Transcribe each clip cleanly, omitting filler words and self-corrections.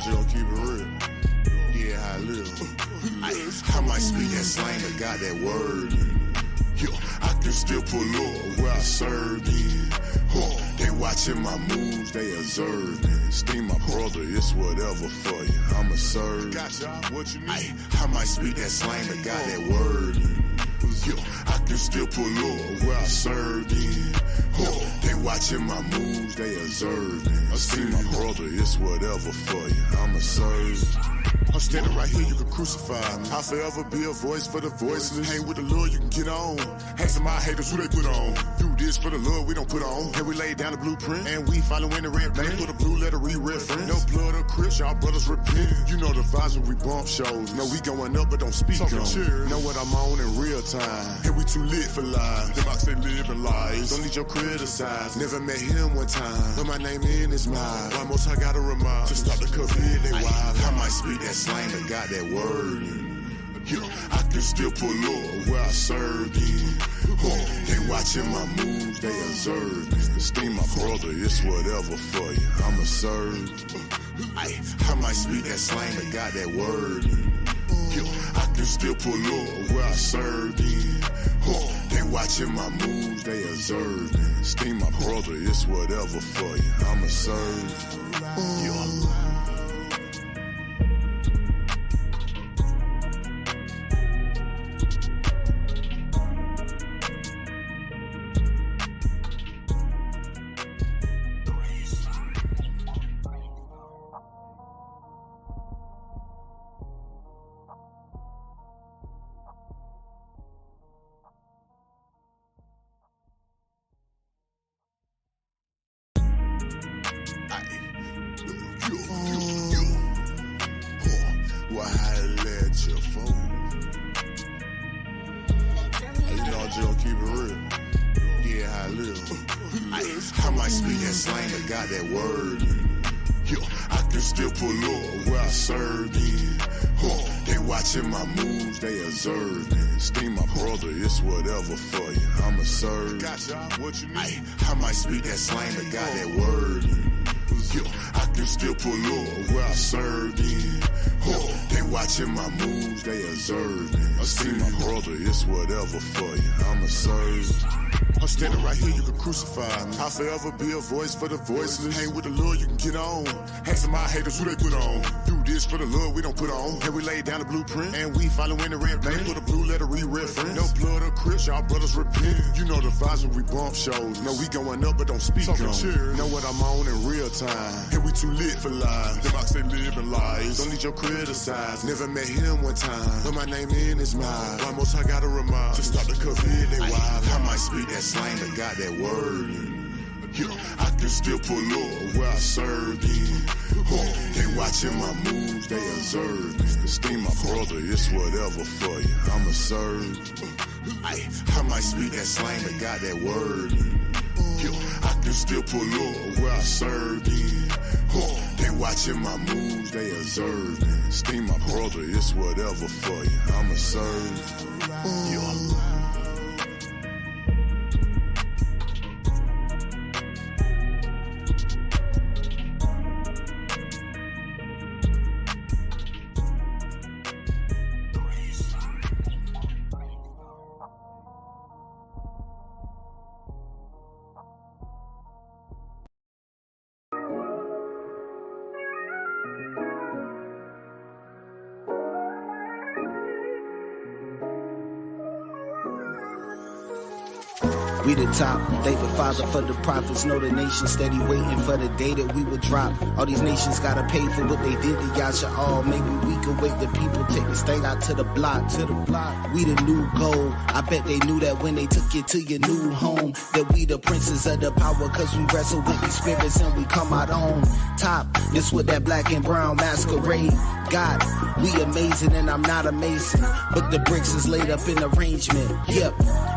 just gonna keep it real. Yeah, how I live. I might speak that slang, but got that word. Yo, I can still pull up where I served in. They watching my moves, they observing. Steam my brother, it's whatever for you. I'ma serve. Cashapp, what you need? I might speak that slang, but got that word. Yo, I can still pull up where I served in. They watching my moves, they observing. Steam my brother, it's whatever for you. I'ma serve. I'm standing right here, you can crucify me. I'll forever be a voice for the voiceless. Hang with the Lord, you can get on. Hang some of my haters, who they put on. Do this for the Lord, we don't put on. And we lay down the blueprint, and we following the red plan. Put a blue letter, re-reference. No blood or Crips, y'all brothers repent. You know the vibes when we bump shows. No, we going up, but don't speak on. Know what I'm on in real time. And we too lit for lies. The box they living lies. Don't need your criticize. Never met him one time, but my name in his mind. Why most I gotta remind to stop the COVID, they wild. I might speak that slang, but got that word. Yo, I can still pull up where I served in. They watching my moves, they observe. Steam my brother, it's whatever for you. I'ma serve. I might speak that slang, but got that word. Yo, I can still pull up where I served in. They watching my moves, they observe. Steam my brother, it's whatever for you. I'ma serve. Yo. Why I let you fall? You know, I'm just gonna keep it real. Yeah, how I live. I might speak that slang, but got that word. Yo, I can still pull up where I served in. They watching my moves, they observing. Steam my brother, it's whatever for you. I'ma serve. Cashapp, what you need? I might speak that slang, but got that word. Yo, I can still pull up where I served in. They watching my moves, they observing. Steam my brother, it's whatever for you. I'ma serve. I'm standing right here, you can crucify me. I'll forever be a voice for the voiceless. Hang with the Lord, you can get on. Hang some of my haters, who they put on. Do this for the Lord, we don't put on. And we lay down the blueprint, and we following the red plan. Put a blue letter, re-reference. No blood or Crips, y'all brothers repent. You know the vibes when we bump shows. No, we going up, but don't speak on. Know what I'm on in real time. And we too lit for lies. The box they living lies. Don't need your criticize. Never met him one time, but my name in his mind. Why most I gotta remind to stop the COVID, they wild. I might speak that slang, but got that word. Yo, I can still pull up where I served in. They watching my moves, they observe. Steam my brother, it's whatever for you. I'ma serve. I might speak that slang, but got that word. Yo, I can still pull up where I served in. They watching my moves, they observe. Steam my brother, it's whatever for you. I'ma serve. Yo. We the top, thank the Father for the prophets. Know the nation steady waiting for the day that we would drop. All these nations gotta pay for what they did to Yasha'al. Maybe we could wait the people, take the state out to the block. We the new gold. I bet they knew that when they took you to your new home. That we the princes of the power, cause we wrestle with these spirits and we come out on top. This with that black and brown masquerade. God, we amazing and I'm not a mason, but the bricks is laid up in arrangement. Yep,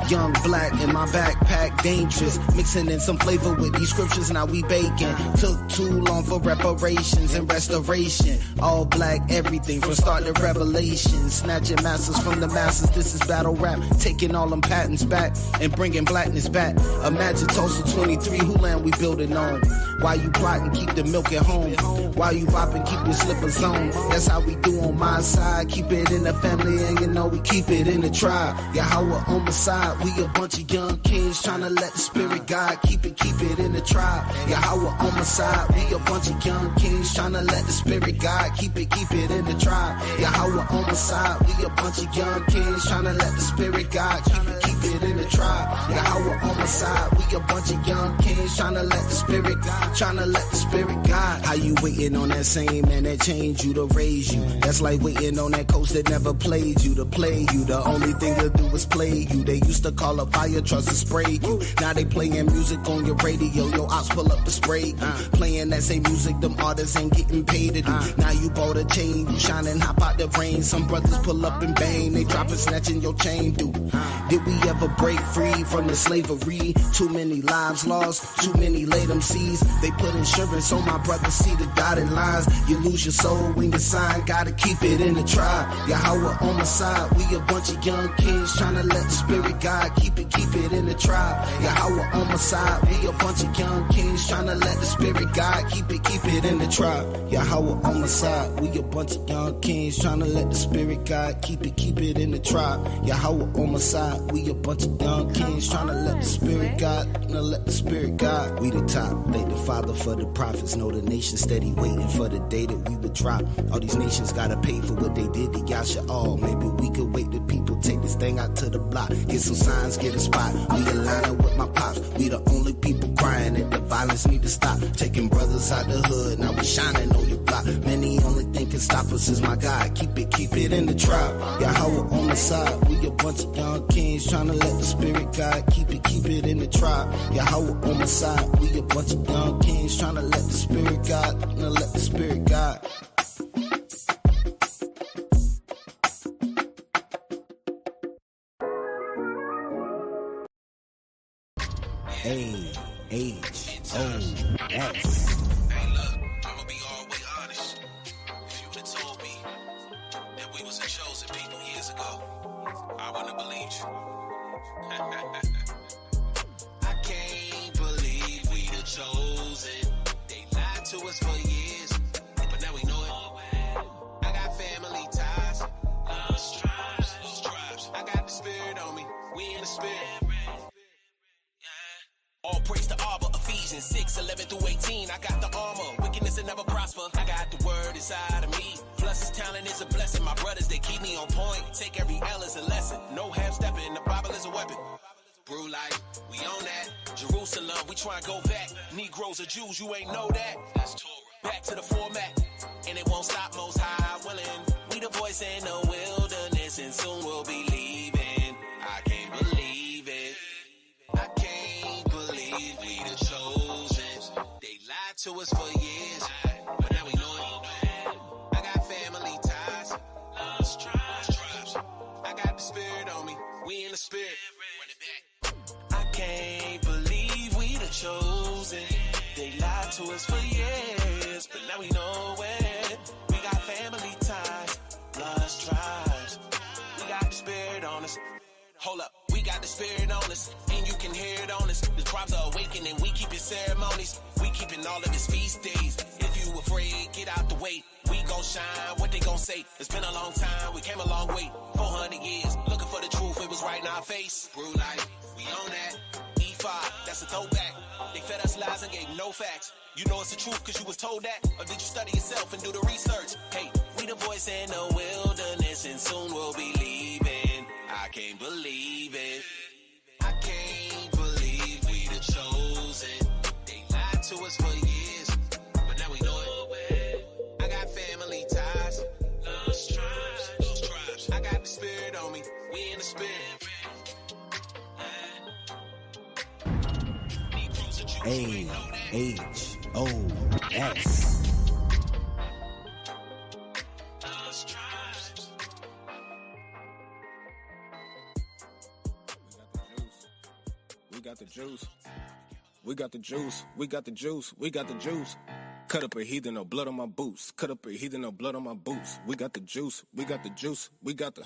young black in my back. backpack dangerous. Mixing in some flavor with these scriptures, now we baking. Took too long for reparations and restoration. All black, everything from start to revelation. Snatching masters from the masses, this is battle rap. Taking all them patents back and bringing blackness back. Imagine Tulsa 23, who land we building on? While you plotting, keep the milk at home. While you bopping, keep your slippers on. That's how we do on my side. Keep it in the family and you know we keep it in the tribe. Yahweh on my side, we a bunch of young kings trying to let the spirit guide. Keep it in the tribe. Yahweh on my side, we a bunch of young kings trying to let the spirit guide. Keep it in the tribe. Yahweh on my side, we a bunch of young kings trying to let the spirit guide. Keep it in the tribe. Yahweh on my side, we a bunch of young kings trying to let the spirit guide. Trying to let the spirit guide. How you waiting on that same man that changed you to raise you? That's like waiting on that coach that never played you to play you. The only thing to do is play you. They used to call a fire truck to spray you. Now they playing music on your radio. Your ops pull up the spray. Playing that same music, them artists ain't getting paid to do. Now you bought a chain, you shining, hop out the rain. Some brothers pull up in vain, they dropping, snatching your chain, dude. Did we ever break free from the slavery? Too many lives lost, too many laid them seas. They put insurance on my brother, see the dotted lines. You lose your soul when you sign, gotta keep it in the tribe. Yahweh on my side, we a bunch of young kids trying to let the spirit guide. Keep it in the tribe. Yahweh on my side, we a bunch of young kids trying to let the spirit guide. Keep it in the tribe. Yahweh on my side, we a bunch of young kings trying to let the spirit guide. Keep it in the tribe. Yahweh on my side, we a bunch of young kings trying to let the spirit guide. Let the spirit guide. We the top, they the father for the prophets. Know the nation steady waiting for the day that we would drop. All these nations gotta pay for what they did to Yasha all. Maybe we could wait the people take this thing out to the block. Get some signs, get a spot. We aligning with my pops. We the only people crying that the violence need to stop. Taking brothers out the hood, now we shining on your block. Many only thing can stop us is my God. Keep it in the tribe. Yahweh on the side, we a bunch of young kings trying to let the spirit guide. Keep it in the tribe. Yahweh on my side, we a bunch of young kings trying to let the spirit guide. Let the spirit guide. AnointedHOS. Hey, look, I'ma be all way honest. If you had told me that we was a chosen people years ago, I wouldn't have believed you. I can't believe we the chosen. They lied to us for years, but now we know it. I got family ties, lost tribes. I got the spirit on me, we in the spirit. All praise to Abba, Ephesians 6:11-18. I got the armor, wickedness will never prosper. I got the word inside of me. Plus his talent is a blessing. My brothers, they keep me on point. Take every L as a lesson. No half-stepping, the Bible is a weapon. Brew life, we own that. Jerusalem, we try and go back. Negroes or Jews, you ain't know that. That's Torah. Back to the format, and it won't stop, most high willing. We the voice in the wilderness, and soon we'll be leaving. I can't believe it. I can't believe we the chosen. They lied to us for years, but now we know it. I got family ties, lost tribes. I got the spirit on me, we in the spirit. I can't believe we the chosen. They lied to us for years, but now we know it. We got family ties, lost tribes. We got the spirit on us. Hold up, we got the spirit on us, and you can hear it on us. The tribes are awakening, we keeping ceremonies. We keeping all of his feast days. If you afraid, get out the way. We gon' shine, what they gon' say? It's been a long time, we came a long way. 400 years, looking for the truth, it was right in our face. Brew life, we own that. E5, that's a throwback. They fed us lies and gave no facts. You know it's the truth cause you was told that? Or did you study yourself and do the research? Hey, we the voice in the wilderness and soon we'll be leaving. I can't believe it. I can't believe we the chosen. They lied to us for years, but now we know it. I got family ties, lost tribes. I got the spirit on me, we in the spirit. AnointedHOS. got the juice. We got the juice. We got the juice. We got the juice. Cut up a heathen, no blood on my boots. Cut up a heathen, no blood on my boots. We got the juice. We got the juice. We got the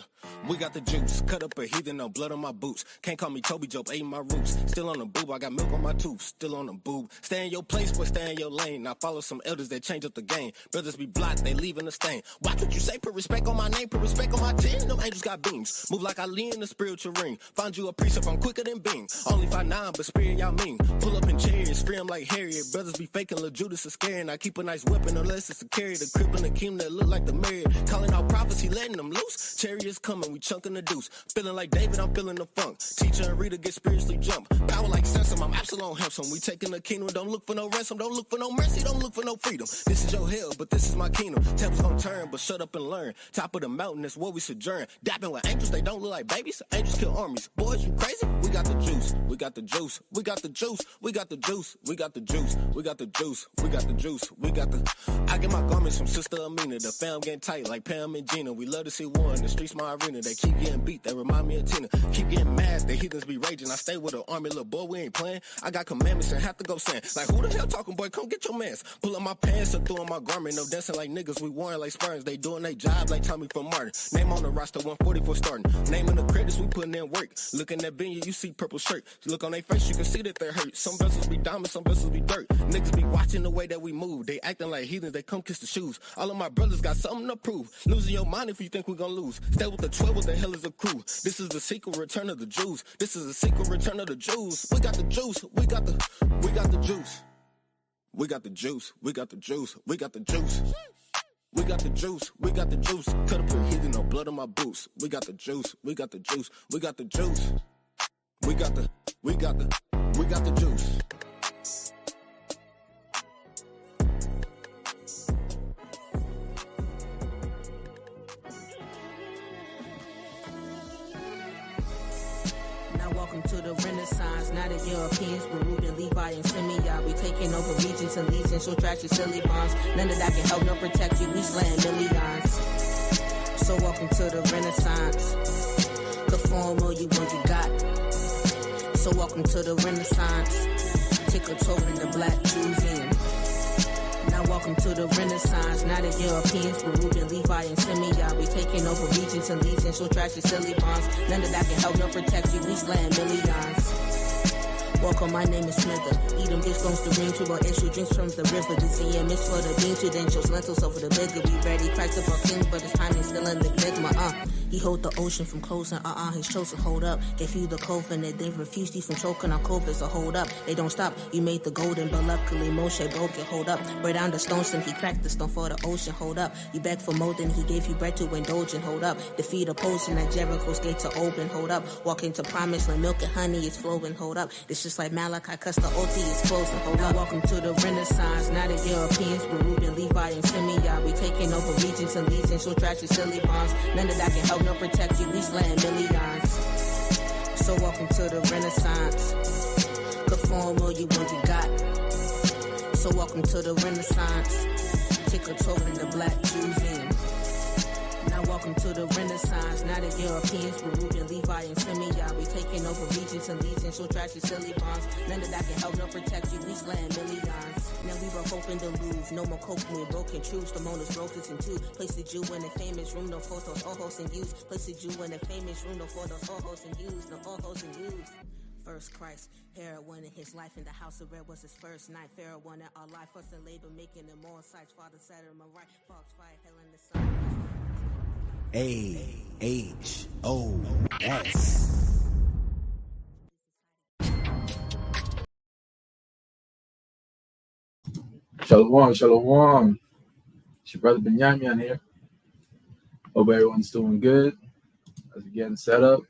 juice. Cut up a heathen, no blood on my boots. Can't call me Toby Joe, ate my roots. Still on the boob, I got milk on my tooth. Still on the boob. Stay in your place, but stay in your lane. Now follow some elders that change up the game. Brothers be blocked, they leaving a stain. Watch what you say, put respect on my name, put respect on my team. Them angels got beams. Move like I lean in the spiritual ring. Find you a precept, I'm quicker than Bing. Only 5'9", but spirit y'all mean. Pull up in chariots, free 'em like Harriet. Brothers be faking, Lil Judas is scaring. I keep a nice weapon unless it's a carry. The crib and the kingdom that look like the Marriott. Calling out prophecy, letting them loose. Chariots coming, we chunking the deuce. Feeling like David, I'm feeling the funk. Teacher and reader get spiritually jumped. Power like Samson, I'm Absalom Hempson. We taking the kingdom, don't look for no ransom. Don't look for no mercy, don't look for no freedom. This is your hell, but this is my kingdom. Tables gon' turn, but shut up and learn. Top of the mountain, that's where we sojourn. Dapping with angels, they don't look like babies. Angels kill armies. Boys, you crazy? We got the juice. We got the juice. We got the juice. We got the juice. We got the juice. We got the juice. We got the juice. We got the. I get my garments from Sister Amina. The fam getting tight like Pam and Gina. We love to see war in the streets, my arena. They keep getting beat. They remind me of Tina. Keep getting mad. The heathens be raging. I stay with an army, little boy. We ain't playing. I got commandments and have to go stand. Like who the hell talking, boy? Come get your mans. Pull up my pants and throw on my garment. No dancing like niggas. We warring like sperms. They doing their job like Tommy from Martin. Name on the roster 144 starting. Name in the credits. We putting in work. Looking at Vineyard, you see purple shirt. Look on their face, you can see that they're hurt. Some vessels be diamonds, some vessels be dirt. Niggas be watching the way that we move. They acting like heathens, they come kiss the shoes. All of my brothers got something to prove. Losing your mind if you think we gonna lose. Stay with the 12, what the hell is a crew? This is the secret return of the Jews. This is the secret return of the Jews. We got the juice, we got the juice. We got the juice, we got the juice, we got the juice. We got the juice, we got the juice. Cut up a heathen, no blood on my boots. We got the juice, we got the juice, we got the juice. We got the juice. Now welcome to the Renaissance. Now the Europeans, Brew, and Levi and Simeon. We taking over regions and legions, so trash your silly bonds. None of that can help nor protect you. We slaying millions. So welcome to the Renaissance. Conform all you want, you got. So welcome to the Renaissance. Take a tour in the Black Jews in. Now welcome to the Renaissance. Now the Europeans, Brew, and Levi and Simeon. We taking over regions and legions, so trash your silly bonds. None of that can help nor protect you. We slaying millions. Welcome, my name is Smither. Eat them bitch bones to ring to our issue. Drinks from the river. The CMH for the bean credentials. Lentils over the bigger. We ready. Cracks up our king, but his timing still in the enigma. He hold the ocean from closing. His chosen hold up. Gave you the covenant. They refused you from choking on COVID. So hold up. They don't stop. You made the golden, but luckily Moshe broke it. Hold up. Break down the stones and he cracked the stone for the ocean. Hold up. You begged for more than he gave you bread to indulge in. Hold up. Defeat opposing at Jericho's gates are open. Hold up. Walk into promise when milk and honey is flowing. Hold up. This just like Malachi, cause the OT is closing. Hold up. Welcome to the Renaissance. Now the Europeans, Brew, and Levi and Simeon. We taking over regions and legions, so trash your silly bonds. None of that can help nor protect you. We slaying millions. So welcome to the Renaissance. Conform all you want, you got. So welcome to the Renaissance. Take a tour in the Black Jews in. Now welcome to the Renaissance. Now the Europeans, Brew, and Levi and Simeon. We taking over regions and legions, so trash your silly bonds. None of that can help nor protect you. We slaying millions. Now we were hoping to lose. No more coping with broken truths. The moaners broke us in two. Place the Jew in a famous room. No photos, ohos and use. Place the Jew in a famous room. No photos, ohos and use. No ohos and use. First Christ, Herod wanted his life in the house of red was his first night. Pharaoh wanted our life, us and labor, making them more sights. Father set him right. Fox fire, hell in the sun. AHOS. Shalom, shalom. It's your brother Benyamin here. Hope everyone's doing good. As we're getting set up,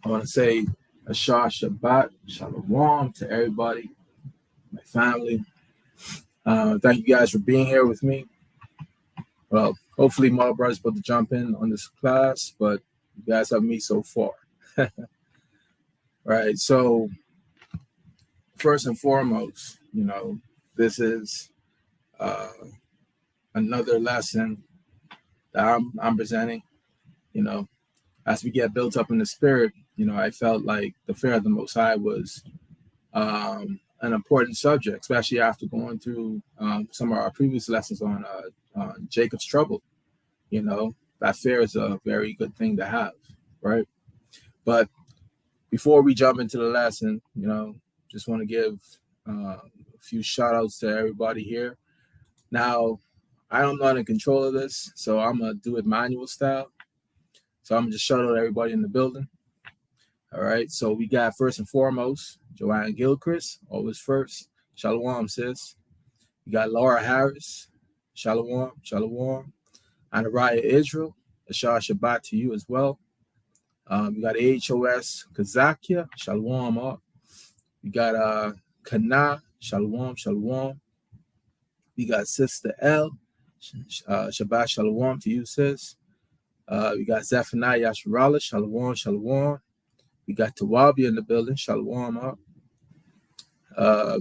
I want to say Ashar Shabbat, shalom to everybody, my family. Thank you guys for being here with me. Well, hopefully more brothers about to jump in on this class, but you guys have me so far. Right, so first and foremost, this is another lesson that I'm presenting. As we get built up in the spirit, I felt like the fear of the Most High was an important subject, especially after going through some of our previous lessons on Jacob's trouble. That fear is a very good thing to have, right? But before we jump into the lesson, just want to give a few shout outs to everybody here. Now, I'm not in control of this, so I'm going to do it manual style. So I'm going to just shout out everybody in the building. All right, so we got first and foremost, Joanne Gilchrist, always first. Shalom, sis. We got Laura Harris. Shalom, shalom. Anariah Israel. Ashar Shabbat to you as well. We got AHOS Kazakia. Shalom. We got Kana. Shalom, shalom. We got Sister L. Shabbat shalom to you, sis. We got Zephaniah Yasharala. Shalom, shalom. We got Tawabi in the building. Shalom.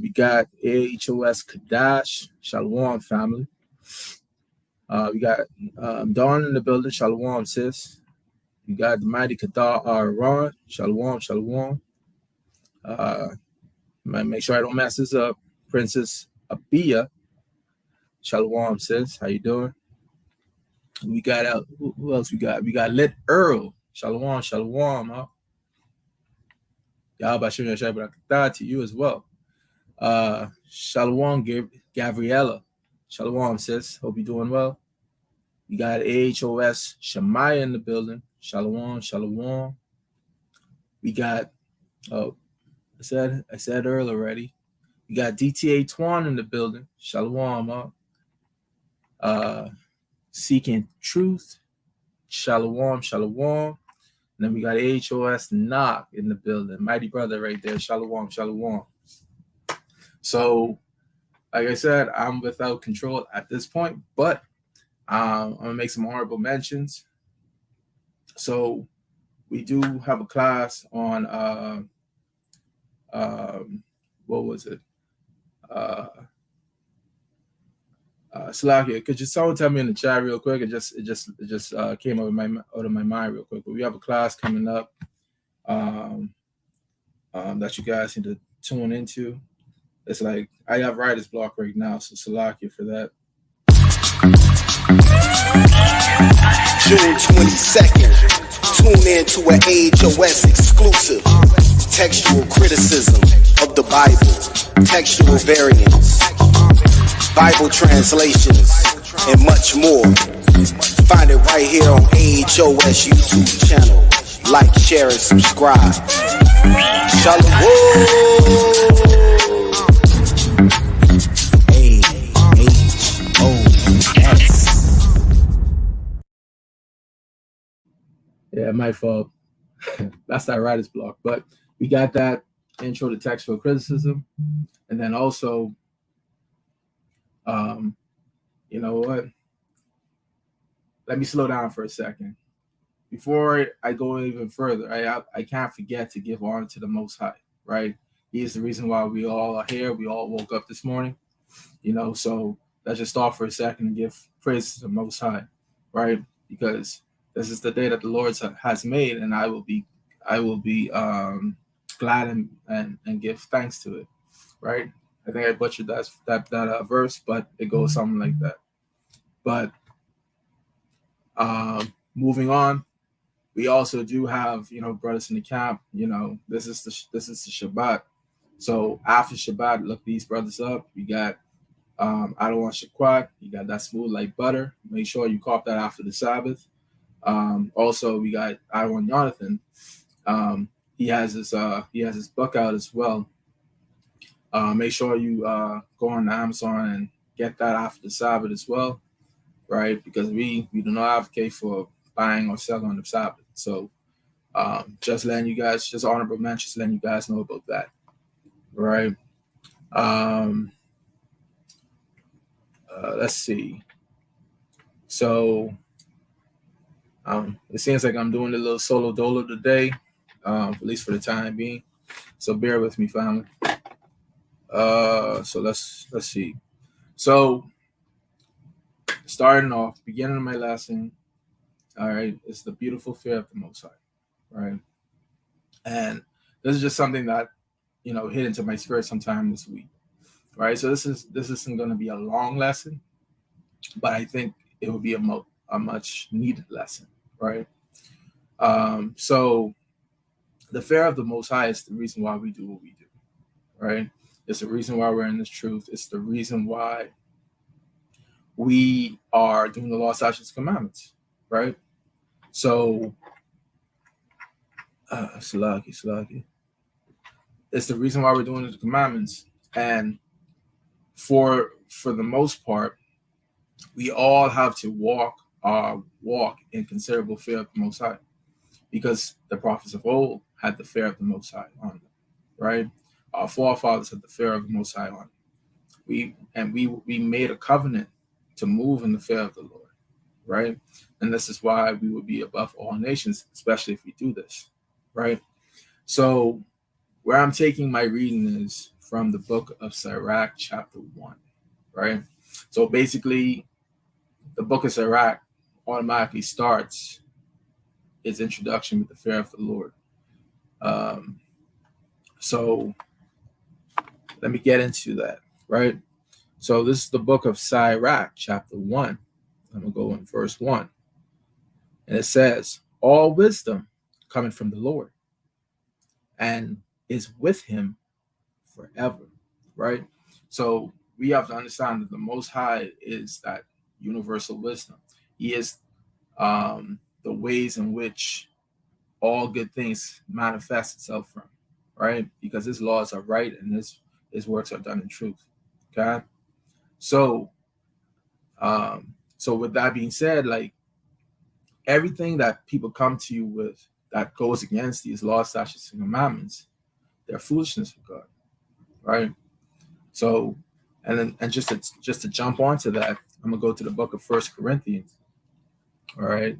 We got AHOS Kadash. Shalom, family. We got Dawn in the building. Shalom, sis. We got the mighty Kadar Aaron. Shalom, shalom. Make sure I don't mess this up. Princess Abia. Shalom, sis. How you doing? We got who else we got? We got Lit Earl. Shalom, shalom. Yahweh to you as well. Shalom, Gabriella. Shalom, sis. Hope you're doing well. We got AHOS Shemaiah in the building. Shalom, shalom. We got, I said earlier already. We got DTA Twan in the building. Shalom. Seeking Truth. Shalom, shalom. And then we got AHOS Knock in the building. Mighty brother right there. Shalom, shalom. So, like I said, I'm without control at this point, but I'm going to make some honorable mentions. So, we do have a class on, what was it? Slakia, could you someone tell me in the chat real quick? It just came out of my mind real quick. But we have a class coming up that you guys need to tune into. It's like I have writer's block right now, so Salakia for that. June 22nd, tune in to an AHOS exclusive. Textual criticism of the Bible, textual variants, Bible translations, and much more. Find it right here on AHOS YouTube channel. Like, share, and subscribe. Shalom. Yeah, my fault. That's that writer's block. But we got that intro to textual criticism. And then also, you know what? Let me slow down for a second. Before I go even further, I can't forget to give honor to the Most High, right? He is the reason why we all are here. We all woke up this morning, so let's just stop for a second and give praise to the Most High, right? Because this is the day that the Lord has made, and I will be glad and give thanks to it, right? I think I butchered that verse, but it goes something like that. But moving on, we also do have brothers in the camp. This is the Shabbat. So after Shabbat, look these brothers up. We got AnointedHOS Shaquat. You got that smooth like butter. Make sure you cop that after the Sabbath. Also, we got Aaron Jonathan. He has his book out as well. Make sure you go on Amazon and get that after the Sabbath as well, right? Because we do not advocate for buying or selling on the Sabbath. So just letting you guys, just honorable mentions, letting you guys know about that, right? Let's see. So it seems like I'm doing a little solo dolo today, at least for the time being. So bear with me, family. So let's see. So starting off, beginning of my lesson, all right, it's the beautiful fear of the Most High, right? And this is just something that, hit into my spirit sometime this week, right? So this isn't going to be a long lesson, but I think it will be a much needed lesson, right? So the fear of the Most High is the reason why we do what we do, right? It's the reason why we're in this truth. It's the reason why we are doing the law, statutes, commandments, right? So, Salaki. It's the reason why we're doing the commandments, and for the most part, we all have to walk in considerable fear of the Most High, because the prophets of old had the fear of the Most High on them, right? Our forefathers had the fear of the Most High on them. We made a covenant to move in the fear of the Lord, right? And this is why we will be above all nations, especially if we do this, right? So where I'm taking my reading is from the book of Sirach, chapter 1, right? So basically, the book of Sirach automatically starts its introduction with the fear of the Lord. So let me get into that, right? So this is the book of Sirach, chapter 1. I'm going to go in verse 1. And it says, all wisdom coming from the Lord and is with him forever, right? So we have to understand that the Most High is that universal wisdom. He is the ways in which all good things manifest itself from, right? Because his laws are right and his works are done in truth, okay? So with that being said, like, everything that people come to you with that goes against these laws, statutes, and commandments, they're foolishness for God, right? So, and just to jump onto that, I'm gonna go to the book of 1 Corinthians, all right?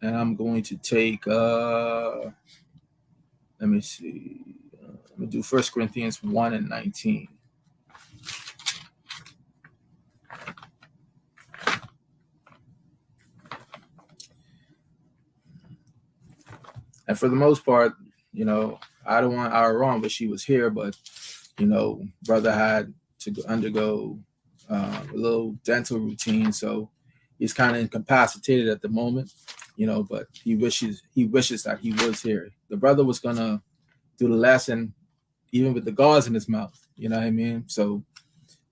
And I'm going to take, let me see, I'm gonna do 1 Corinthians 1 and 19. And for the most part, I don't want our wrong, but she was here, but, brother had to undergo a little dental routine. So he's kind of incapacitated at the moment, but he wishes that he was here. The brother was going to do the lesson even with the gauze in his mouth, you know what I mean? So,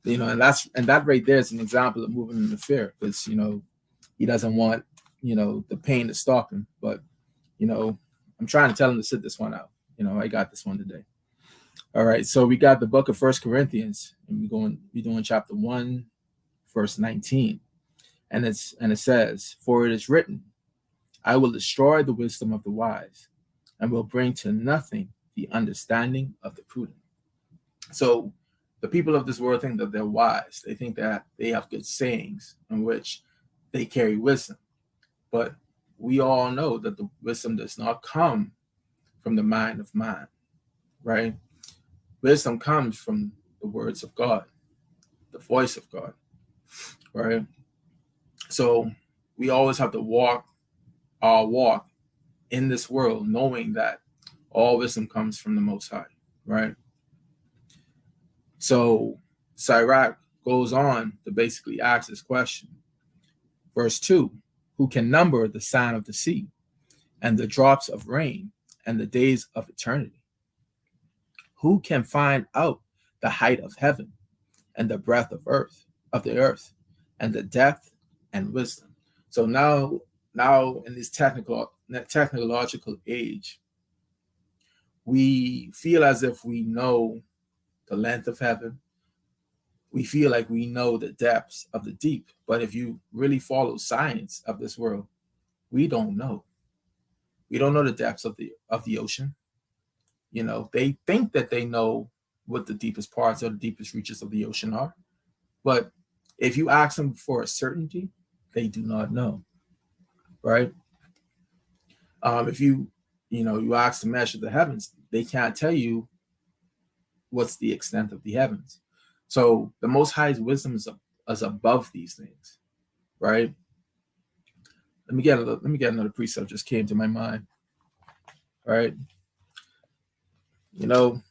and that right there is an example of moving in the fear, because, he doesn't want, the pain to stop him. But, I'm trying to tell him to sit this one out. I got this one today. All right. So we got the book of 1 Corinthians, and we're doing chapter 1, verse 19. And it says, for it is written, I will destroy the wisdom of the wise and will bring to nothing the understanding of the prudent. So the people of this world think that they're wise. They think that they have good sayings in which they carry wisdom. But we all know that the wisdom does not come from the mind of man, right? Wisdom comes from the words of God, the voice of God, right? So we always have to walk our walk in this world knowing that all wisdom comes from the Most High, right? So Sirach goes on to basically ask this question. Verse 2, who can number the sand of the sea and the drops of rain and the days of eternity? Who can find out the height of heaven and the breadth of the earth, and the depth and wisdom? So now in this technological age, we feel as if we know the length of heaven. We feel like we know the depths of the deep. But if you really follow science of this world, we don't know. We don't know the depths of the ocean. They think that they know what the deepest parts or the deepest reaches of the ocean are. But if you ask them for a certainty, they do not know, right? If you ask to measure the heavens, they can't tell you what's the extent of the heavens. So the Most High's wisdom is above these things, right? Let me get another precept just came to my mind. All right. You know,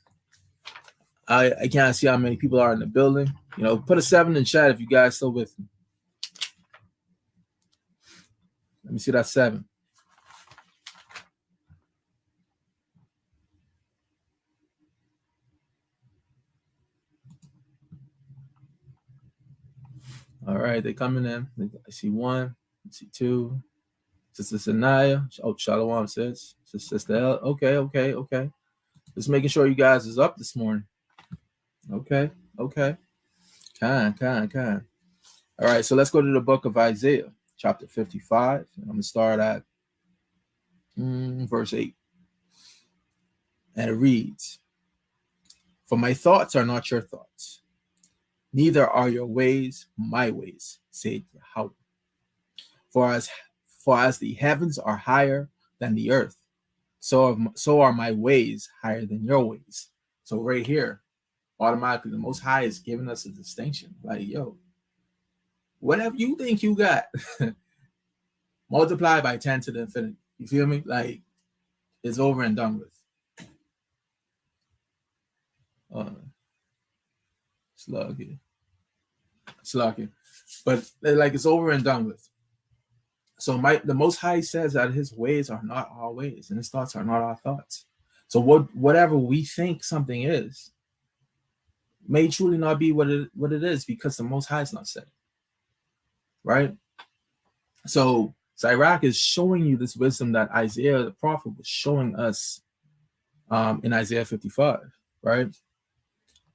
I can't see how many people are in the building. You know, put a 7 in chat if you guys still with me. Let me see that 7. All right, they coming in. I see 1. I see 2. Sister Sanaya. Oh, Shalom says. Sister L. Okay. Just making sure you guys is up this morning. Okay. Kind. All right, so let's go to the book of Isaiah, chapter 55. And I'm going to start at verse 8. And it reads, "For my thoughts are not your thoughts, neither are your ways my ways, said Yahweh. For as the heavens are higher than the earth, so are my ways higher than your ways." So right here, automatically, the Most High is giving us a distinction. Like, yo, whatever you think you got, multiply by 10 to the infinity. You feel me? Like, it's over and done with. Sluggy. But like, it's over and done with. So the Most High says that his ways are not our ways, and his thoughts are not our thoughts. So whatever we think something is may truly not be what it is, because the Most High is not said. Right? So Sirach is showing you this wisdom that Isaiah the prophet was showing us in Isaiah 55, right?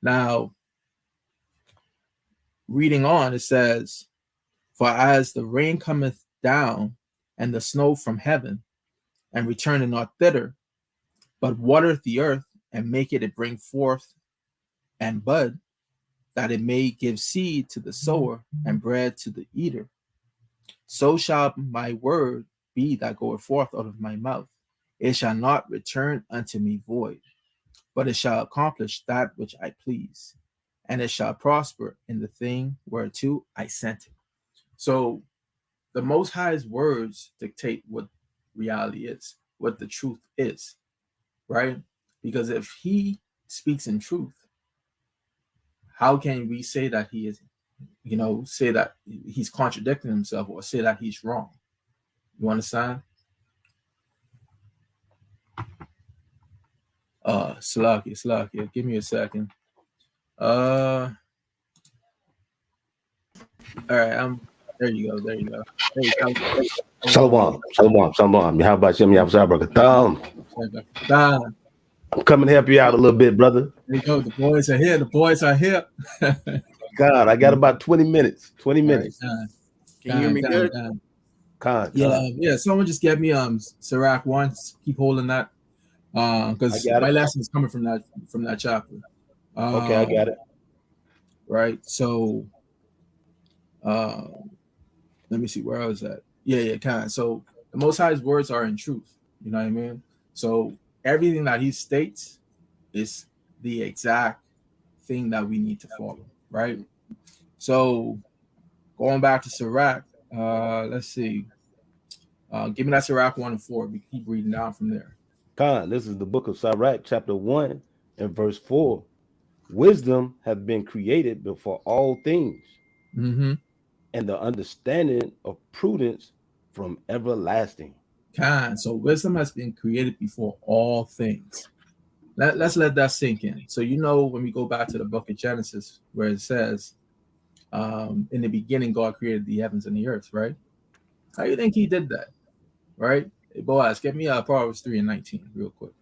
Now, reading on, it says, "For as the rain cometh down and the snow from heaven, and returneth not thither, but watereth the earth, and maketh it bring forth and bud, that it may give seed to the sower and bread to the eater, so shall my word be that goeth forth out of my mouth. It shall not return unto me void, but it shall accomplish that which I please, and it shall prosper in the thing whereto I sent it." So the Most High's words dictate what reality is, what the truth is, right? Because if he speaks in truth, how can we say that he is, say that he's contradicting himself, or say that he's wrong? You understand? Slakia. Give me a second. All right, there you go. Shalom. How about you? I'm coming to help you out a little bit, brother. There you go. The boys are here. God, I got about 20 minutes. 20 minutes. Can you hear me good? Yeah. Someone just get me Sirach 1. Keep holding that. Because my lesson is coming from that chapter. Okay, I got it. Right. So let me see where I was at. Yeah, kind of. So the Most High's words are in truth. You know what I mean? So everything that he states is the exact thing that we need to follow, right? So going back to Sirach, let's see. Give me that Sirach 1 and 4. We keep reading down from there. This is the book of Sirach, chapter 1 and verse 4. "Wisdom hath been created before all things, and the understanding of prudence from everlasting." So wisdom has been created before all things. Let's let that sink in. So when we go back to the book of Genesis, where it says, in the beginning God created the heavens and the earth, right? How do you think he did that? Right? Hey, Boaz, get me Proverbs 3 and 19 real quick.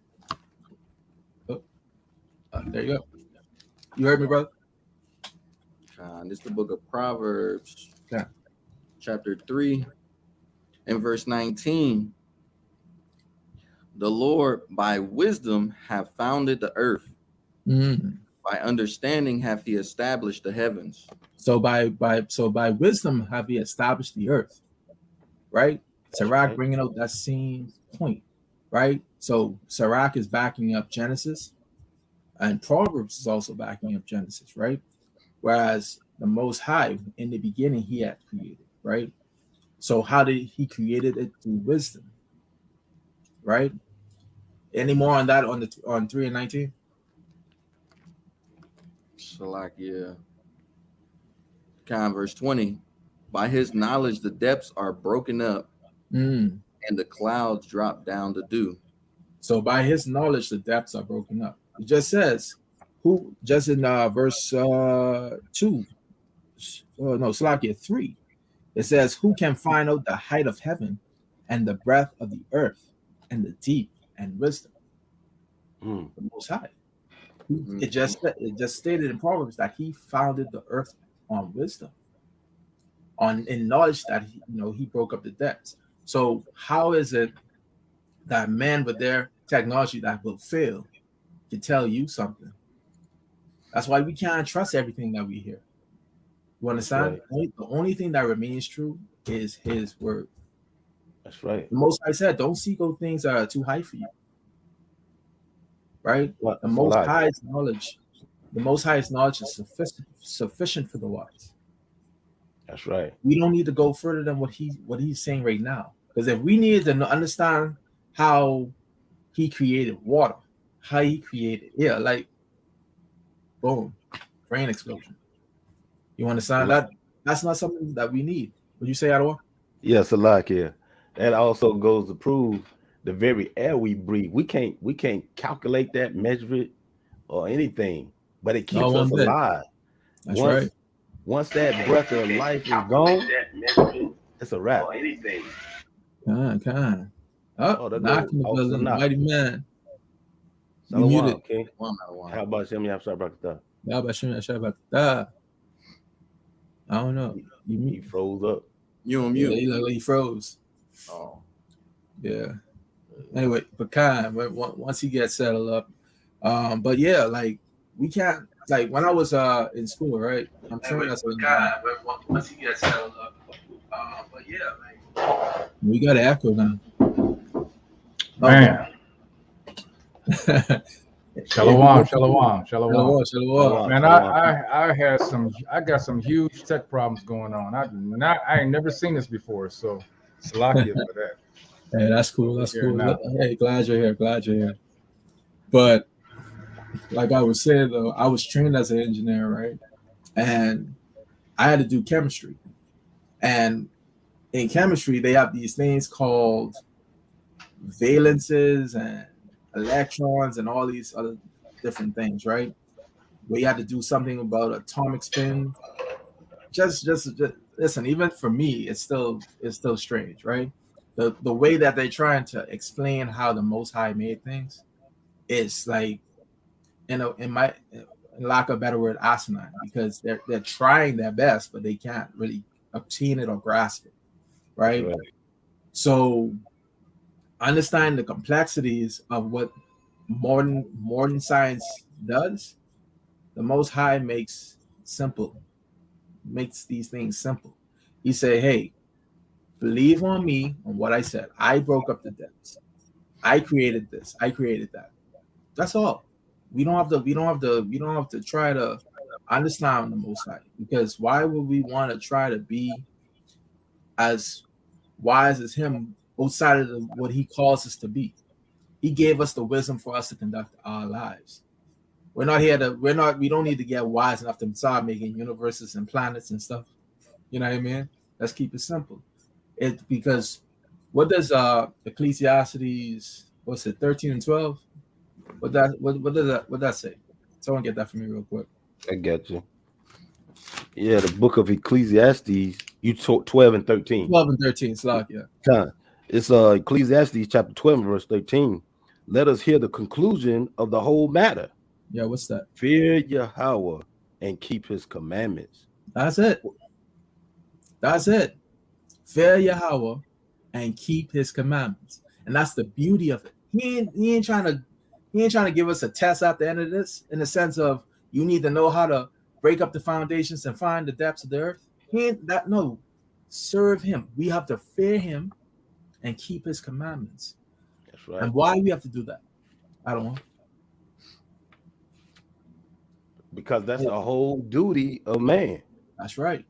There you go. You heard me, brother? This is the book of Proverbs, chapter 3 and verse 19. "The Lord by wisdom hath founded the earth. By understanding hath he established the heavens." So by wisdom have he established the earth, right? Sirach bringing out that same point, right? So Sirach is backing up Genesis, and Proverbs is also backing up Genesis, right? Whereas the Most High, in the beginning, he had created, right? So how did he created it? Through wisdom, right? Any more on that on 3 and 19? Salakia. Verse 20. By his knowledge, the depths are broken up, and the clouds drop down to dew. So by his knowledge, the depths are broken up. It just says, who, just in verse 2, Salakia 3, it says, who can find out the height of heaven and the breadth of the earth and the deep and wisdom? The Most High. It just stated in Proverbs that he founded the earth on wisdom, in knowledge that he broke up the depths. So how is it that men with their technology that will fail can tell you something? That's why we can't trust everything that we hear. You understand? Right. The only thing that remains true is his word. That's right. The Most High said, don't seek out things that are too high for you. Right? The Most High's knowledge is sufficient for the wise. That's right. We don't need to go further than what he's saying right now. Because if we needed to understand how he created water, how he created air, like boom, brain explosion. You understand that? That's not something that we need. Would you say, Adwa? Yes, Salakia. That also goes to prove the very air we breathe. We can't calculate that, measure it, or anything, but it keeps us alive. That's right. Once that breath of life is gone, it's a wrap. Anything. Come. Knocking the mighty man. You muted. Okay. How about Shem Yahshua? I don't know. He froze up. You on mute? Yeah, he froze. Oh. Yeah. Anyway, but once he gets settled up, but yeah, like we can't. Like when I was in school, right? I'm trained as a once he gets settled up, but yeah, like we got an echo now. Man. Shalom. Man, I got some huge tech problems going on. I ain't never seen this before, so Salakia for that. Hey, that's cool. That's cool. Hey, glad you're here. But like I was saying though, I was trained as an engineer, right? And I had to do chemistry. And in chemistry, they have these things called valences and electrons and all these other different things, right? We had to do something about atomic spin. Just listen, even for me, it's still strange, right? The way that they're trying to explain how the Most High made things is like, in lack of a better word, asinine, because they're trying their best, but they can't really obtain it or grasp it, right? So understand the complexities of what modern science does. The Most High makes these things simple. He said, hey, believe on me on what I said. I broke up the depths. I created this. I created that. That's all. We don't have to try to understand the Most High, because why would we want to try to be as wise as him outside of what he calls us to be? He gave us the wisdom for us to conduct our lives. We don't need to get wise enough to start making universes and planets and stuff. You know what I mean? Let's keep it simple. Because what does Ecclesiastes, 13 and 12? What does that say? Someone get that for me real quick. I got you. Yeah, the book of Ecclesiastes, you taught 12 and 13. 12 and 13, Salakia. It's Ecclesiastes chapter 12, verse 13. Let us hear the conclusion of the whole matter. Yeah, what's that? Fear Yahweh and keep his commandments. That's it. Fear Yahweh and keep his commandments. And that's the beauty of it. He ain't trying to give us a test at the end of this, in the sense of you need to know how to break up the foundations and find the depths of the earth. No. Serve him. We have to fear him and keep his commandments. That's right. And why we have to do that? I don't know. Because that's the whole duty of man. That's right.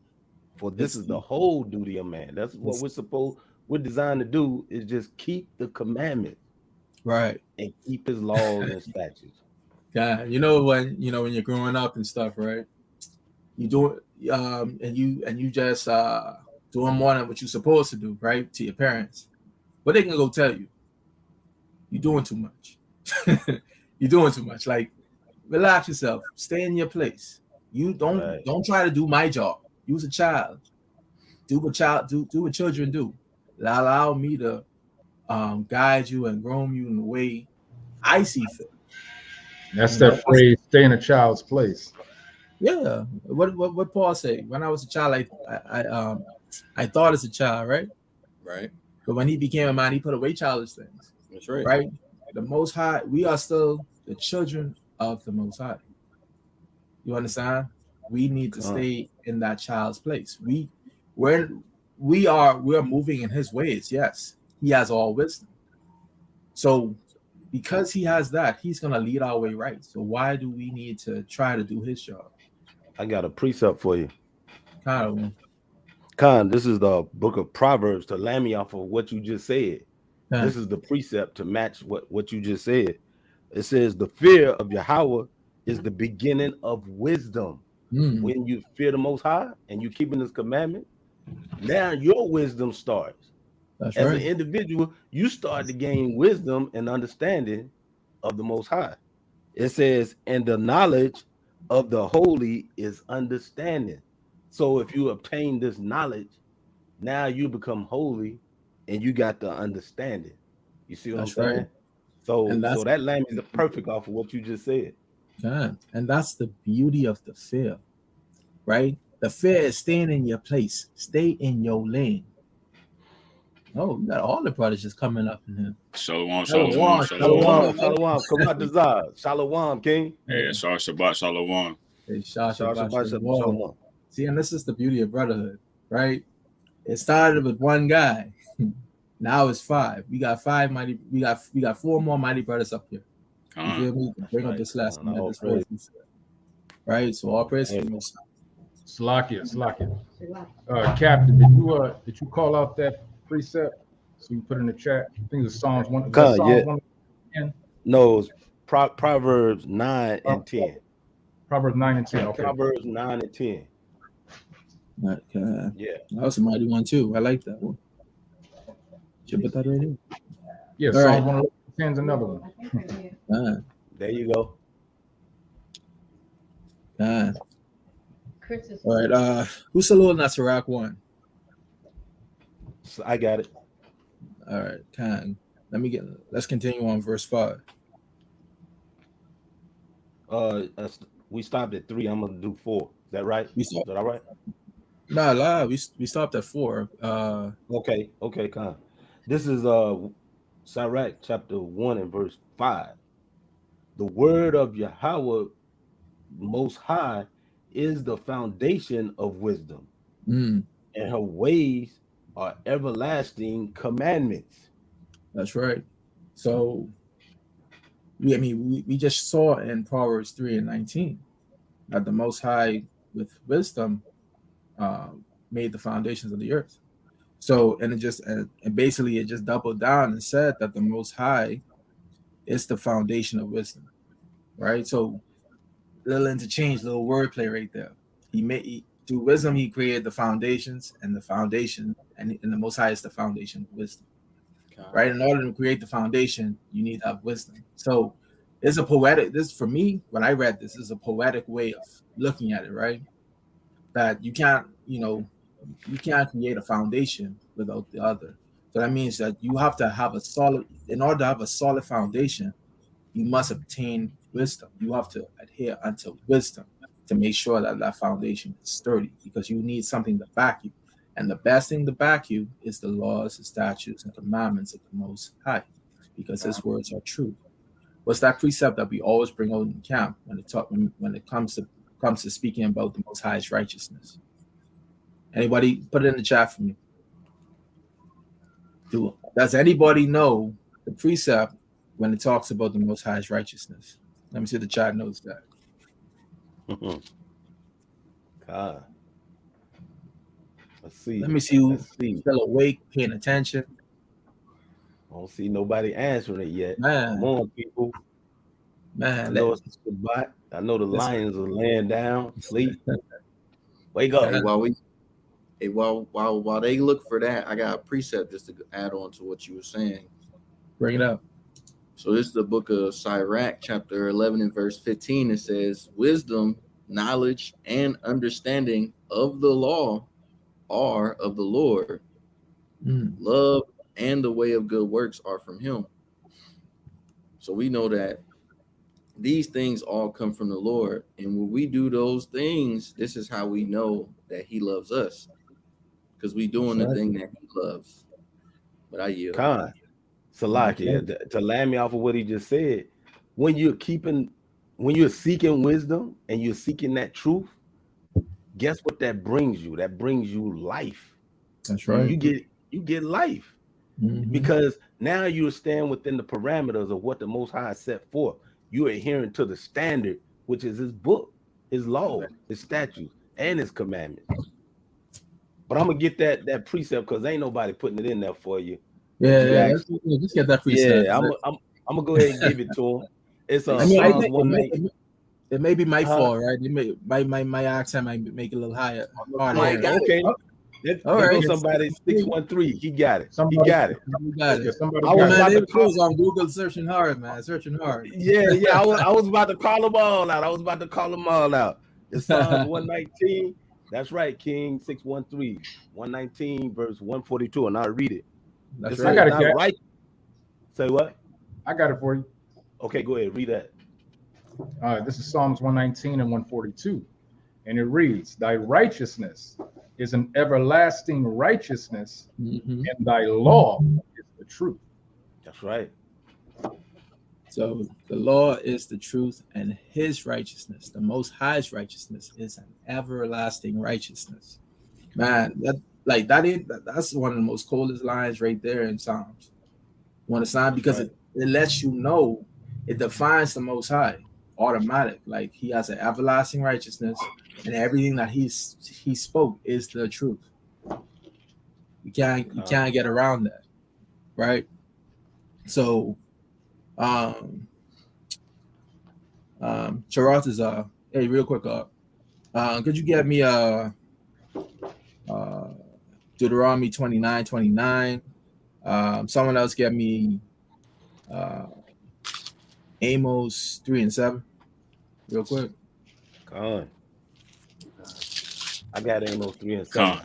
For this is the whole duty of man. That's what we're designed to do, is just keep the commandment. Right. And keep his laws and statutes. Yeah, when you're growing up and stuff, right? You do it, and you just doing more than what you're supposed to do, right? To your parents, but they can go tell you, you're doing too much. You're doing too much. Like, relax yourself. Stay in your place. You don't try to do my job. You was a child. Do what children do. Allow me to guide you and groom you in the way I see fit. That's that phrase, stay in a child's place. Yeah. What Paul say? When I was a child, I thought as a child, right? Right. But when he became a man, he put away childish things. That's right. Right? The Most High, we are still the children of the Most High. You understand? We need to stay in that child's place. We're moving in his ways. Yes, he has all wisdom. So because he has that, he's gonna lead our way right. So why do we need to try to do his job? I got a precept for you. Khan, this is the book of Proverbs to land me off of what you just said. Khan. This is the precept to match what you just said. It says the fear of Yahweh is the beginning of wisdom. When you fear the Most High and you keeping his commandment, now your wisdom starts. That's As right. an individual, you start to gain wisdom and understanding of the Most High. It says, and the knowledge of the holy is understanding. So if you obtain this knowledge, now you become holy and you got the understanding. You see what I'm saying? Right. So that lamb is perfect off of what you just said. Yeah. And that's the beauty of the fear, right? The fear is staying in your place. Stay in your lane. Oh, we got all the brothers just coming up in here. Shalom. Come out the Zod. Shalom, King. Hey, Shah Shabbat Shalom. Hey, Shabbat Shalom. See, and this is the beauty of brotherhood, right? It started with one guy. Now it's 5. We got 5 mighty. We got 4 more mighty brothers up here. You feel me? Bring up this last one. Right. So all praise to you. Slakia. Captain, did you call out that precept? So you put in the chat. I think it's Psalms 1. No, it's Proverbs 9 and 10. Proverbs 9 and 10. Okay. Proverbs 9 and 10. Okay. Yeah. That was a mighty one too. I like that one. Should put that right here. Yeah, Psalms 110 is another one. There you go. All right. Who's Salul Nasarak 1? I got it. All right. Let's continue on verse 5. We stopped at 3. I'm gonna do 4. Is that right? Is that all right? Nah, we stopped at 4. Okay, Khan. This is Sirach chapter 1 and verse 5. The word of Yahweh Most High is the foundation of wisdom, and her ways are everlasting commandments. That's right. So we just saw in Proverbs 3 and 19 that the Most High with wisdom made the foundations of the earth. So, and basically it just doubled down and said that the Most High is the foundation of wisdom, right? So, little interchange, little wordplay right there. Through wisdom, he created the foundations, and the foundation, and the Most High is the foundation of wisdom, right? In order to create the foundation, you need to have wisdom. So, it's a poetic. This for me, when I read this, is a poetic way of looking at it, right? That you can't create a foundation without the other. So that means that you have to have in order to have a solid foundation, you must obtain wisdom. You have to adhere unto wisdom to make sure that foundation is sturdy, because you need something to back you. And the best thing to back you is the laws, the statutes, and commandments of the Most High, because his words are true. What's that precept that we always bring out in camp when it comes to speaking about the Most High's righteousness? Anybody put it in the chat for me? Does anybody know the precept when it talks about the Most High's righteousness? Let me see if the chat knows that. God. Let's see. Let me see who's still awake, paying attention. I don't see nobody answering it yet. Man. Come on, people. Man, I know it's the Shabbat. I know the lions are laying down, sleep. Wake up. Hey, while they look for that, I got a precept just to add on to what you were saying. Bring it up. So this is the book of Sirach, chapter 11 and verse 15. It says, wisdom, knowledge, and understanding of the law are of the Lord. Love and the way of good works are from him. So we know that these things all come from the Lord. And when we do those things, this is how we know that he loves us. Because we doing the thing that he loves. But I yield. Khan, Salakia, to land me off of what he just said, when you're seeking wisdom and you're seeking that truth, guess what that brings you? That brings you life. That's right. You get life. Because now you stand within the parameters of what the Most High set forth. You're adhering to the standard, which is his book, his laws, his statutes, and his commandments. But I'm gonna get that precept because ain't nobody putting it in there for you. Yeah, just get that precept. Yeah, I'm gonna go ahead and give it to him. It's I think it may be my fault, right? My accent might make it a little higher. Okay. All right, somebody 613. He got it. He got it. I was about to call on Google searching hard, man. Searching hard. Yeah. I was about to call them all out. It's Psalms 119. That's right, King 613, 119, verse 142, and I'll read it. That's right. I got it. Right. Say what? I got it for you. Okay, go ahead. Read that. All right, this is Psalms 119 and 142. And it reads, thy righteousness is an everlasting righteousness, and thy law is the truth. That's right. So the law is the truth, and his righteousness, the Most High's righteousness, is an everlasting righteousness. Man, that's one of the most coldest lines right there in Psalms. Want to sign because it lets you know, it defines the Most High automatic. Like he has an everlasting righteousness, and everything that he spoke is the truth. You can't get around that, right? So, Charat is hey, real quick, could you get me Deuteronomy 29:29? Someone else get me Amos 3 and 7, real quick. I got Amos 3 and 7.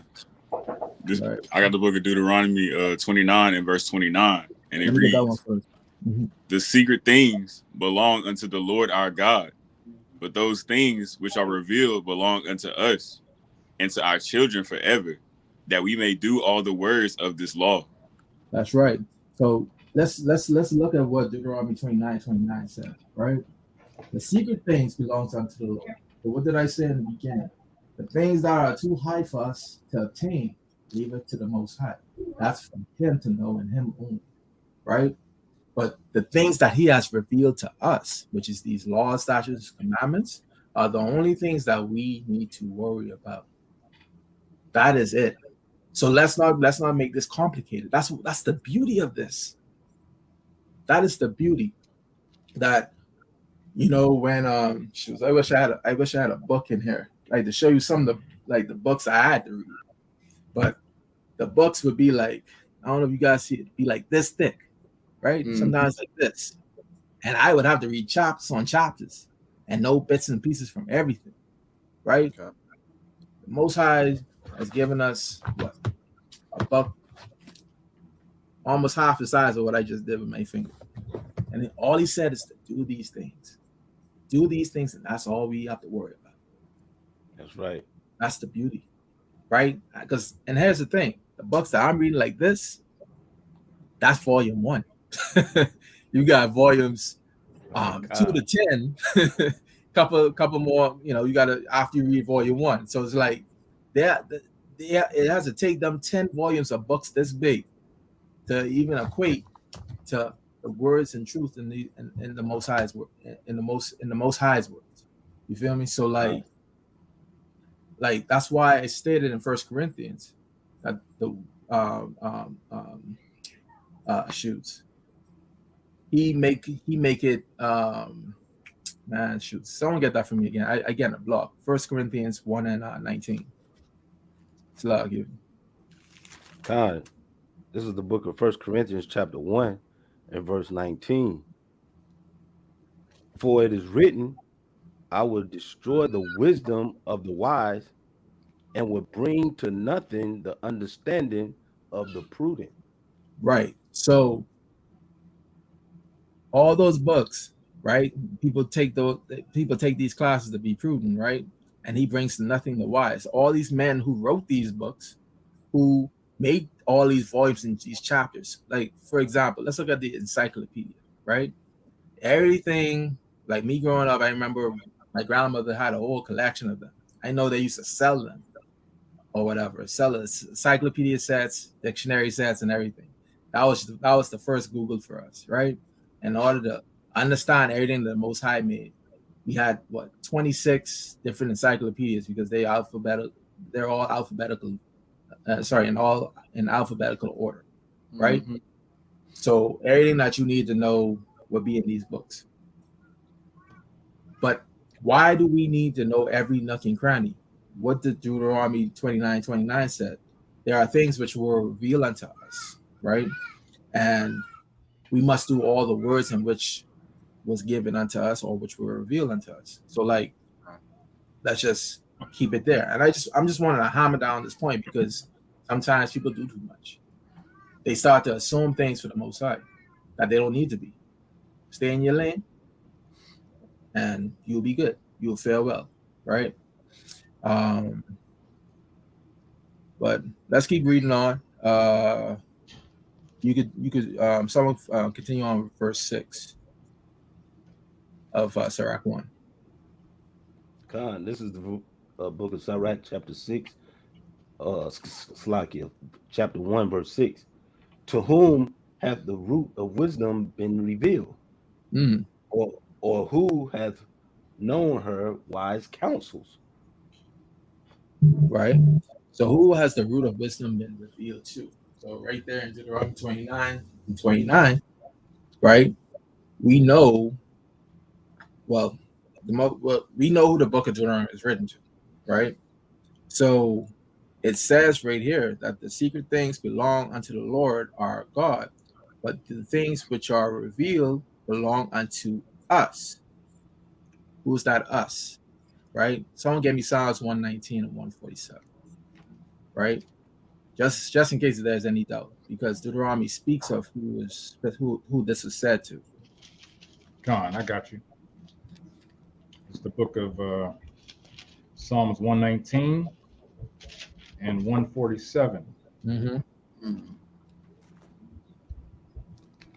I got the book of Deuteronomy 29 and verse 29, and it reads, the secret things belong unto the Lord our God, but those things which are revealed belong unto us and to our children forever, that we may do all the words of this law. That's right. So let's look at what Deuteronomy 29:29 said, right? The secret things belong unto the Lord. But what did I say in the beginning? The things that are too high for us to obtain, leave it to the Most High. That's for him to know and him only, right? But the things that he has revealed to us, which is these laws, statutes, commandments, are the only things that we need to worry about. That is it. So let's not make this complicated. That's the beauty of this. That is the beauty. That, you know, when I wish I had a book in here, like to show you some of the books I had to read. But the books would be like, I don't know if you guys see it, be like this thick, right? Sometimes like this. And I would have to read chapters on chapters and know bits and pieces from everything, right? Okay. The Most High has given us a book almost half the size of what I just did with my finger. And then all he said is to do these things. Do these things, and that's all we have to worry about. That's right. That's the beauty, right? And here's the thing. The books that I'm reading like this, that's volume 1. You got volumes 2 to 10, couple more, you know, you got to, after you read volume 1. So it's like, it has to take them 10 volumes of books this big to even equate to the words and truth in the Most High's word, in the Most High's words. You feel me? So like that's why I stated in 1 Corinthians that shoots. He make it man, shoot. Someone get that from me again. I get a block. 1 Corinthians 1 and 19. Slug you. God, this is the book of 1 Corinthians chapter 1 and verse 19. For it is written, I will destroy the wisdom of the wise and will bring to nothing the understanding of the prudent. Right. So all those books, right? People take these classes to be prudent, right? And he brings to nothing the wise. All these men who wrote these books, who made all these volumes in these chapters. Like, for example, let's look at the encyclopedia, right? Everything, like me growing up, I remember my grandmother had a whole collection of them. I know they used to sell them or whatever, sell encyclopedia sets, dictionary sets, and everything. That was the first Google for us, right? In order to understand everything that the Most High made, we had 26 different encyclopedias because they're all alphabetical. In alphabetical order, right? Mm-hmm. So everything that you need to know will be in these books. But why do we need to know every nook and cranny? What did Deuteronomy 29:29 said? There are things which were revealed unto us, right? And we must do all the words in which was given unto us or which were revealed unto us. So like, let's just keep it there. And I'm just wanting to hammer down this point because sometimes people do too much. They start to assume things for the Most High that they don't need to be. Stay in your lane and you'll be good. You'll fare well, right? But let's keep reading on. You could someone continue on with verse 6 of Sirach 1. Khan, this is the book of Sirach, chapter 6, Slakia, chapter 1, verse 6. To whom hath the root of wisdom been revealed? Mm. Or who hath known her wise counsels? Right. So who has the root of wisdom been revealed to? So right there in Deuteronomy 29, right? We know, we know who the book of Deuteronomy is written to, right? So it says right here that the secret things belong unto the Lord our God, but the things which are revealed belong unto us. Who's that us? Right? Someone gave me Psalms 119 and 147. Right? Just in case there's any doubt, because Deuteronomy speaks of who this is said to. Con, I got you. It's the book of Psalms 119 and 147. Mm-hmm.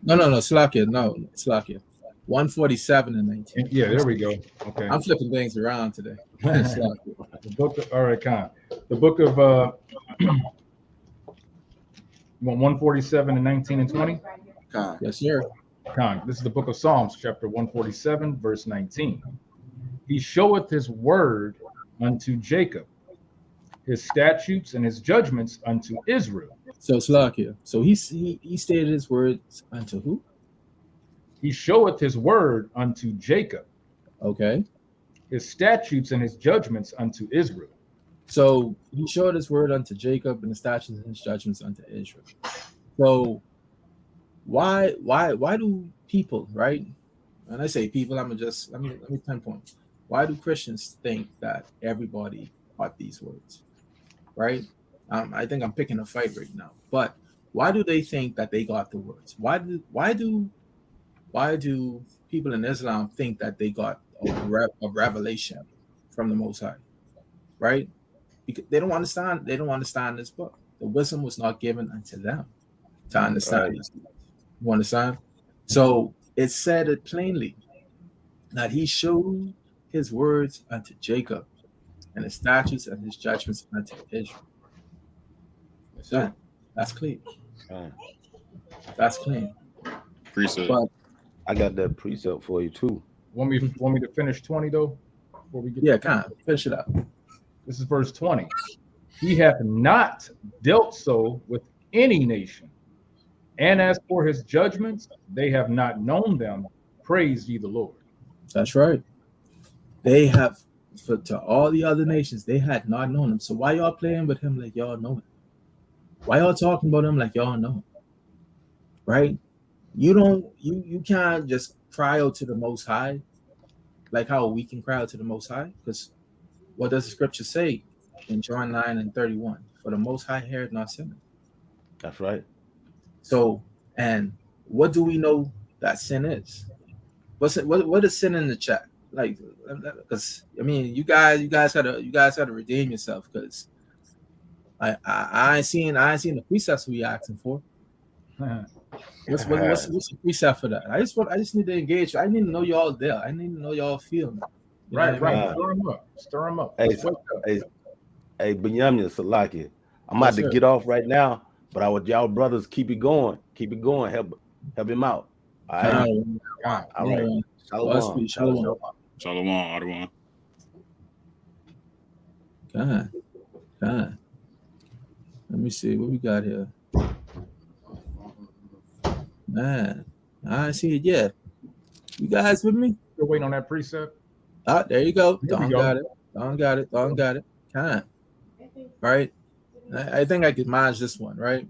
No, Slakia. 147 and 19. Yeah, there we go. Okay. I'm flipping things around today. The book of, all right, Con. The book of 147 and 19 and 20? Con. Yes, sir. Con. This is the book of Psalms, chapter 147, verse 19. He showeth his word unto Jacob, his statutes and his judgments unto Israel. So Slakia. So he stated his words unto who? He showeth his word unto Jacob. Okay. His statutes and his judgments unto Israel. So he showed his word unto Jacob and the statutes and his judgments unto Israel. So why do people, right? When I say people, let me pinpoint. Why do Christians think that everybody got these words? Right? I think I'm picking a fight right now. But why do they think that they got the words? Why do people in Islam think that they got a revelation from the Most High? Right? Because they don't understand this book. The wisdom was not given unto them to understand these things. You understand? So it said it plainly that he showed his words unto Jacob and his statutes and his judgments unto Israel. That's clean. That's clean. Precept. But I got that precept for you too. Want me to finish 20 though? Before we get finish it up. This is verse 20. He hath not dealt so with any nation, And as for his judgments, they have not known them. Praise ye the Lord. That's right. They have, to all the other nations, they had not known him. So why y'all playing with him like y'all know him? Why y'all talking about him like y'all know him? Right? You can't just cry out to the Most High like how we can cry out to the Most High. Because what does the scripture say in John 9:31? For the Most High heareth not sinner. That's right. So, and what do we know that sin is? What is sin in the chat? Like, because I mean, you guys gotta redeem yourself, because I ain't seeing the precepts we asking for. What's the precept for that? I just need to engage. I need to know y'all there. I need to know y'all feeling. Right. Stir them up. Hey, Benyamin Salaki, I'm about to get off right now, but I would y'all brothers keep it going. Help him out. All right. All right. Shalom. Adawan. God. Let me see what we got here. Man, I ain't see it yet. You guys with me? Still waiting on that precept. Ah, there you go. Don got it. Kind. Right. I think I could manage this one, right?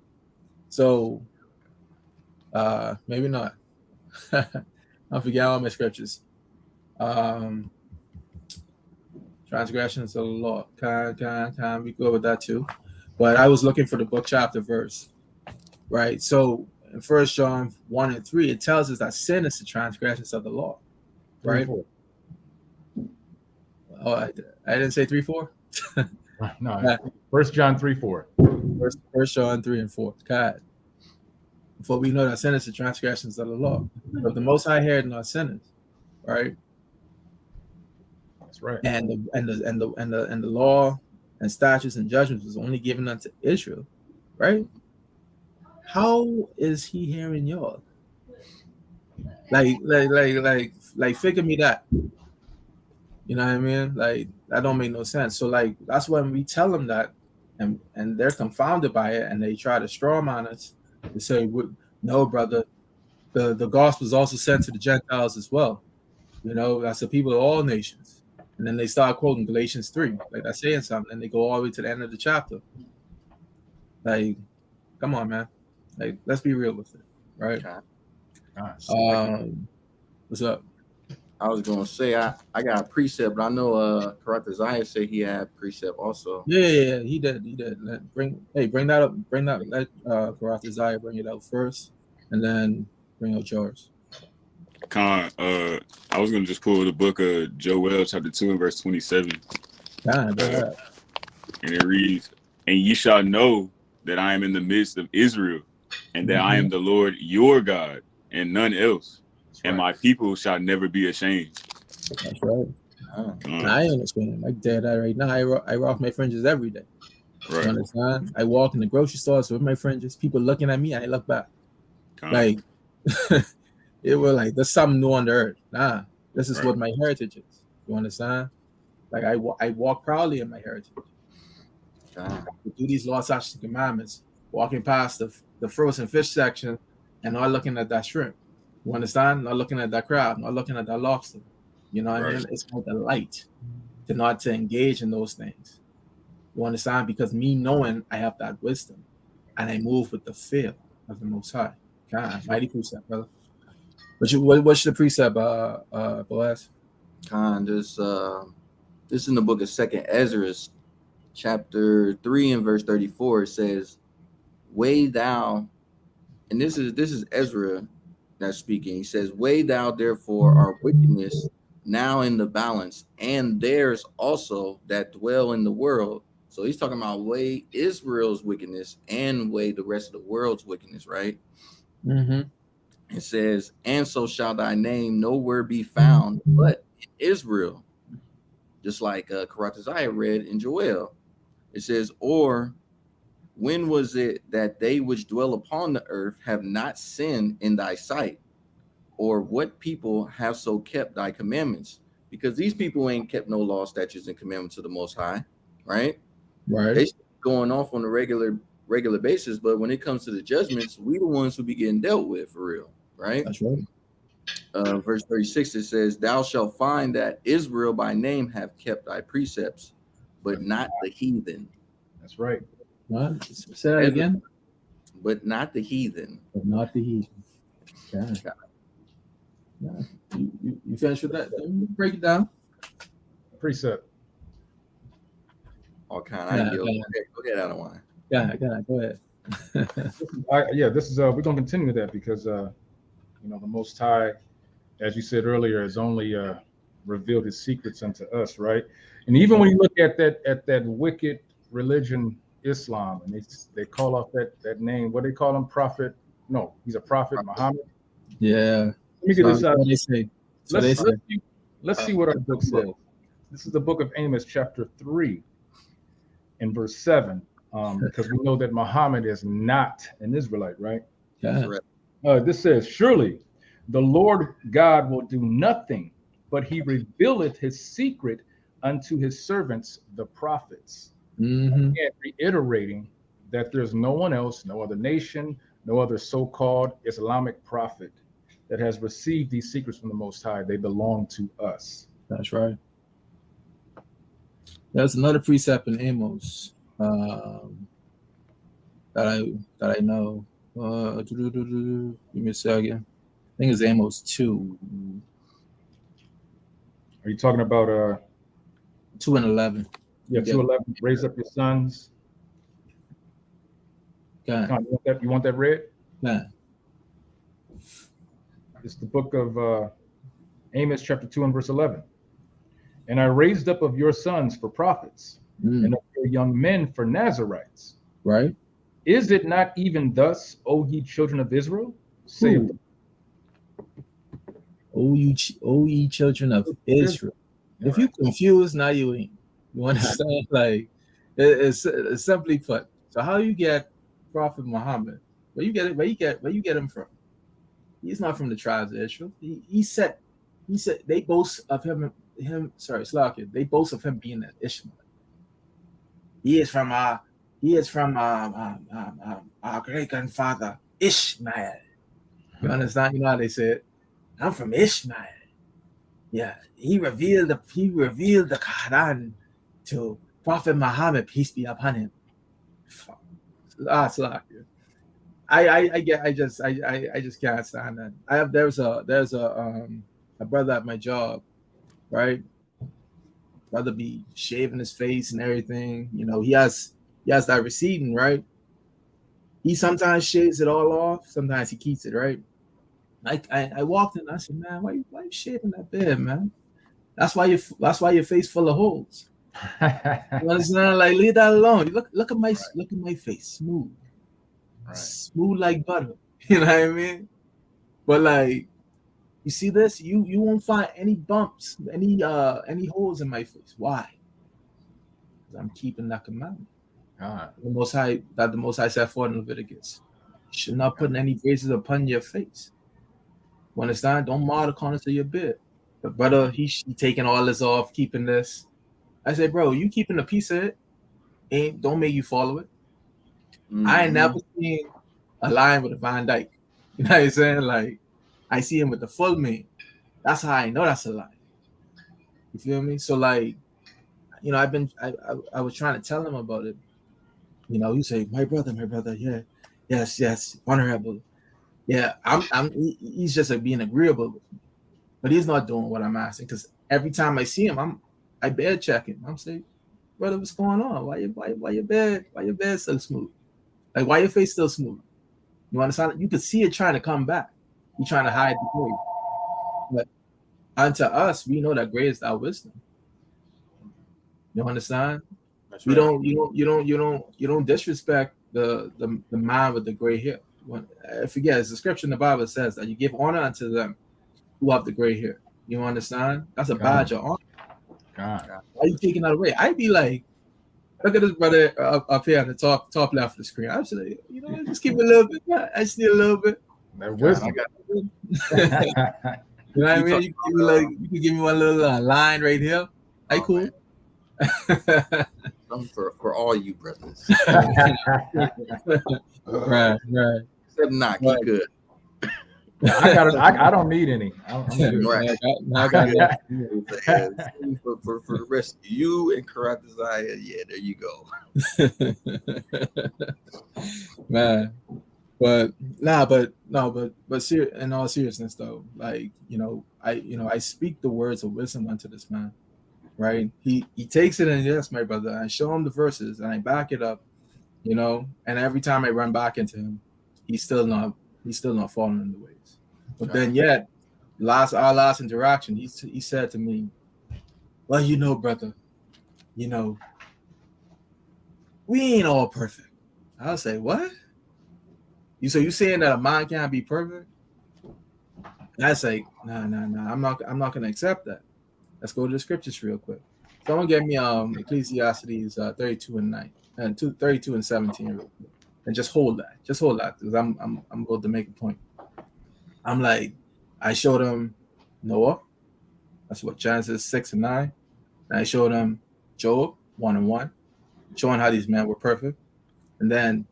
So, maybe not. I forget all my scriptures. Transgressions of the law. Kind. We go with that too. But I was looking for the book, chapter, verse. Right. So in 1 John 1:3, it tells us that sin is the transgressions of the law. Right. 3:4. Oh, I didn't say 3:4. No, 1 John 3:4. 1 John 3 and 4. God. For we know that sin is the transgressions of the law. But the Most High heareth not sinners. Right. That's right. And the law and statutes and judgments was only given unto Israel. Right. How is he hearing y'all? Like figure me that. You know what I mean? Like, that don't make no sense. So like, that's when we tell them that, and they're confounded by it, and they try to straw man us to say, no, brother, the gospel is also sent to the Gentiles as well. You know, that's the people of all nations. And then they start quoting Galatians 3, like that's saying something, and they go all the way to the end of the chapter. Like, come on, man. Like, let's be real with it, right? What's up? I was gonna say I got a precept, but I know Karate Zaya said he had precept also. Yeah, he did. Bring that up. Let Karate Zaya bring it out first, and then bring out yours. I was gonna just pull the book of Joel chapter 2 and verse 27. And it reads, "And ye shall know that I am in the midst of Israel, and that I am the Lord your God, and none else. And my people shall never be ashamed." That's right. I ain't ashamed. I dare that right now. I rock my fringes every day. Right. You understand? I walk in the grocery stores with my fringes. People looking at me, I look back. Like, it was like, there's something new on the earth. Nah, this is what my heritage is. You understand? Like, I walk proudly in my heritage. We do these laws, statutes, and commandments, walking past the frozen fish section and not looking at that shrimp. You understand? Not looking at that crab, not looking at that lobster. You know what I mean? It's my delight to engage in those things. You understand? Because me knowing I have that wisdom, and I move with the fear of the Most High. God, mighty precept, brother. What's the precept, Boaz? This in the book of 2nd Ezra, chapter 3 and verse 34. It says, "Weigh thou," and this is Ezra that's speaking. He says, "Weigh thou therefore our wickedness now in the balance, and theirs also that dwell in the world." So he's talking about weigh Israel's wickedness and weigh the rest of the world's wickedness, right? Mm-hmm. It says, "And so shall thy name nowhere be found but in Israel." Just like Karataziah read in Joel. It says, "Or when was it that they which dwell upon the earth have not sinned in thy sight? Or what people have so kept thy commandments?" Because these people ain't kept no law, statutes, and commandments of the Most High, right? Right. They going off on a regular regular basis, but when it comes to the judgments, we the ones who be getting dealt with for real, right? That's right. Verse 36, it says, "Thou shalt find that Israel by name have kept thy precepts, but not the heathen." That's right. What? Say that again. But not the heathen. But not the heathen. Yeah. Yeah. You finished with that? Break it down. Precept. All kind. Go ahead, out of line. Yeah, go ahead. This is we're gonna continue with that because the Most High, as you said earlier, has only revealed his secrets unto us, right? And even when you look at that wicked religion, Islam, and they call off that name. What do they call him? Prophet? No, he's a prophet, Muhammad. Yeah. Let me get this out. What they say. Let's see what our book says. This is the book of Amos, chapter 3, and verse 7. Because we know that Muhammad is not an Israelite, right? Yeah. This says, "Surely the Lord God will do nothing, but he revealeth his secret unto his servants, the prophets." Mm-hmm. And reiterating that there's no one else, no other nation, no other so-called Islamic prophet that has received these secrets from the Most High. They belong to us. That's right. There's another precept in Amos that I know. Give me a second. I think it's Amos 2. Are you talking about 2 and 11? Yeah, 2:11. Raise up your sons. Okay. You want that read? Yeah. It's the book of Amos, chapter 2 and verse 11. "And I raised up of your sons for prophets, and of your young men for Nazarites." Right. "Is it not even thus, O ye children of Israel? Saith O ye children of Israel." If you confused, now you ain't. You understand? Like it's simply put. So how you get Prophet Muhammad? Where you get it? Where you get him from? He's not from the tribes of Israel. He said they boast of him. They boast of him being an Ishmael. He is from our great grandfather Ishmael. You understand? You know how they say it. I'm from Ishmael. Yeah, he revealed the Quran to Prophet Muhammad, peace be upon him. I just can't stand that. There's a brother at my job, right? Brother be shaving his face and everything. You know, he has that receding, right? He sometimes shaves it all off, sometimes he keeps it, right? I walked in, I said, "Man, why you shaving that beard, man? That's why your face full of holes." You understand? Like, leave that alone. Look at my face, smooth, smooth like butter. You know what I mean? But like, you see this? You won't find any bumps, any holes in my face. Why? Because I'm keeping that commandment. The Most High set forth in Leviticus. You should not put any braces upon your face. You understand? Don't mar the corners of your beard. But brother, he taking all this off, keeping this. I say, bro, you keeping a piece of it, don't make you follow it. Mm-hmm. I ain't never seen a lion with a Van Dyke. You know what I'm saying? Like, I see him with the full mane. That's how I know that's a lion. You feel me? So like, you know, I was trying to tell him about it. You know, you say, my brother, yeah, yes, honorable. Yeah, he's just being agreeable with me. But he's not doing what I'm asking, because every time I see him, I bed check him. I'm saying, brother, what's going on? Why your bed so smooth? Like, why your face still smooth? You understand? You could see it trying to come back. You're trying to hide the gray. But unto us, we know that gray is our wisdom. You understand? That's right. You don't disrespect the man with the gray hair. I forget, it's the scripture in the Bible says that you give honor unto them who have the gray hair. You understand? That's a badge of honor. God. Why are you taking that away? I'd be like, look at this brother up here on the top left of the screen. I'm just like, you know, just keep it a little bit. I just need a little bit. That wisdom. You know what I mean? You can give me one little line right here. Hey, cool. for all you brothers. Right. Except not, he good. I don't need any. I'm good. Right. I got that. For the rest of you and Karatazaya, yeah, there you go. Man. But in all seriousness though, like, I speak the words of wisdom unto this man, right? He takes it and yes, my brother, I show him the verses and I back it up, and every time I run back into him, he's still not falling in the ways. But then yet, our last interaction, he said to me, well, brother, we ain't all perfect. I'll say, what? So you saying that a mind can't be perfect? And I say, no, I'm not gonna accept that. Let's go to the scriptures real quick. Someone get me Ecclesiastes 32 and 9 and 32 and 17 real quick. And just hold that because I'm going to make a point. I'm like, I showed him Noah. That's what Genesis 6 and 9. And I showed him Job 1 and 1, showing how these men were perfect. And then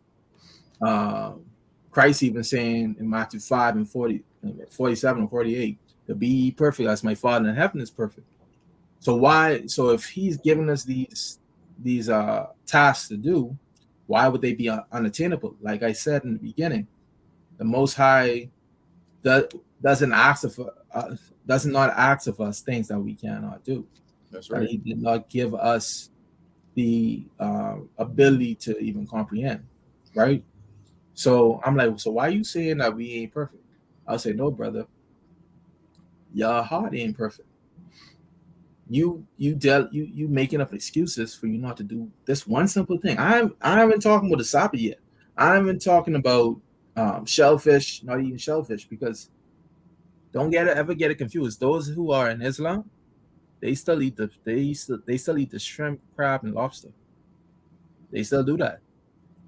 Christ even saying in Matthew 5 and 47 and 48, to be perfect as my Father in heaven is perfect. So if he's given us these tasks to do, why would they be unattainable? Like I said in the beginning, the Most High does not ask of us things that we cannot do. That's right. He did not give us the ability to even comprehend, right? So I'm like, so why are you saying that we ain't perfect? I'll say, no, brother, your heart ain't perfect. You making up excuses for you not to do this one simple thing. I haven't talking about the Sabbath yet. I haven't talking about shellfish, not even shellfish, because don't ever get it confused. Those who are in Islam, they still eat the shrimp, crab, and lobster. They still do that,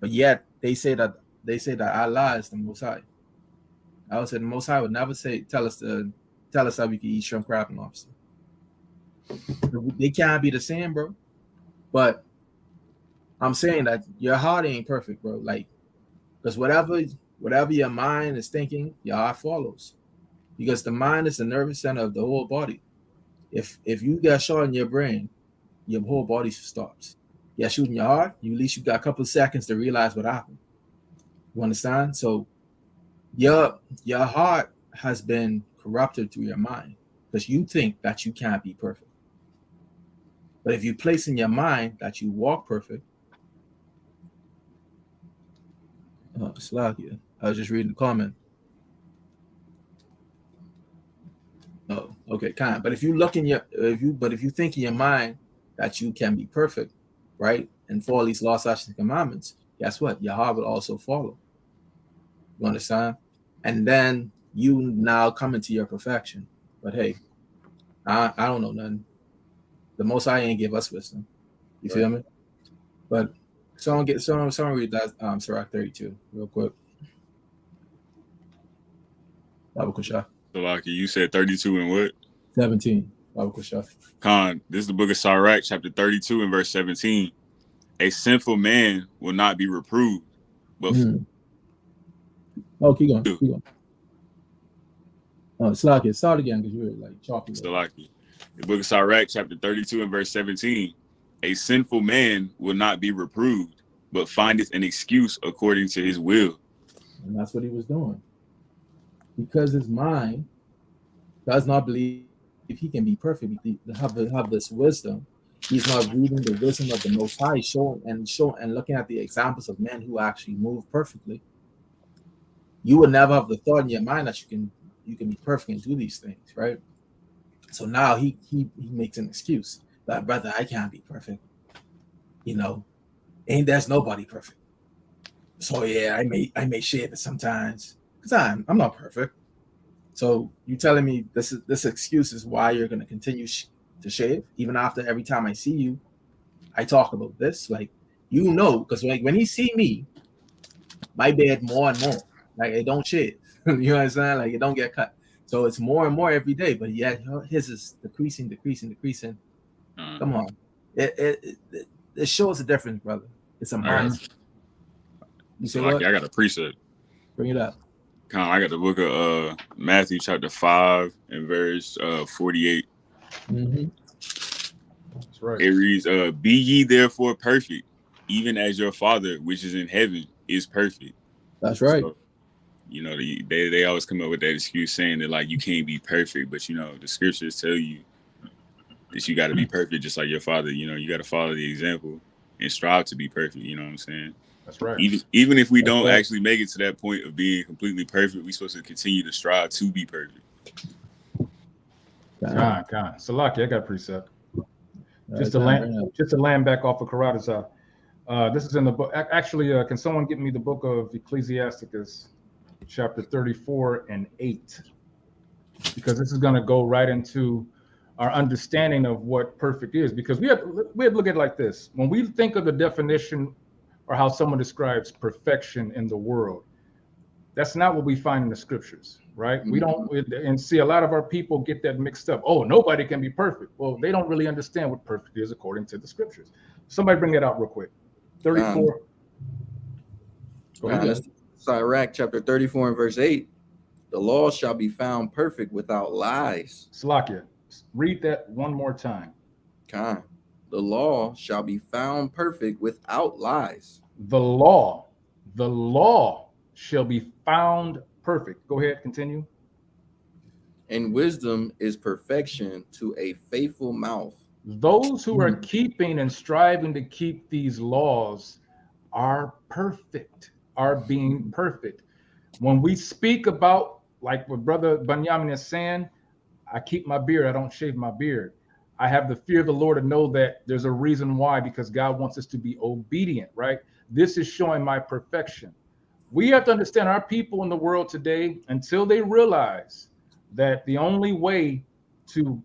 but yet they say that Allah is the Most High. I would say the Most High would never tell us how we can eat shrimp, crab, and lobster. They can't be the same, bro. But I'm saying that your heart ain't perfect, bro. Like, because whatever your mind is thinking, your heart follows. Because the mind is the nervous center of the whole body. If you get shot in your brain, your whole body stops. You shooting your heart, at least you got a couple of seconds to realize what happened. You understand? So your heart has been corrupted through your mind because you think that you can't be perfect. But if you place in your mind that you walk perfect, Slakia, I was just reading the comment. Oh, okay, kind. But if you think in your mind that you can be perfect, right, and follow these laws, statutes, and commandments, guess what? Your heart will also follow. You understand? And then you now come into your perfection. But hey, I don't know nothing. The Most High ain't give us wisdom. You feel me? But someone read that Sirach 32 real quick. Bible Cashapp. So like you said 32 and what? 17. Bible Cashapp. Khan, this is the book of Sirach, chapter 32 and verse 17. A sinful man will not be reproved, but keep going. Slakia, start again because you were like chopping. Slakia. The book of Sirach, chapter 32 and verse 17. A sinful man will not be reproved, but findeth an excuse according to his will. And that's what he was doing. Because his mind does not believe if he can be perfect, have this wisdom. He's not reading the wisdom of the Most High, showing and looking at the examples of men who actually move perfectly. You would never have the thought in your mind that you can be perfect and do these things, right? So now he makes an excuse. Like, brother, I can't be perfect. There's nobody perfect. So yeah, I may shave it sometimes because I'm not perfect. So you telling me this excuse is why you're gonna continue to shave even after every time I see you, I talk about this, like, because when you see me, my beard more and more, like it don't shave. You understand? Like it don't get cut. So it's more and more every day, but yet his is decreasing. Come on. It shows a difference, brother. It's a mindset. You say what? I got a precept. Bring it up. I got the book of Matthew chapter 5 and verse 48. That's right. It reads, "Be ye therefore perfect, even as your Father which is in heaven is perfect." That's right. So, you know, they always come up with that excuse saying that like you can't be perfect, but you know the scriptures tell you that you got to be perfect just like your Father. You know, you got to follow the example and strive to be perfect. You know what I'm saying? That's right. Even if we don't actually make it to that point of being completely perfect, we're supposed to continue to strive to be perfect. Salaki, I got a precept. Just to land back off of Karada's. This is in the book. Actually, can someone get me the book of Ecclesiasticus, chapter 34 and 8? Because this is going to go right into our understanding of what perfect is. Because we have to look at it like this. When we think of the definition or how someone describes perfection in the world, that's not what we find in the scriptures, right? We don't, and see a lot of our people get that mixed up. Oh, nobody can be perfect. Well, they don't really understand what perfect is according to the scriptures. Somebody bring that out real quick. 34. Go ahead. Sirach chapter 34 and verse 8. The law shall be found perfect without lies. Salakia, read that one more time. The law shall be found perfect without lies. The law shall be found perfect. Go ahead, continue. And wisdom is perfection to a faithful mouth. Those who are keeping and striving to keep these laws are perfect, are being perfect. When we speak about, like what Brother Banyamin is saying, I keep my beard, I don't shave my beard. I have the fear of the Lord to know that there's a reason why, because God wants us to be obedient, right? This is showing my perfection. We have to understand our people in the world today, until they realize that the only way to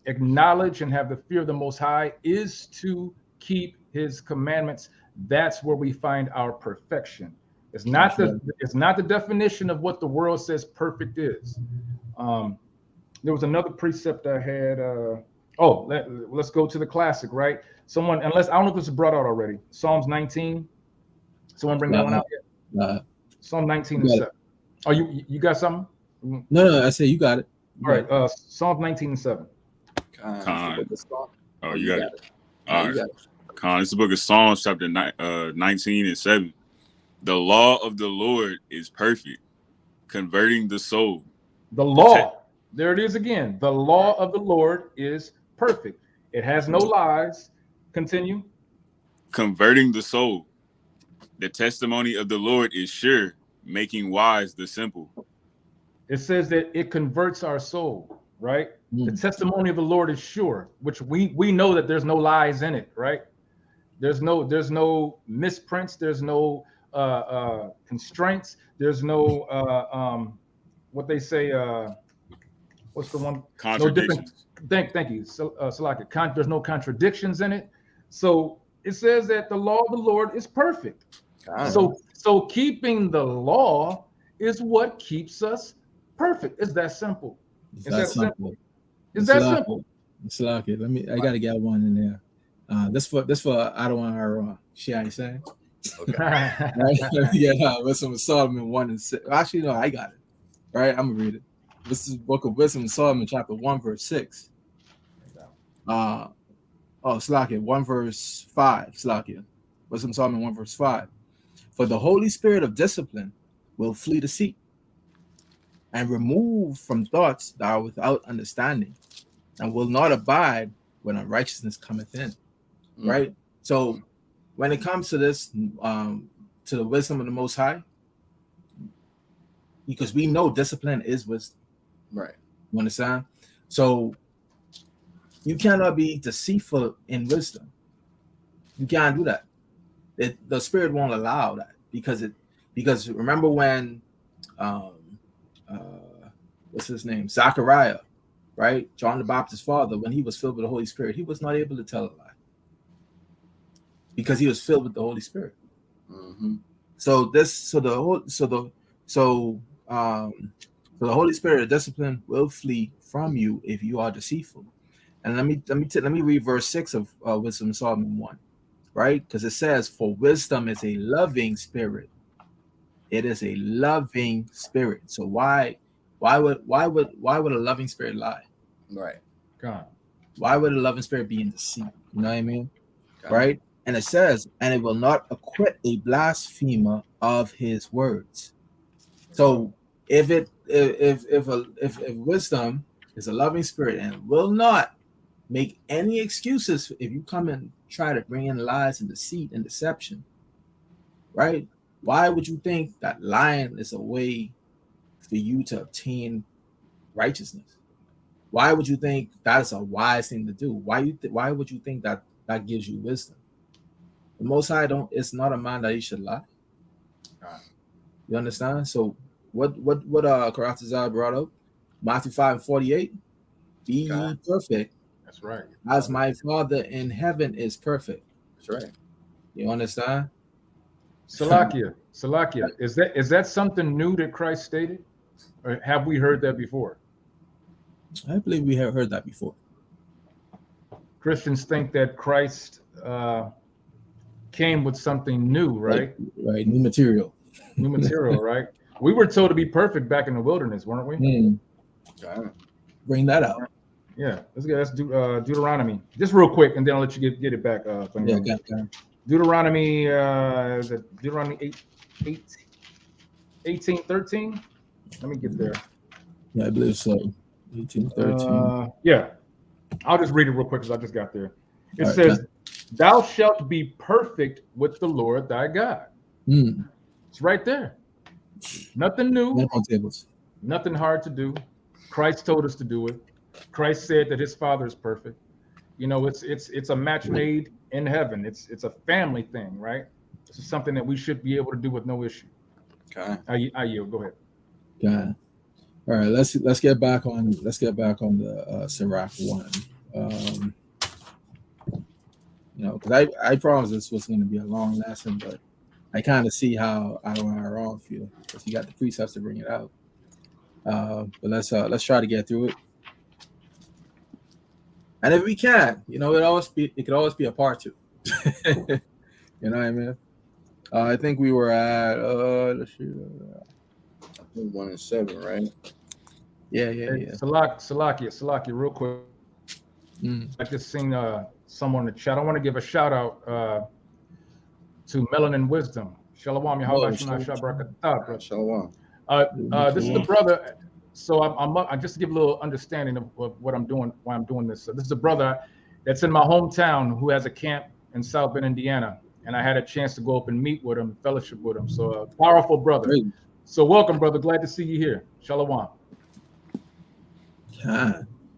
acknowledge and have the fear of the Most High is to keep His commandments. That's where we find our perfection. It's not the definition of what the world says perfect is. There was another precept I had. Let's go to the classic, right? Someone, unless I don't know if this is brought out already. Psalms 19. Someone bring that one out yet? Psalm 19 and 7. Oh, you got something? No, I say you got it. All right, Psalm 19 and 7. Oh, you got it. All right. It's the book of Psalms, chapter 19 and 7. The law of the Lord is perfect, converting the soul. The law. There it is again. The law of the Lord is perfect. It has no lies. Continue. Converting the soul. The testimony of the Lord is sure, making wise the simple. It says that it converts our soul, right? The testimony of the Lord is sure, which we know that there's no lies in it, right? There's no misprints. There's no constraints. There's no what they say. What's the one? Contradictions. Thank you, Salaki. There's no contradictions in it. So it says that the law of the Lord is perfect. So keeping the law is what keeps us perfect. It's that simple. It's that simple. It's that simple. Salaki, I gotta get one in there. This for I don't want her she ain't saying. Okay. Right? Wisdom of Solomon 1 and 6. Actually, no, I got it. Right, I'm gonna read it. This is the book of Wisdom of Solomon, chapter 1, verse 6. Slakia, 1 verse 5. Slakia. Wisdom of Solomon 1 verse 5. For the Holy Spirit of discipline will flee deceit and remove from thoughts that are without understanding, and will not abide when unrighteousness cometh in. Right? So when it comes to this, to the wisdom of the Most High, because we know discipline is wisdom. Right. You understand? So you cannot be deceitful in wisdom. You can't do that. The Spirit won't allow that because remember when what's his name? Zachariah, right? John the Baptist's father, when he was filled with the Holy Spirit, he was not able to tell a lie because he was filled with the Holy Spirit. So the Holy Spirit of discipline will flee from you if you are deceitful. And let me read verse 6 of Wisdom of Solomon 1, right? Because it says, "For wisdom is a loving spirit." It is a loving spirit. So why would a loving spirit lie? Right. God. Why would a loving spirit be in deceit? You know what I mean? Okay. Right? And it says, "And it will not acquit a blasphemer of his words." So if wisdom is a loving spirit and will not make any excuses if you come and try to bring in lies and deceit and deception, right? Why would you think that lying is a way for you to obtain righteousness? Why would you think that is a wise thing to do? Why would you think that that gives you wisdom? The Most High it's not a man that he should lie. You understand? So what Karatazar brought up, Matthew 5:48, be ye perfect. That's right. As my Father in heaven is perfect. That's right. You understand? Salakia, is that something new that Christ stated, or have we heard that before? I believe we have heard that before. Christians think that Christ came with something new, right? Right, new material. New material, right? We were told to be perfect back in the wilderness, weren't we? Bring that out. Yeah, let's do Deuteronomy just real quick, and then I'll let you get it back. Deuteronomy, is it Deuteronomy 18:13? Let me get there. Yeah, I believe so. 18:13. Yeah, I'll just read it real quick because I just got there. It says, "Thou shalt be perfect with the Lord thy God." It's right there. Nothing new. Nothing hard to do. Christ told us to do it. Christ said that his Father is perfect. You know, it's a match made in heaven. It's a family thing, right? This is something that we should be able to do with no issue. Okay. I yield. Go ahead. Yeah. All right. Let's get back on the Sirach 1. You know, because I promised this was going to be a long lesson, but I kind of see how I don't know wrong feel because you got the precepts to bring it out. But let's try to get through it. And if we can, you know, it could always be a part 2. You know what I mean? I think we were at let's see. I think 1 and 7, right? Yeah. Salakia, real quick. I just seen someone in the chat. I want to give a shout out to Melanin Wisdom. Shalom, Yahweh Shabbat. Shalom. This is the brother. So I'm just to give a little understanding of what I'm doing, why I'm doing this. So this is a brother that's in my hometown who has a camp in South Bend, Indiana, and I had a chance to go up and meet with him, fellowship with him. So a powerful brother. Great. So welcome, brother. Glad to see you here. Shalom.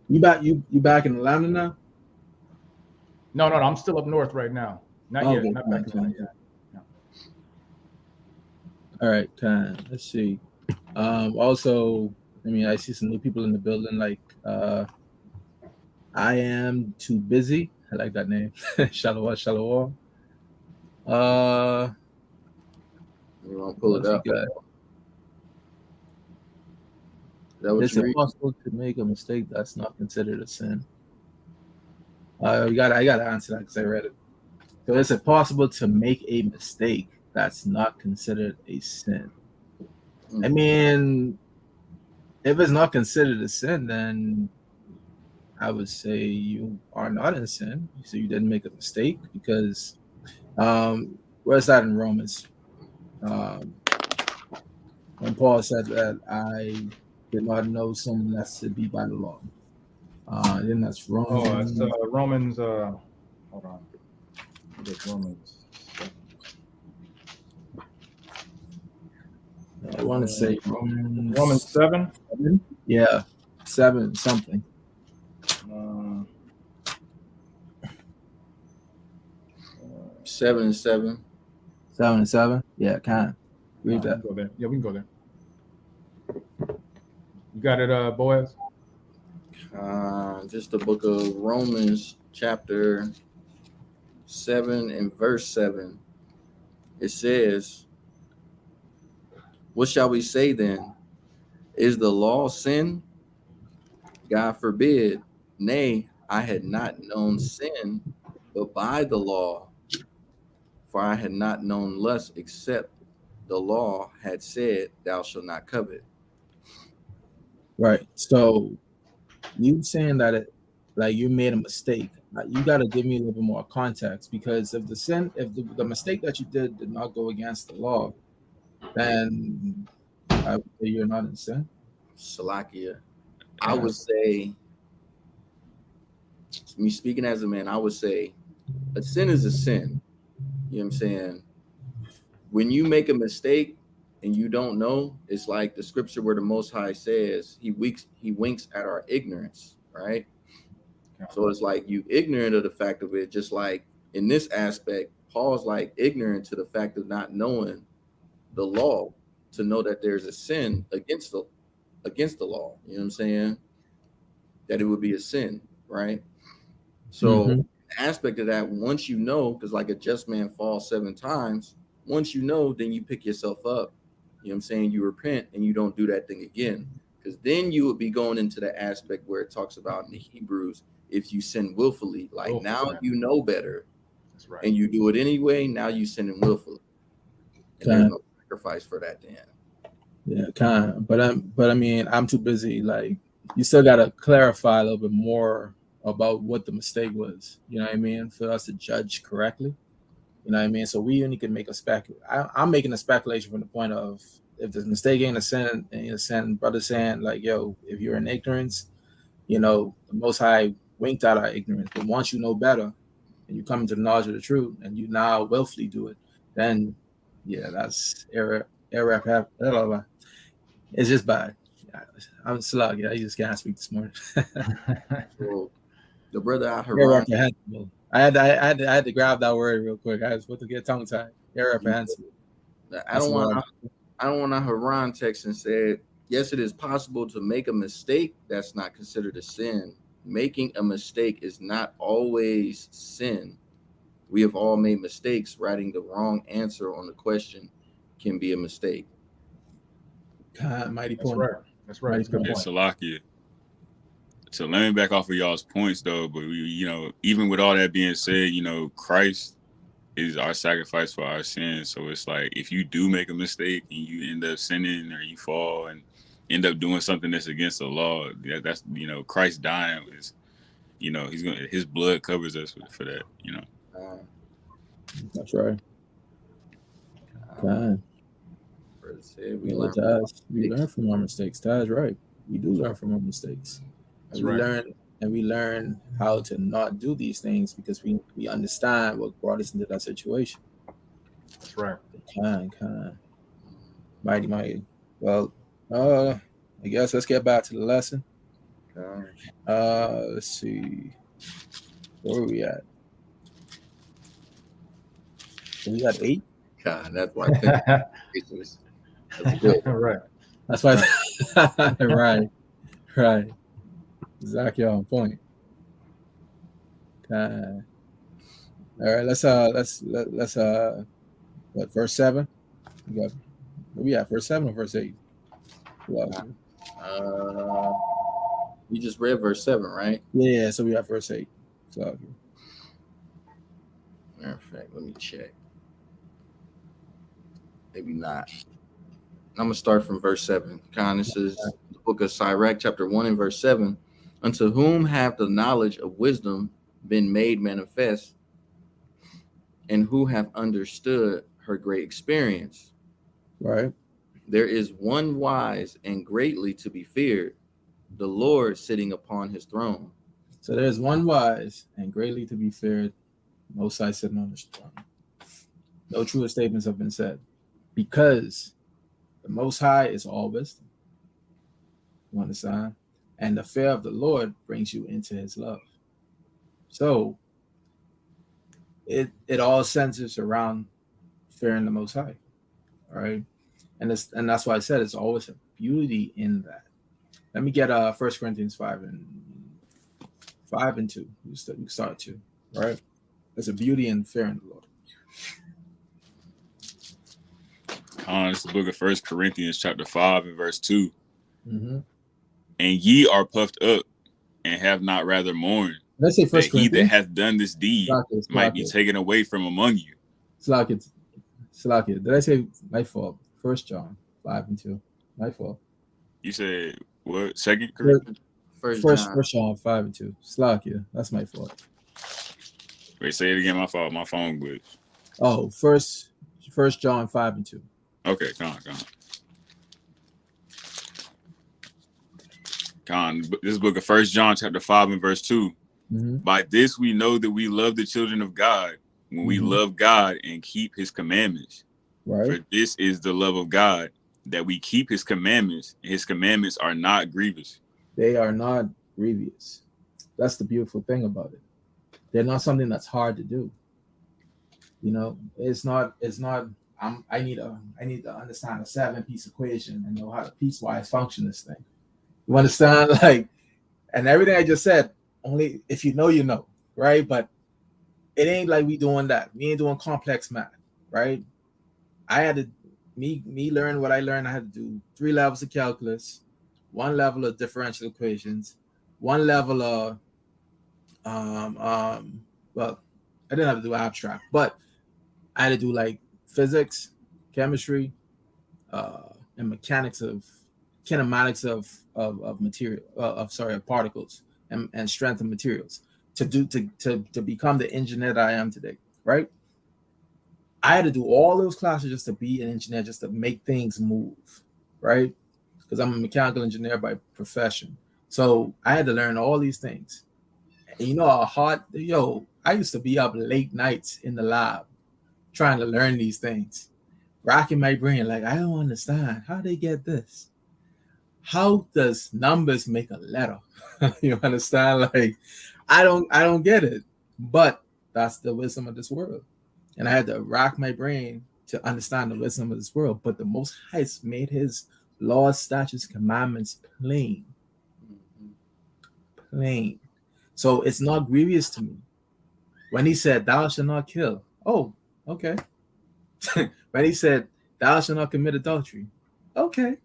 You back in Atlanta now? No. I'm still up north right now. Not yet. Not back in Atlanta yet. No. All right. Let's see. Also, I mean, I see some new people in the building. Like, I am too busy. I like that name. Shalom. You want to pull it up? Is it possible to make a mistake that's not considered a sin? I got to answer that because I read it. So, is it possible to make a mistake that's not considered a sin? I mean, if it's not considered a sin, then I would say you are not in sin. So you didn't make a mistake because where's that in Romans? When Paul said that I did not know sin less to be by the law. Then that's Romans. Oh, it's Romans. Hold on. It's Romans. I want to say Romans 7. Yeah, 7 something. 7 and 7. 7 and 7. Yeah, kind of. Read that. Go there. Yeah, we can go there. You got it, Boaz? Just the book of Romans, chapter 7 and verse 7. It says, "What shall we say then? Is the law sin? God forbid. Nay, I had not known sin, but by the law, for I had not known lust, except the law had said, thou shalt not covet. Right. So you saying that it, like you made a mistake. You got to give me a little bit more context, because if the mistake that you did not go against the law, then I would say you're not in sin. Salakia. I would say, me speaking as a man, I would say a sin is a sin. You know what I'm saying? When you make a mistake and you don't know, it's like the scripture where the Most High says he winks at our ignorance, right? So it's like you ignorant of the fact of it, just like in this aspect, Paul's like ignorant to the fact of not knowing the law, to know that there's a sin against the law. You know what I'm saying? That it would be a sin, right? So the aspect of that, once you know, because like a just man falls 7 times, once you know, then you pick yourself up. You know what I'm saying? You repent and you don't do that thing again. Because then you would be going into the aspect where it talks about in the Hebrews, if you sin willfully, like now you know better. That's right. And you do it anyway, now you sinning willfully. And there's no sacrifice for that then. Yeah, kind of. But I mean, I'm too busy. Like, you still gotta clarify a little bit more about what the mistake was. You know what I mean? For us to judge correctly. You know what I mean? So we only can make a I'm making a speculation from the point of, if this mistake ain't a sin, brother saying like, yo, if you're in ignorance, you know, the Most High winked out our ignorance. But once you know better and you come into the knowledge of the truth and you now willfully do it, then yeah, that's error. It's just bad. I'm slug. I just can't speak this morning. So the brother out here, I had to grab that word real quick. I was supposed to get tongue tied. Irreprehensible. I don't want to Haran text and said, yes, it is possible to make a mistake. That's not considered a sin. Making a mistake is not always sin. We have all made mistakes. Writing the wrong answer on the question can be a mistake. Mighty point. That's right. It's Salakia. So let me back off of y'all's points though, but you know, even with all that being said, you know, Christ is our sacrifice for our sins. So it's like, if you do make a mistake and you end up sinning or you fall and end up doing something that's against the law, that's, you know, Christ dying is, you know, his blood covers us for that, you know. That's right. We learn from our mistakes. That's right. We do learn from our mistakes. We learn how to not do these things because we understand what brought us into that situation. That's right. Kind. Mighty. Well, I guess let's get back to the lesson. Let's see. Where are we at? We got 8. God, that's why. That's good. Right. That's why. Right. Exactly on point. All right. Let's what, verse 7? We at verse 7 or verse 8? You just read verse 7, right? Yeah. So we at verse 8. So. Matter of fact, let me check. Maybe not. I'm going to start from verse 7. This is the book of Sirach, chapter 1 and verse 7. Unto whom have the knowledge of wisdom been made manifest, and who have understood her great experience? Right. There is one wise and greatly to be feared, the Lord sitting upon his throne. So there's one wise and greatly to be feared, Most High sitting on his throne. No truer statements have been said, because the Most High is all wisdom. You understand? And the fear of the Lord brings you into his love. So it all centers around fearing the Most High. All right. And that's why I said it's always a beauty in that. Let me get 1 Corinthians 5 and 2. We start at 2. Right? There's a beauty in fearing the Lord. It's the book of 1 Corinthians chapter 5 and verse 2. Mm-hmm. And ye are puffed up and have not rather mourned, Let's say that First he that Corinthians. hath done this deed might be taken away from among you. Slakia. Did I say my fault? 1 John 5:2. My fault. You said what? 2 Corinthians? First John 5:2. Slakia. That's my fault. Wait, say it again. My fault. My phone glitched. Oh, First John 5:2. Okay, Con. This book of 1 John chapter 5 and verse 2. Mm-hmm. By this we know that we love the children of God when we love God and keep his commandments. Right. For this is the love of God, that we keep his commandments, and his commandments are not grievous. They are not grievous. That's the beautiful thing about it. They're not something that's hard to do. You know, it's not I need to understand a 7-piece equation and know how to piecewise function this thing. You understand? Like, and everything I just said, only if you know, right? But it ain't like we doing that. We ain't doing complex math, right? I had to me learn what I learned. I had to do 3 levels of calculus, 1 level of differential equations, 1 level of well, I didn't have to do abstract, but I had to do like physics, chemistry, and mechanics of kinematics of material of particles and strength of materials to become the engineer that I am today, right? I had to do all those classes just to be an engineer, just to make things move, right? Because I'm a mechanical engineer by profession. So I had to learn all these things. And you know how hard, I used to be up late nights in the lab trying to learn these things, racking my brain like, I don't understand how they get this. How does numbers make a letter? You understand? Like, I don't get it. But that's the wisdom of this world. And I had to rack my brain to understand the wisdom of this world. But the Most High made his laws, statutes, commandments plain. Plain. So it's not grievous to me. When he said, thou shalt not kill. Oh, okay. When he said, thou shalt not commit adultery. Okay.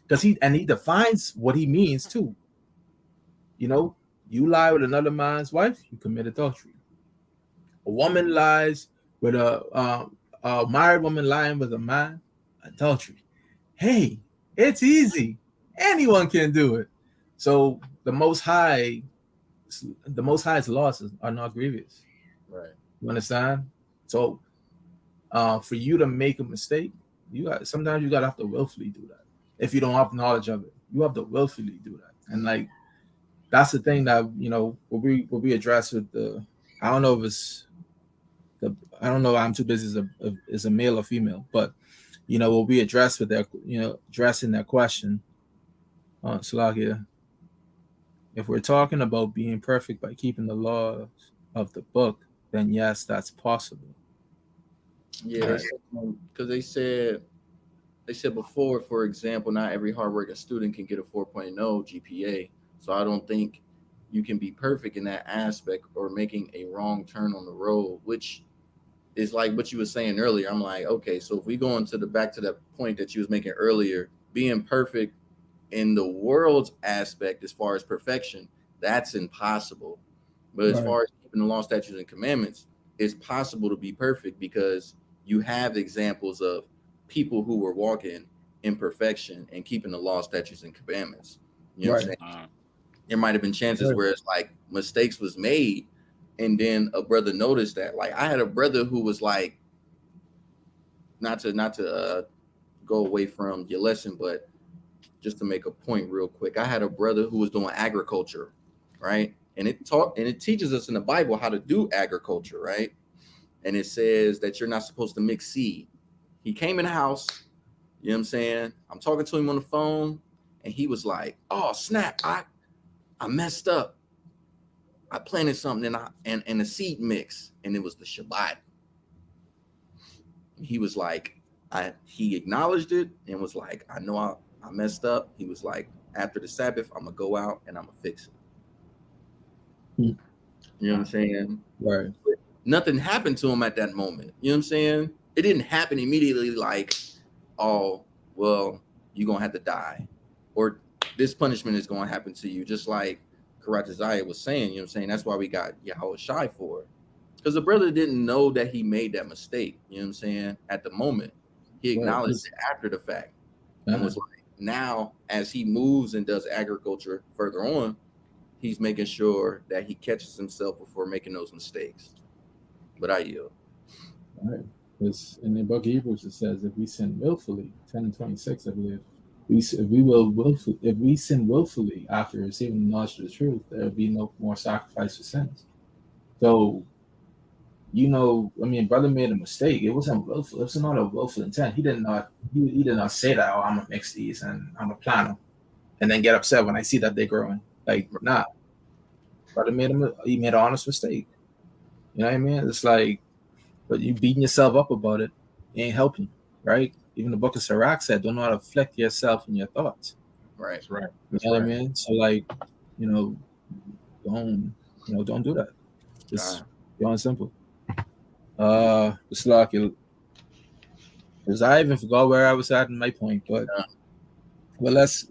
Because he defines what he means too. You know, you lie with another man's wife, you commit adultery. A woman lies with a married woman lying with a man, adultery. Hey, it's easy. Anyone can do it. So the Most High's laws are not grievous. Right. You understand? So for you to make a mistake, sometimes you gotta have to willfully do that. If you don't have knowledge of it, you have to willfully do that. And like, that's the thing that, will be addressed with the, I don't know if it's the, I don't know, I'm too busy as a male or female, but, will be addressed with their, addressing that question. Salakia, if we're talking about being perfect by keeping the laws of the book, then yes, that's possible. Yeah, because they said before, for example, not every hardworking student can get a 4.0 GPA. So I don't think you can be perfect in that aspect or making a wrong turn on the road, which is like what you were saying earlier. I'm like, okay, so if we go into back to that point that you was making earlier, being perfect in the world's aspect as far as perfection, that's impossible. But as far as keeping the law, statutes, and commandments, it's possible to be perfect because you have examples of people who were walking in perfection and keeping the law, statutes, and commandments. You know what I'm saying? There might have been chances where it's like mistakes was made, and then a brother noticed that. Like, I had a brother who was like, not to go away from your lesson, but just to make a point real quick, I had a brother who was doing agriculture, right? And it teaches us in the Bible how to do agriculture, right? And it says that you're not supposed to mix seed. He came in the house, you know what I'm saying? I'm talking to him on the phone, and he was like, oh, snap, I messed up. I planted something and a seed mix, and it was the Shabbat. He was like, he acknowledged it and was like, I know I messed up. He was like, after the Sabbath, I'm gonna go out and I'm gonna fix it. You know what I'm saying? Right. But nothing happened to him at that moment. You know what I'm saying? It didn't happen immediately like, oh, well, you're gonna have to die, or this punishment is gonna happen to you. Just like Karataziah was saying, you know what I'm saying? That's why we got Yahushua for it. Because the brother didn't know that he made that mistake, you know what I'm saying? At the moment, he acknowledged it after the fact. And was like, now as he moves and does agriculture further on, he's making sure that he catches himself before making those mistakes. But I yield. All right. Because in the book of Hebrews, it says, if we sin willfully, 10 and 26, I believe, if we sin willfully after receiving the knowledge of the truth, there will be no more sacrifice for sins. So, you know, I mean, brother made a mistake. It wasn't willful. It was not a willful intent. He did not say that, oh, I'm gonna mix these and I'm gonna plant them, and then get upset when I see that they're growing. Like, nah. Brother made an honest mistake. You know what I mean? It's like, but you beating yourself up about it ain't helping, right? Even the book of Sirach said, do not afflict yourself in your thoughts. Right. That's right. You know what I mean? So like, you know, don't do that. Just pure and simple. It's like, because I even forgot where I was at in my point, but well, let's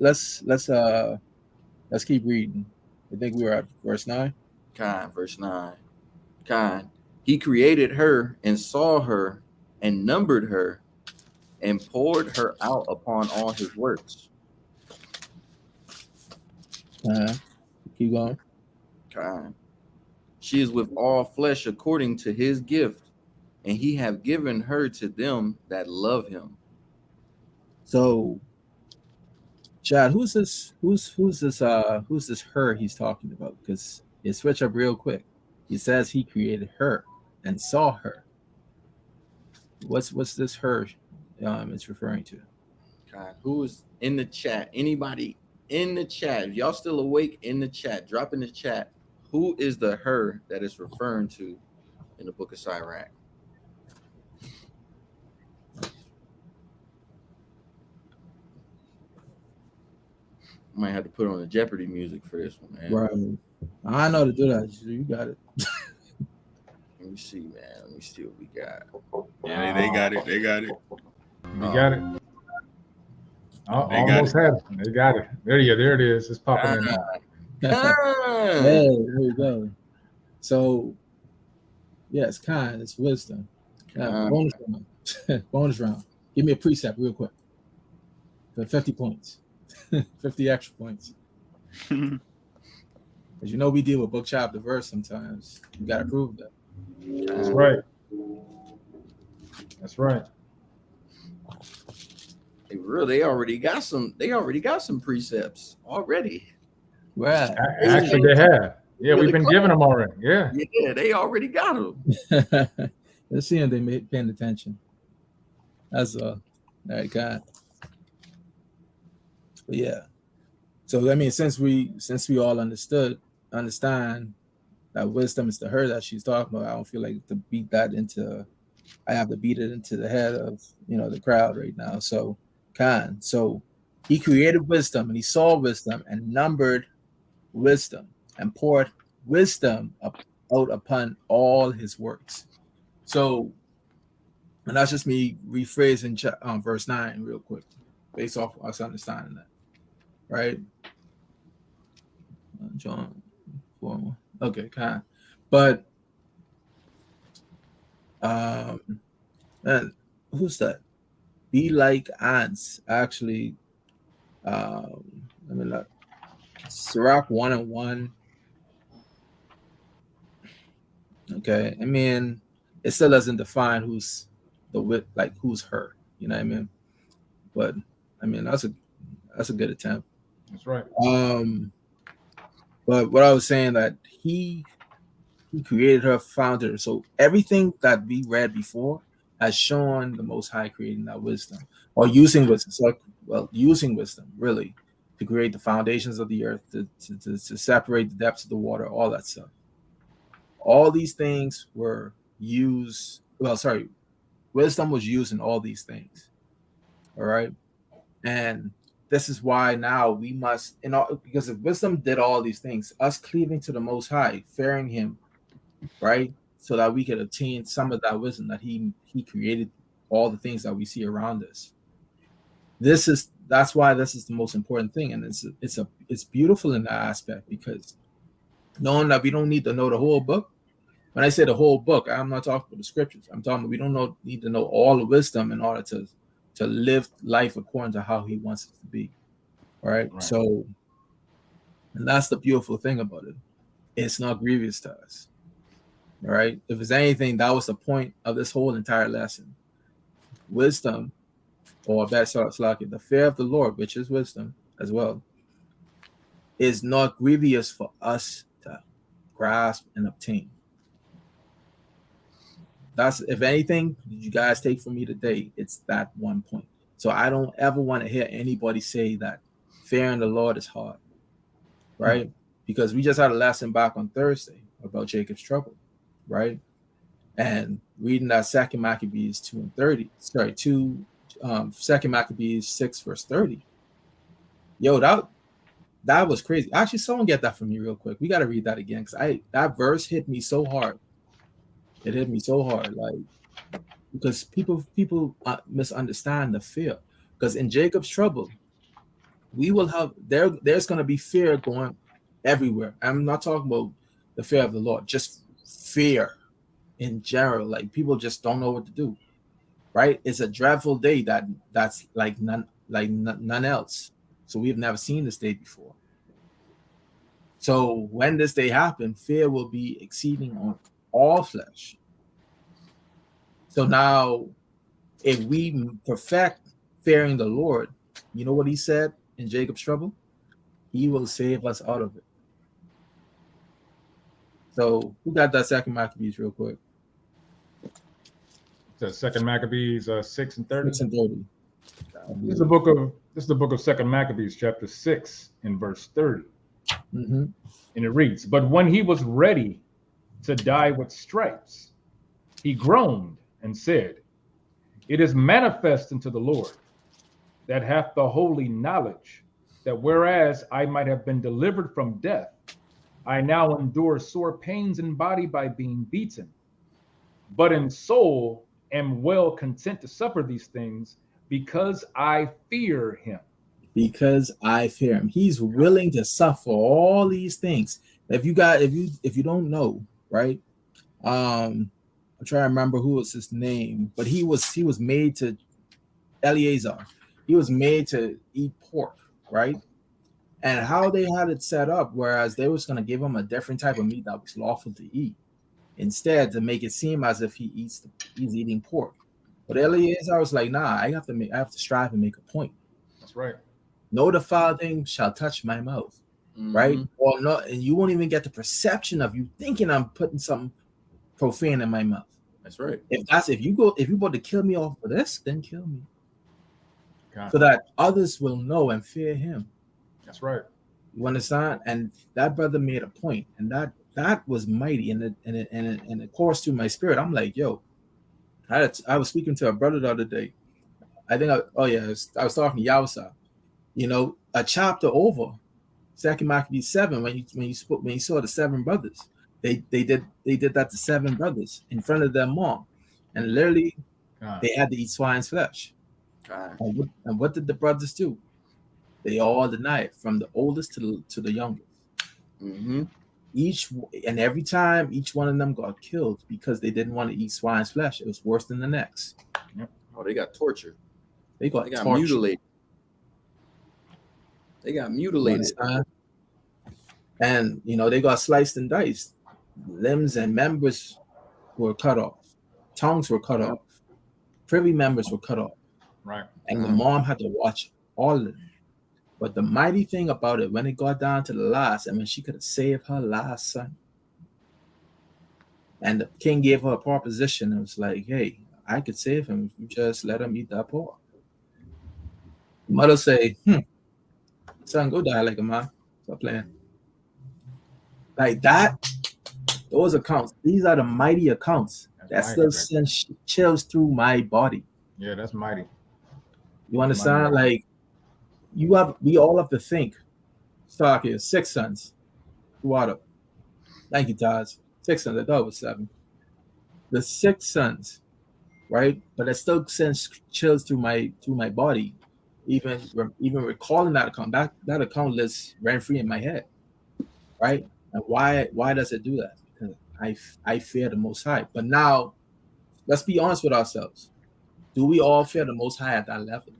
keep reading. I think we were at verse 9. Verse 9. He created her and saw her and numbered her and poured her out upon all his works. Keep going. She is with all flesh according to his gift, and he have given her to them that love him. So, Chad, who's this her he's talking about? Because it switched up real quick. He says he created her and saw her. What's this her it's referring to? God, who is in the chat? Anybody in the chat? If y'all still awake in the chat, drop in the chat. Who is the her that is referring to in the book of Sirach? I might have to put on the Jeopardy music for this one, man. Right. I know to do that. You got it. Let me see, man. Let me see what we got. Yeah, they got it. They got it. You got it. Almost had it. They got it. There it is. It's popping in now. Hey, there you go. So, yes, kind. It's wisdom. Bonus round. Bonus round. Give me a precept real quick. For 50 points. 50 extra points. Because you know we deal with book, chapter, verse sometimes. You got to prove that. That's right. That's right. They already got some precepts already. Right. Actually, they have. Yeah, we've been giving them already. Yeah. Yeah, they already got them. Let's see if they paying attention. That's all right, God. But yeah. So I mean, since we all understand that wisdom is the her that she's talking about, I don't feel like I have to beat it into the head of the crowd right now. So so he created wisdom and he saw wisdom and numbered wisdom and poured wisdom out upon all his works. So, and that's just me rephrasing verse 9 real quick, based off us understanding that, right? John 4. Okay, but and who's that? Be like ants. Actually, I mean, like Sirach 1:1. Okay, I mean, it still doesn't define who's who's her. You know what I mean? But I mean, that's a good attempt. That's right. But what I was saying, that he created her, found her. So everything that we read before has shown the Most High creating that wisdom, or using wisdom. So, using wisdom really to create the foundations of the earth, to separate the depths of the water, all that stuff. All these things were used. Wisdom was used in all these things. All right, and this is why now we must, because if wisdom did all these things, us cleaving to the Most High, fearing Him, right, so that we could obtain some of that wisdom that He created all the things that we see around us. That's why this is the most important thing, and it's beautiful in that aspect, because knowing that we don't need to know the whole book. When I say the whole book, I'm not talking about the scriptures. I'm talking about we don't need to know all the wisdom in order to live life according to how he wants it to be. Right? So, and that's the beautiful thing about it. It's not grievous to us. All right. If it's anything, that was the point of this whole entire lesson. Wisdom, or the fear of the Lord, which is wisdom as well, is not grievous for us to grasp and obtain. That's, if anything, you guys take from me today, it's that one point. So I don't ever want to hear anybody say that fearing the Lord is hard, right? Because we just had a lesson back on Thursday about Jacob's trouble, right? And reading that 2 Maccabees 2 Maccabees 6 verse 30. Yo, that was crazy. Actually, someone get that from me real quick. We got to read that again, because that verse hit me so hard. It hit me so hard, like, because people misunderstand the fear. Because in Jacob's trouble, we will have there's going to be fear going everywhere. I'm not talking about the fear of the Lord, just fear in general. Like, people just don't know what to do, right? It's a dreadful day that's like none else. So we've never seen this day before. So when this day happens, fear will be exceeding on all flesh. So now, if we perfect fearing the Lord, you know what he said in Jacob's trouble? He will save us out of it. So who got that 2 Maccabees real quick? The 2 Maccabees 6 and 30. 6 and 30. This is the book of 2 Maccabees, chapter 6, in verse 30. Mm-hmm. And it reads, "But when he was ready to die with stripes, he groaned and said, It is manifest unto the Lord that hath the holy knowledge, that whereas I might have been delivered from death, I now endure sore pains in body by being beaten, but in soul am well content to suffer these things, because I fear him." Because I fear him. He's willing to suffer all these things. If you don't know, right? I'm trying to remember who was his name, but he was made to Eleazar. He was made to eat pork, right? And how they had it set up, whereas they was gonna give him a different type of meat that was lawful to eat, instead to make it seem as if he's eating pork. But Eleazar was like, nah, I have to strive and make a point. That's right. No defiled thing shall touch my mouth, right? Or not, and you won't even get the perception of you thinking I'm putting something profane in my mouth. That's right. If you about to kill me off for this, then kill me, God. So that others will know and fear him. That's right. You understand? And that brother made a point, and that was mighty, and it coursed through my spirit. I'm like, yo, I was speaking to a brother the other day. I was talking to Yawasa. You know, a chapter over, 2 Maccabees 7, when you saw the 7 brothers, they did that to 7 brothers in front of their mom, and literally they had to eat swine's flesh. And what did the brothers do? They all denied it, from the oldest to the youngest. Mm-hmm. Every time each one of them got killed because they didn't want to eat swine's flesh. It was worse than the next. Yep. Oh, they got tortured. They got mutilated. They got mutilated. And they got sliced and diced. Limbs and members were cut off. Tongues were cut off. Privy members were cut off. Right. And the mom had to watch all of them. But the mighty thing about it, when it got down to the last, I mean, she could have saved her last son. And the king gave her a proposition. It was like, hey, I could save him if you just let him eat that pork. The mother say, son, go die like a man. Stop playing. Like that, those accounts, these are the mighty accounts. That still sends chills through my body. Yeah, that's mighty. You understand? Like, we all have to think. Stock here, 6 sons. Water. Thank you, Taz. 6 sons. I thought it was 7. The 6 sons, right? But it still sends chills through my body. Even recalling that account, that account lives rent free in my head, right? And why does it do that? Because I fear the Most High. But now, let's be honest with ourselves. Do we all fear the Most High at that level?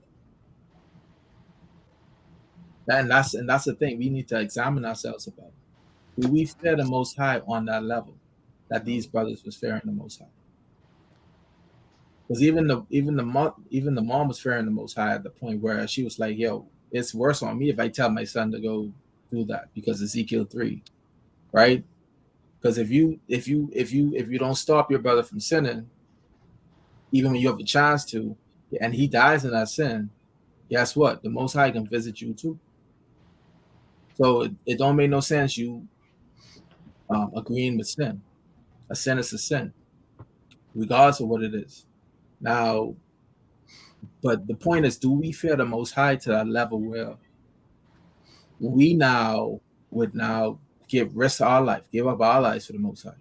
And that's the thing we need to examine ourselves about. Do we fear the Most High on that level that these brothers was fearing the Most High? Because even the mom was fearing the Most High at the point where she was like, "Yo, it's worse on me if I tell my son to go do that," because Ezekiel 3, right? Because if you don't stop your brother from sinning, even when you have a chance to, and he dies in that sin, guess what? The Most High can visit you too. So it don't make no sense you agreeing with sin. A sin is a sin, regardless of what it is. Now, but the point is, do we fear the Most High to that level where we now would give risk to our life, give up our lives for the Most High?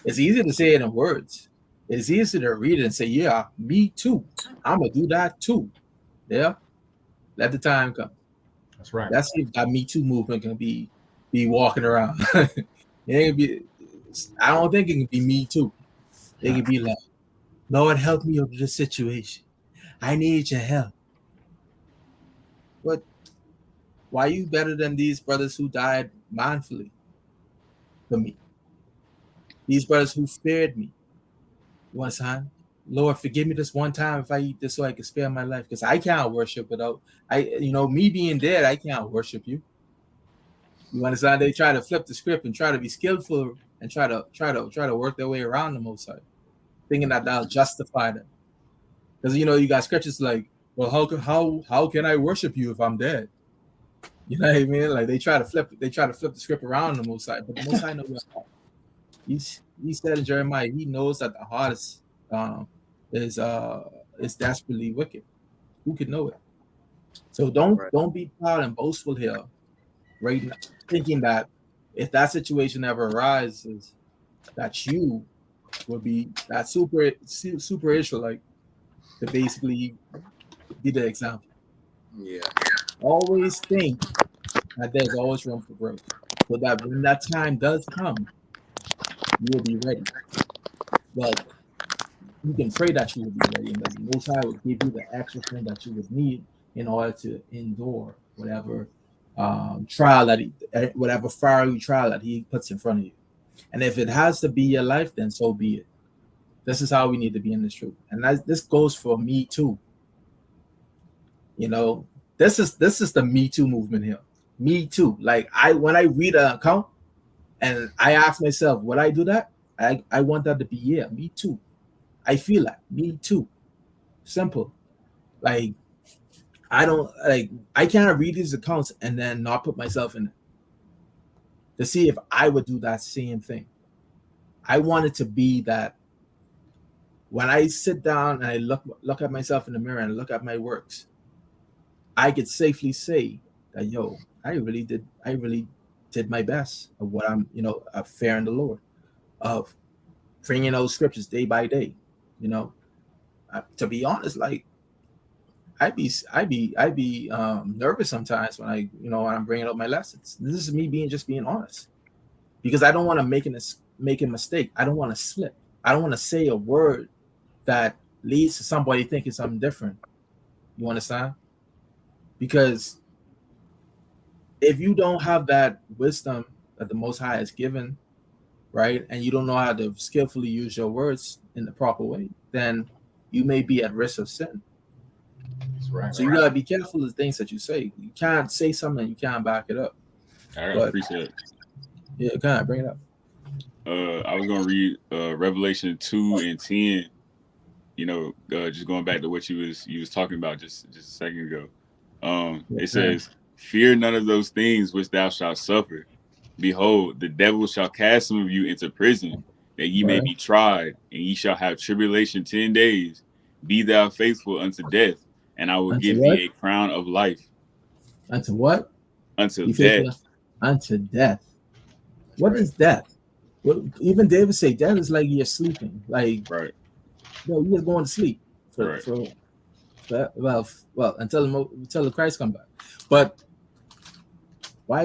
It's easy to say it in words. It's easy to read it and say, "Yeah, me too. I'm gonna do that too." Yeah, let the time come. That's right. That's if that Me Too movement can be walking around. It ain't be. I don't think it can be Me Too. It can be like, "Lord, help me over this situation. I need your help." But why are you better than these brothers who died mindfully for me? These brothers who feared me. One time, "Lord, forgive me this one time if I eat this so I can spare my life, because I can't worship without me being dead. I can't worship you." You understand? They try to flip the script and try to be skillful and try to work their way around the Most High, thinking that that'll justify them. Because you got scriptures like, "Well, how can I worship you if I'm dead?" You know what I mean? Like they try to flip the script around the Most High, but the Most High knows your heart. He said in Jeremiah, he knows that the heart is desperately wicked. Who could know it? So don't be proud and boastful here, right now, thinking that if that situation ever arises, that you will be that super Israelite to basically be the example. Yeah. Always think that there's always room for growth, so that when that time does come, you will be ready. Well, you can pray that you will be ready, and that the Most High will give you the extra thing that you would need in order to endure whatever trial whatever fiery trial that He puts in front of you. And if it has to be your life, then so be it. This is how we need to be in this truth, and this goes for me too. This is the Me Too movement here. Me too. Like when I read an account and I ask myself, would I do that? I want that to be me too. I feel that me too. Simple. Like I can't read these accounts and then not put myself in it to see if I would do that same thing. I want it to be that when I sit down and I look at myself in the mirror and look at my works, I could safely say that, I really did my best of what I'm, fair in the Lord, of bringing those scriptures day by day. To be honest, like I'd be nervous sometimes when when I'm bringing up my lessons. This is me being honest, because I don't want to make a mistake. I don't want to slip. I don't want to say a word that leads to somebody thinking something different. You understand? Because if you don't have that wisdom that the Most High has given, right, and you don't know how to skillfully use your words in the proper way, then you may be at risk of sin. That's right. So you gotta be careful of the things that you say. You can't say something and you can't back it up. All right, appreciate it. Yeah, go ahead, bring it up. I was gonna read Revelation 2:10. Just going back to what you was talking about just a second ago. It says, "Fear none of those things which thou shalt suffer. Behold, the devil shall cast some of you into prison, that ye may be tried, and ye shall have tribulation 10 days. Be thou faithful unto death, and I will give thee a crown of life." Unto what? Unto death. Unto death. What is death? Well, even David say death is like you're sleeping. Like, you're just going to sleep until the Christ come back. But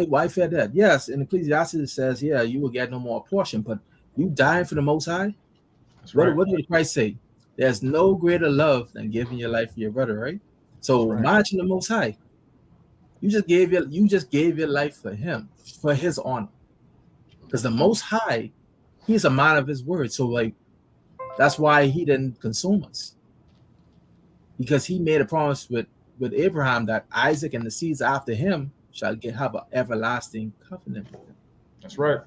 Why fear death? Yes, in Ecclesiastes it says, yeah, you will get no more portion, but you dying for the Most High. That's what, right. What did Christ say? There's no greater love than giving your life for your brother, right? So imagine the Most High. You just gave your life for him, for his honor. Because the Most High, he's a man of his word. So like that's why he didn't consume us. Because he made a promise with Abraham that Isaac and the seeds after him shall have an everlasting covenant with him. That's right.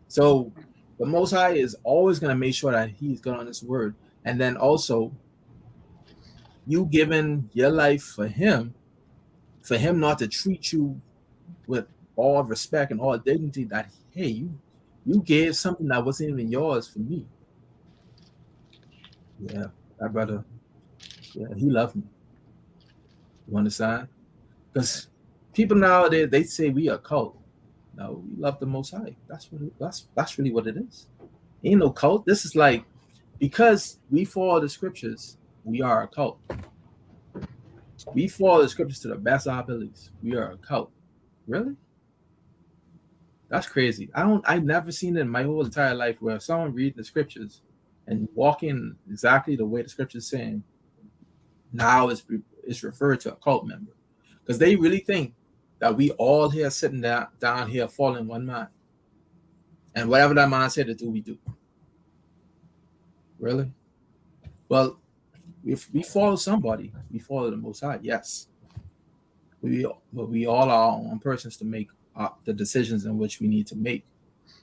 So the Most High is always going to make sure that he's good on his word. And then also, you giving your life for him not to treat you with all respect and all dignity that, hey, you gave something that wasn't even yours for me. Yeah, that brother, yeah, he loved me. You understand? Because people nowadays, they say we are a cult. No, we love the Most High. That's really what it is. Ain't no cult. This is like, because we follow the scriptures, we are a cult. We follow the scriptures to the best of our abilities. We are a cult. Really? That's crazy. I've never seen it in my whole entire life where someone reading the scriptures and walking exactly the way the scripture is saying, now it's referred to a cult member. Because they really think that we all here sitting down here following one man. And whatever that man said to do, we do. Really? Well, if we follow somebody, we follow the Most High, yes. But we all are our own persons to make the decisions in which we need to make.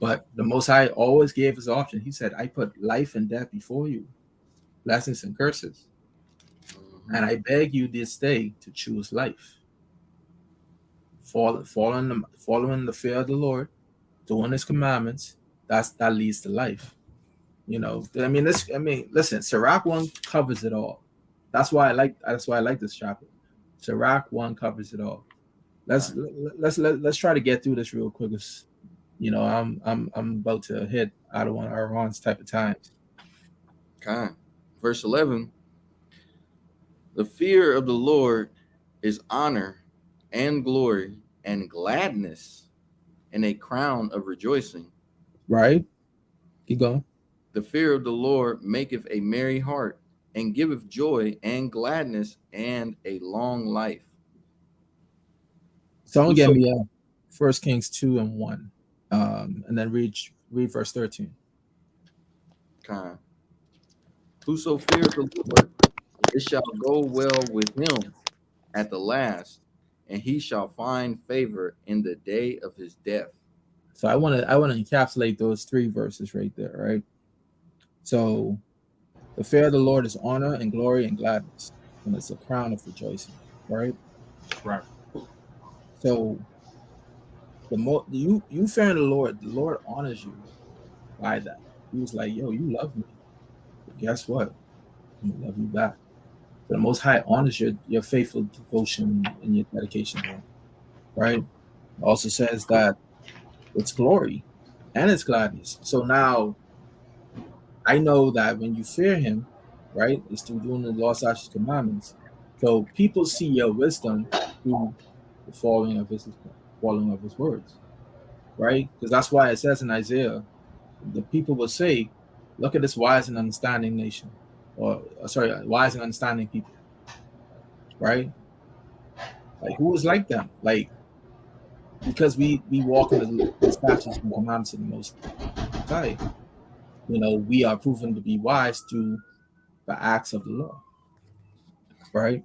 But the Most High always gave us option. He said, I put life and death before you, blessings and curses. And I beg you this day to choose life. Following the fear of the Lord, doing his commandments, that leads to life. You know, listen, Sirach 1 covers it all. That's why I like this chapter. Sirach 1 covers it all. Let's try to get through this real quick. You know, I'm about to hit out of one of Aaron's type of times. Okay. Verse 11. The fear of the Lord is honor and glory and gladness and a crown of rejoicing. Right? Keep going. The fear of the Lord maketh a merry heart and giveth joy and gladness and a long life. Someone give me 1 Kings 2:1, and then read verse 13. Okay. Whoso fears the Lord, it shall go well with him at the last, and he shall find favor in the day of his death. So I want to encapsulate those 3 verses right there, right? So the fear of the Lord is honor and glory and gladness, and it's a crown of rejoicing, right? Right. So the more you fear the Lord honors you by that. He was like, yo, you love me. But guess what? I'm gonna love you back. So the Most High honors your faithful devotion and your dedication to him, right? It also says that it's glory and it's gladness. So now I know that when you fear him, right, it's through doing the Lord's statutes commandments. So people see your wisdom through the following of his words, right? Because that's why it says in Isaiah, the people will say, look at this wise and understanding nation, wise and understanding people, right? Like, who is like them? Like, because we walk in the statutes and commandments of the Most High, you know, we are proven to be wise through the acts of the law, right?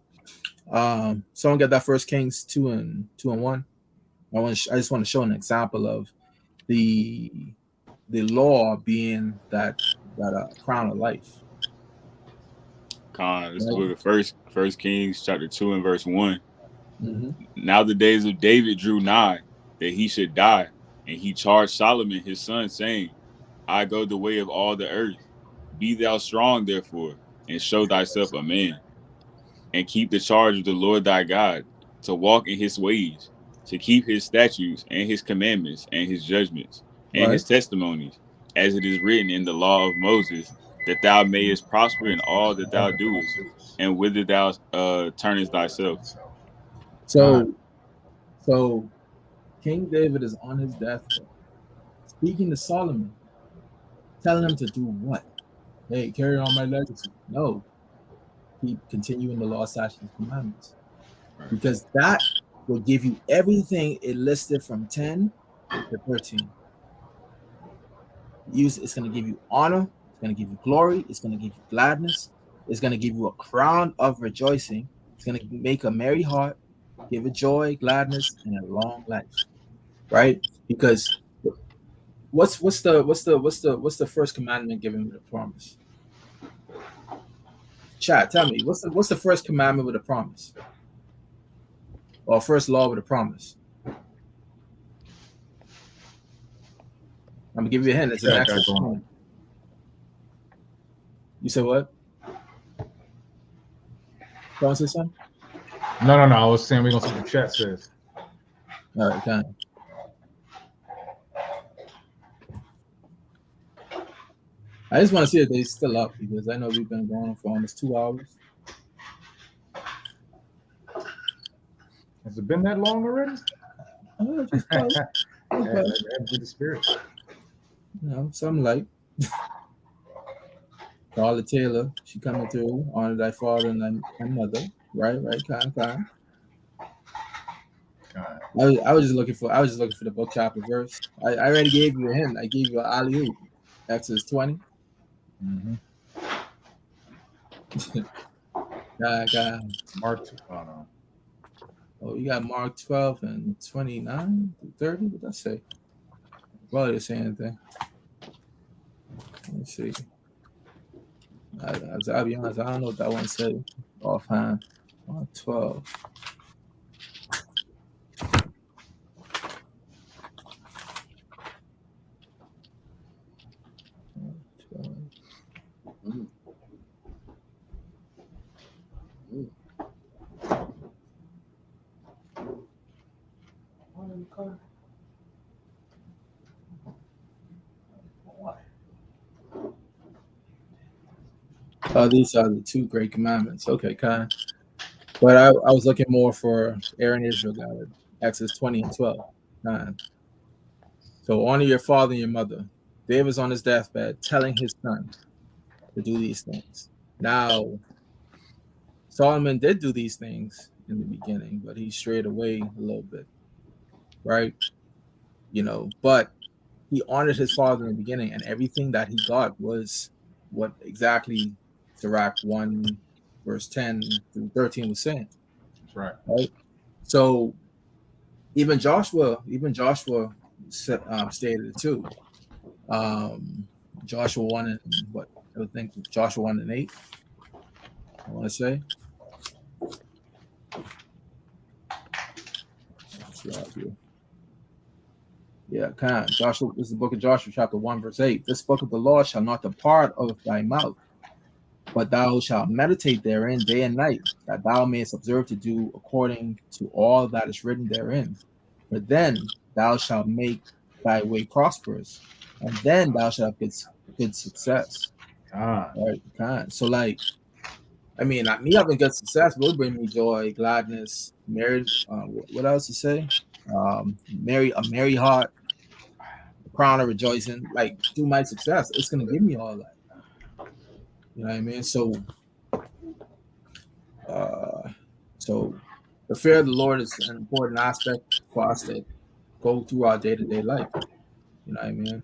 Someone get that 1 Kings 2:1. I just want to show an example of the law being that crown of life. This is the book of First Kings chapter 2 and verse 1. Mm-hmm. Now the days of David drew nigh that he should die, and he charged Solomon his son, saying, I go the way of all the earth. Be thou strong, therefore, and show thyself a man, and keep the charge of the Lord thy God, to walk in his ways, to keep his statutes and his commandments and his judgments and his testimonies, as it is written in the law of Moses, that thou mayest prosper in all that thou doest, and whither thou turnest thyself. So King David is on his deathbed, speaking to Solomon, telling him to do what? Hey, carry on my legacy. No, keep continuing the law, statutes, and commandments, because that will give you everything it listed from 10 to 13. It's going to give you honor. It's going to give you glory. It's going to give you gladness. It's going to give you a crown of rejoicing. It's going to make a merry heart, give it joy, gladness, and a long life. Right? Because what's the first commandment given with a promise? Chat, tell me, what's the first commandment with a promise? Or first law with a promise? I'm gonna give you a hint. It's an Exodus 20. You said what? Don't say something? No. I was saying we're gonna see what the chat says. All right, kind of. I just want to see if they're still up because I know we've been going for almost 2 hours. Has it been that long already? Oh, just close. That'd be the spirit. You know, something like Carla Taylor, she coming through, honor thy father and thy mother. Right, kind. I was just looking for the book chapter verse. I already gave you a hint. I gave you an alley-oop. Exodus 20. Mm-hmm. God. Mark 2. Oh, no. Oh, you got Mark 12 and 29 to 30. What did I say? Well, I didn't say anything. Let me see. I'll be honest. I don't know what that one said offhand. Mark 12. These are the 2 great commandments. Okay, kind. But I was looking more for Aaron Israel, God. Exodus 20 and 12. So honor your father and your mother. David's on his deathbed telling his son to do these things. Now, Solomon did do these things in the beginning, but he strayed away a little bit, right? You know, but he honored his father in the beginning, and everything that he got was what exactly Sirach 1, verse 10 through 13 was saying. That's right. Right? So even Joshua stated it too. Joshua 1 and what? I would think Joshua 1 and 8. I want to say. Yeah, kind of. Joshua, this is the book of Joshua, chapter 1, verse 8. This book of the law shall not depart of thy mouth, but thou shalt meditate therein day and night, that thou mayest observe to do according to all that is written therein. For then thou shalt make thy way prosperous, and then thou shalt have good success. Right, kind. So, like, I mean, me having good success will bring me joy, gladness, marriage. What else to say? A merry heart, a crown of rejoicing. Like, through my success, it's gonna give me all that. You know what I mean? So the fear of the Lord is an important aspect for us to go through our day-to-day life. You know what I mean?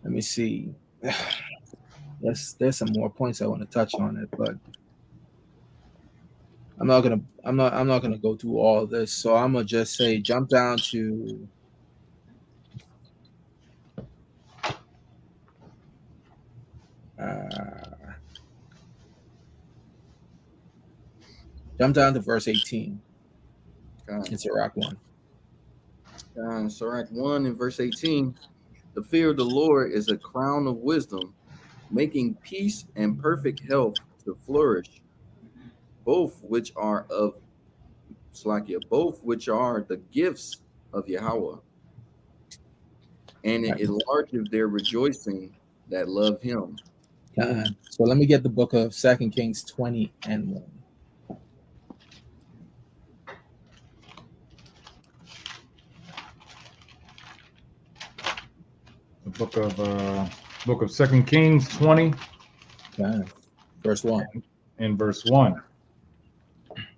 Let me see. There's some more points I want to touch on it, but I'm not gonna go through all of this. So I'm gonna just say jump down to verse 18. In Sirach 1. Sirach 1 and verse 18. The fear of the Lord is a crown of wisdom, making peace and perfect health to flourish, both which are the gifts of Yahweh, and it enlarges their rejoicing that love him. So let me get the book of 2 Kings 20 and 1. The book of 2 Kings 20. Yeah. Verse 1. In verse 1.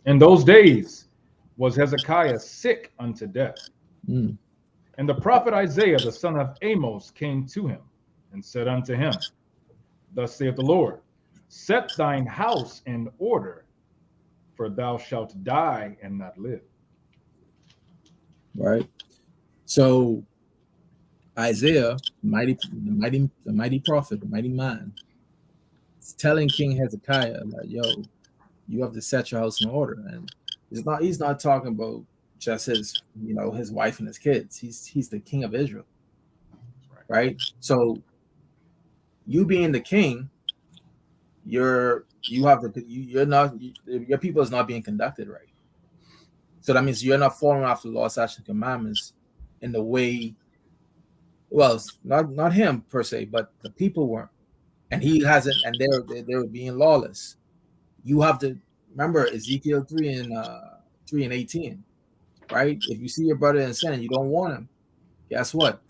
In those days was Hezekiah sick unto death. Mm. And the prophet Isaiah, the son of Amos, came to him and said unto him, Thus saith the Lord, set thine house in order, for thou shalt die and not live. Right. So Isaiah, the mighty prophet, the mighty man, is telling King Hezekiah, like, yo, you have to set your house in order. And he's not talking about just his wife and his kids. He's the king of Israel. Right? So you being the king, your people is not being conducted right. So that means you're not following after the law, statutes, and commandments in the way. Well, not him per se, but the people weren't, and he hasn't, and they were being lawless. You have to remember Ezekiel 3 and 18, right? If you see your brother in sin and you don't want him, guess what?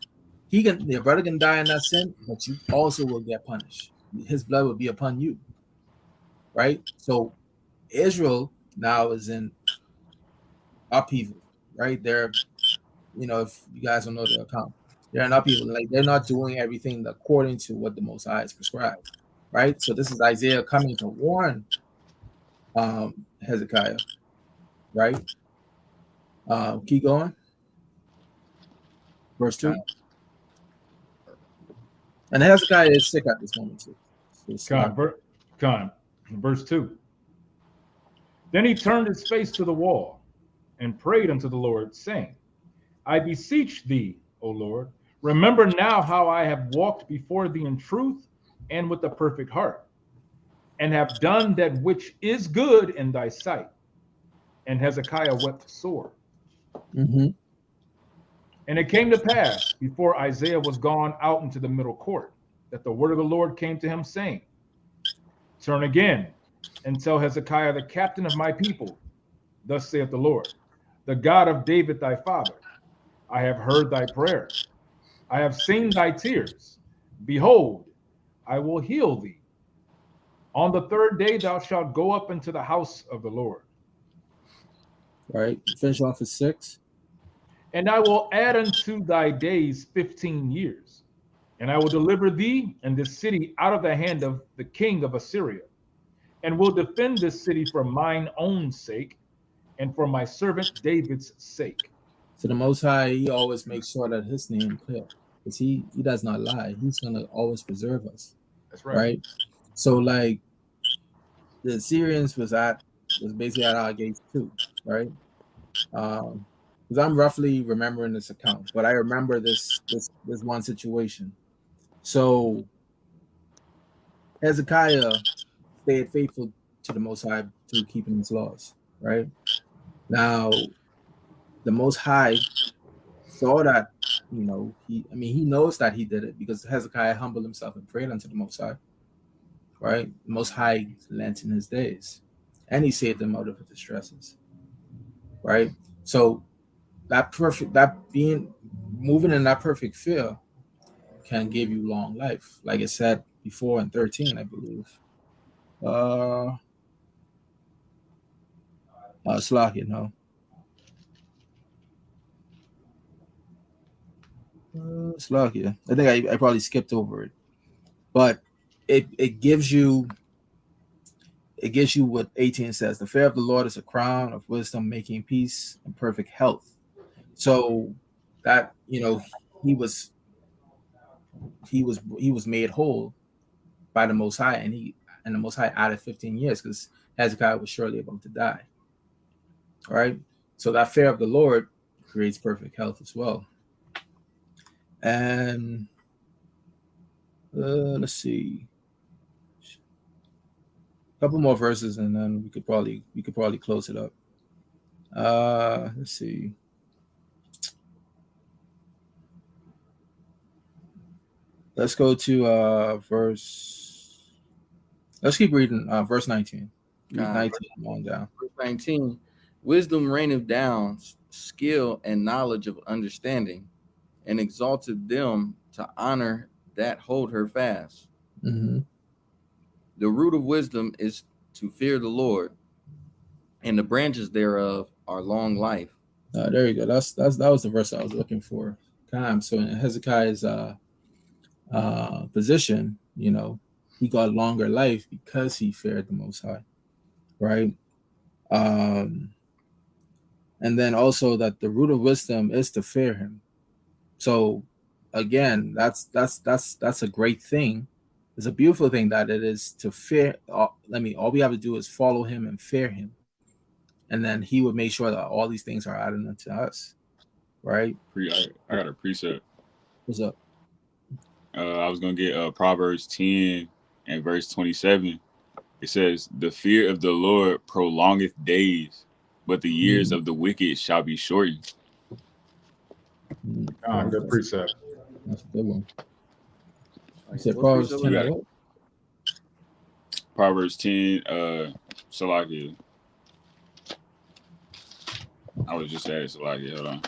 Your brother can die in that sin, but you also will get punished. His blood will be upon you, right? So Israel now is in upheaval, right? They're, if you guys don't know their account, they're in upheaval. Like, they're not doing everything according to what the Most High has prescribed, right? So this is Isaiah coming to warn Hezekiah, right? Keep going. Verse 2. And Hezekiah is sick at this moment too. Verse 2. Then he turned his face to the wall and prayed unto the Lord, saying, I beseech thee, O Lord, remember now how I have walked before thee in truth and with a perfect heart, and have done that which is good in thy sight. And Hezekiah wept sore. Mm-hmm. And it came to pass, before Isaiah was gone out into the middle court, that the word of the Lord came to him, saying, Turn again and tell Hezekiah, the captain of my people, Thus saith the Lord, the God of David thy father, I have heard thy prayer. I have seen thy tears. Behold, I will heal thee. On the third day thou shalt go up into the house of the Lord. All right, finish off with 6. And I will add unto thy days 15 years. And I will deliver thee and this city out of the hand of the king of Assyria, and will defend this city for mine own sake, and for my servant David's sake. So the Most High, he always makes sure that his name clear, because he does not lie. He's gonna always preserve us. That's right. Right. So like the Assyrians was basically at our gates too, right? Because I'm roughly remembering this account, but I remember this one situation. So Hezekiah stayed faithful to the Most High to keeping his laws, right? Now, the Most High saw that, he knows that he did it because Hezekiah humbled himself and prayed unto the Most High, right? The Most High lent in his days, and he saved them out of his distresses, right? So moving in that perfect fear can give you long life, like it said before in 13, I believe. Slack, Slovakia. I think I probably skipped over it, but it gives you what 18 says. The fear of the Lord is a crown of wisdom, making peace and perfect health. So that he was made whole by the Most High, and the Most High added 15 years because Hezekiah was surely about to die. All right, so that fear of the Lord creates perfect health as well. And let's see, a couple more verses, and then we could probably close it up. Let's see. Let's go to verse. Let's keep reading verse 19. 19 on down. Verse 19. Wisdom reigneth down, skill and knowledge of understanding, and exalted them to honor that hold her fast. Mm-hmm. The root of wisdom is to fear the Lord, and the branches thereof are long life. There you go. That was the verse I was looking for. So in Hezekiah's position, you know, he got longer life because he feared the Most High, right? And then also that the root of wisdom is to fear him. So again, that's a great thing. It's a beautiful thing that it is to fear. All we have to do is follow him and fear him, and then he would make sure that all these things are added unto us, right? I got a precept. What's up? I was gonna get Proverbs 10 and verse 27. It says, "The fear of the Lord prolongeth days, but the years of the wicked shall be shortened." Good precept. That's a good one. You said Proverbs 10. What? Proverbs 10, Salakia. I was just at Salakia. Hold on.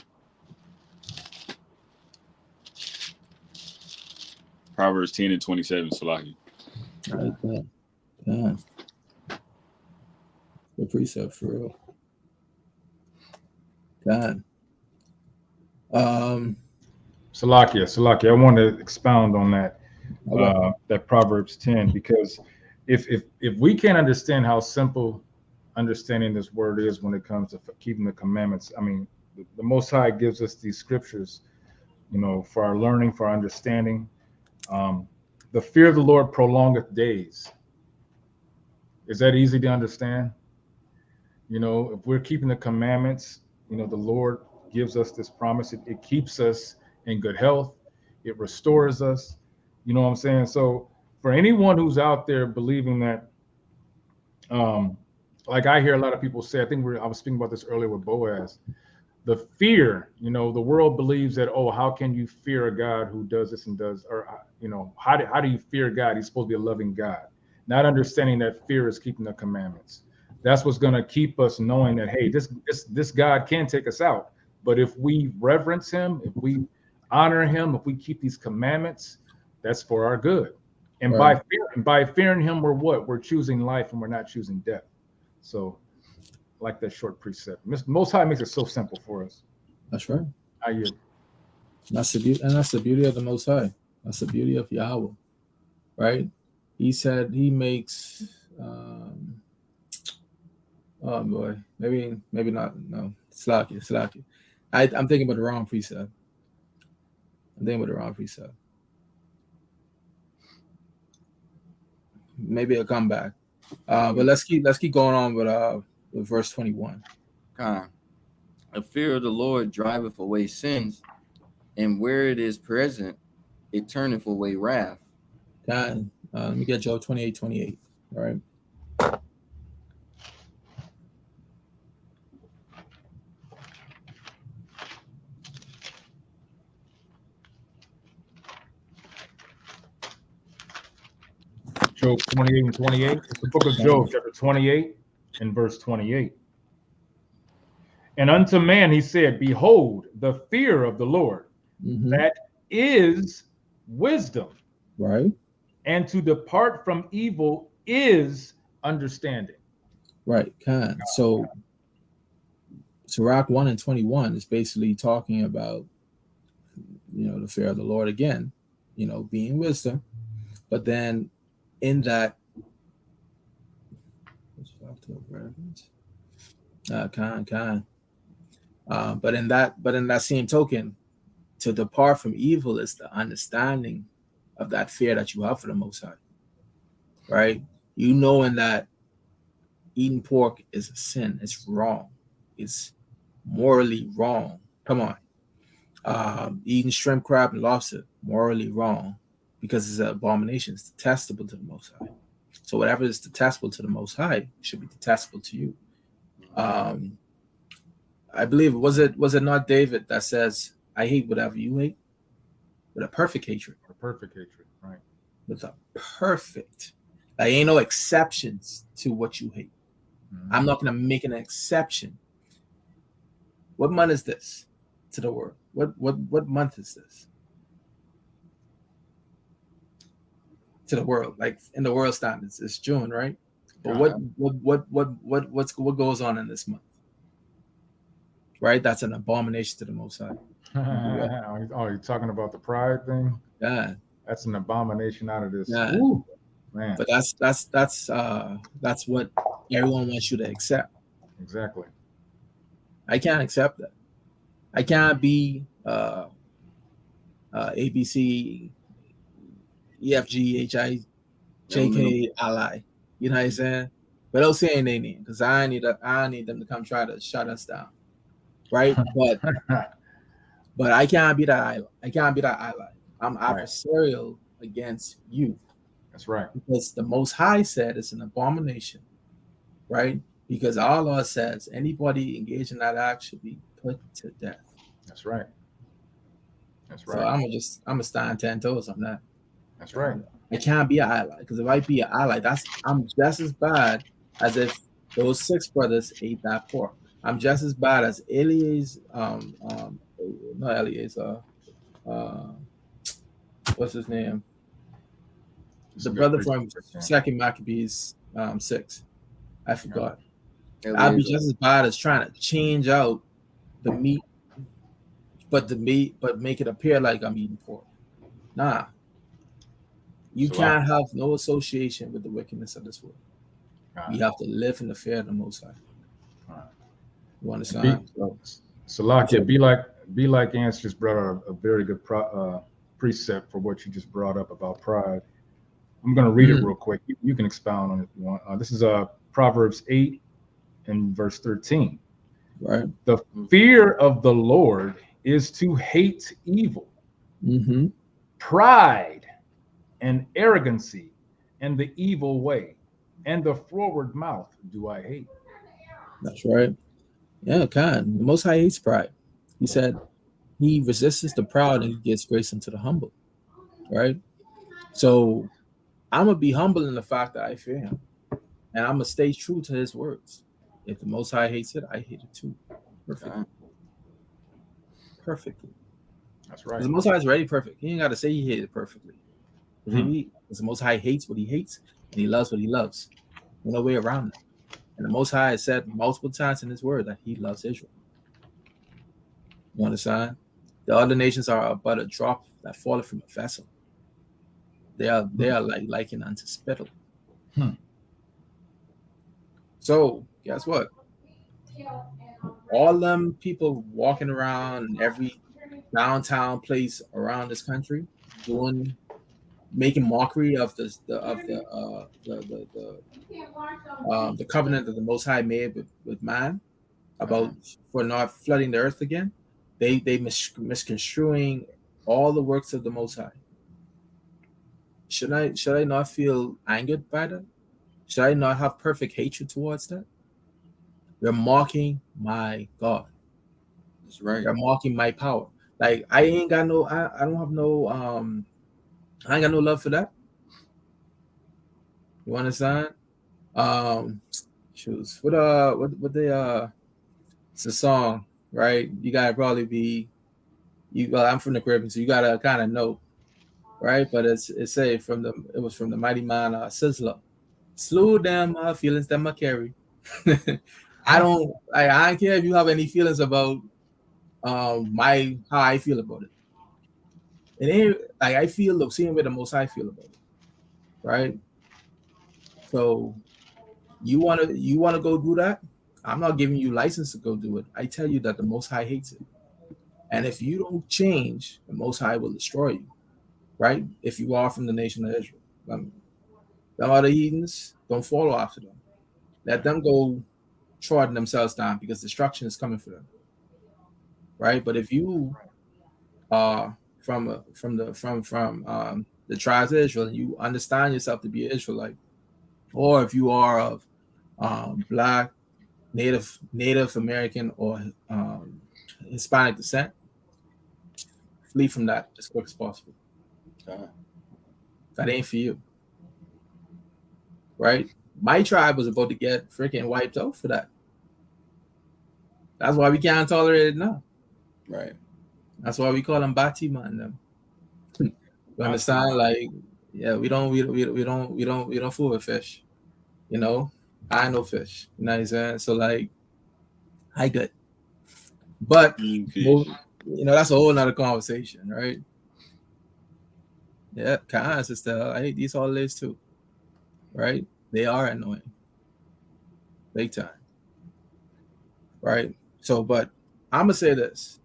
Proverbs 10 and 27, Salakia. Right there. The precept for real. God. Salakia. I want to expound on that. That Proverbs 10, because if we can't understand how simple understanding this word is when it comes to keeping the commandments, I mean, the Most High gives us these scriptures, you know, for our learning, for our understanding. The fear of the Lord prolongeth days. Is that easy to understand? You know, if we're keeping the commandments, you know, the Lord gives us this promise. It keeps us in good health. It restores us. You know what I'm saying? So for anyone who's out there believing that, like I hear a lot of people say, I was speaking about this earlier with Boaz, the fear, you know, the world believes that, oh, how can you fear a God who does this and does, or, you know, how do you fear God? He's supposed to be a loving God. Not understanding that fear is keeping the commandments. That's what's going to keep us knowing that, hey, this God can take us out. But if we reverence him, if we honor him, if we keep these commandments, that's for our good. And right. by fearing him, we're what? We're choosing life and we're not choosing death. So like that short precept. Most High makes it so simple for us. That's right. That's the beauty, and that's the beauty of the Most High. That's the beauty of Yahweh, right? He said he makes. Oh boy, maybe not. No, Slacky. I'm thinking about the wrong precept. Maybe it'll come back. But let's keep going on with verse 21. The fear of the Lord driveth away sins, and where it is present, it turneth away wrath. Let me get Job 28:28. All right. Job 28 and 28. It's the book of Job, chapter 28 and verse 28. And unto man he said, behold, the fear of the Lord, that is wisdom. Right. And to depart from evil is understanding. Right. So Sirach 1 and 21 is basically talking about, you know, the fear of the Lord again, you know, being wisdom. But then in that, but in that same token, to depart from evil is the understanding of that fear that you have for the Most High, right? You knowing that eating pork is a sin, it's wrong, it's morally wrong. Come on, eating shrimp, crab, and lobster, morally wrong, because it's an abomination. It's detestable to the Most High. So whatever is detestable to the Most High should be detestable to you. I believe was it not David that says, "I hate whatever you hate," with a perfect hatred. Right? With a perfect, there ain't no exceptions to what you hate. I'm not gonna make an exception. What month is this to the word? What month is this? to the world. Like in the world standards, it's June, right? But what goes on in this month? Right? That's an abomination to the Most High. Oh, you're talking about the pride thing? Yeah. That's an abomination out of this. Yeah. Ooh, man. But that's what everyone wants you to accept. Exactly. I can't accept that. I can't be ABC, EFG, HI, JK ally. You know what I'm saying? Without saying their name, because I need them to come try to shut us down. Right? But I can't be that ally. I can't be that ally. I'm adversarial against you. That's right. Because the Most High said it's an abomination, right? Because Allah says anybody engaged in that act should be put to death. That's right. That's right. So I'm gonna stand 10 toes on that. That's right. I can't be an ally, because if I be an ally, I'm just as bad as if those 6 brothers ate that pork. I'm just as bad as what's his name? The brother from 2nd Maccabees 6. I forgot. I'd be just as bad as trying to change out the meat, but make it appear like I'm eating pork. Nah. You can't have no association with the wickedness of this world. You have to live in the fear of the Most High. You understand? Salakia, be like Ants just brought up a very good precept for what you just brought up about pride. I'm going to read it real quick. You can expound on it if you want. This is Proverbs 8 and verse 13. Right. The fear of the Lord is to hate evil. Mm-hmm. Pride and arrogancy and the evil way and the forward mouth do I hate. That's right. Yeah, the Most High hates pride. He said he resists the proud and he gives grace unto the humble. Right? So I'm going to be humble in the fact that I fear him. And I'm going to stay true to his words. If the Most High hates it, I hate it too. Perfectly. That's right. The Most High is already perfect. He ain't got to say he hated it perfectly. Because the Most High hates what he hates and he loves what he loves. No way around it. And the Most High has said multiple times in his word that he loves Israel. You understand? The other nations are but a drop that falleth from a vessel. They are like likened unto spittle. So guess what? All them people walking around in every downtown place around this country making mockery of the covenant that the Most High made with man for not flooding the earth again. They misconstruing all the works of the Most High. Should I not feel angered by that? Should I not have perfect hatred towards that? They're mocking my God. That's right. They're mocking my power. Like I ain't got no. I don't have no. I ain't got no love for that. You understand? Shoes. What they it's a song, right? You gotta probably be well, I'm from the Caribbean, so you gotta kind of know, right? But it was from the mighty man Sizzler. Slow down my feelings that I carry. I don't care if you have any feelings about how I feel about it. It ain't like I feel the same way the Most High feel about it, right? So you wanna go do that? I'm not giving you license to go do it. I tell you that the Most High hates it, and if you don't change, the Most High will destroy you, right? If you are from the nation of Israel, them other heathens, don't follow after them. Let them go trotting themselves down because destruction is coming for them, right? But if you are from the tribes of Israel and you understand yourself to be an Israelite, or if you are of Black, Native American, or Hispanic descent, flee from that as quick as possible. That ain't for you, right? My tribe was about to get freaking wiped out for that. That's why we can't tolerate it now. Right. That's why we call them Bati man. Them. You understand? Like Yeah, we don't fool with fish. You know, I know fish. You know what I'm saying? So like, I good. But well, you know, that's a whole nother conversation, right? Yeah, kind sister. I hate these holidays too. Right? They are annoying. Big time. Right? So, but I'm gonna say this.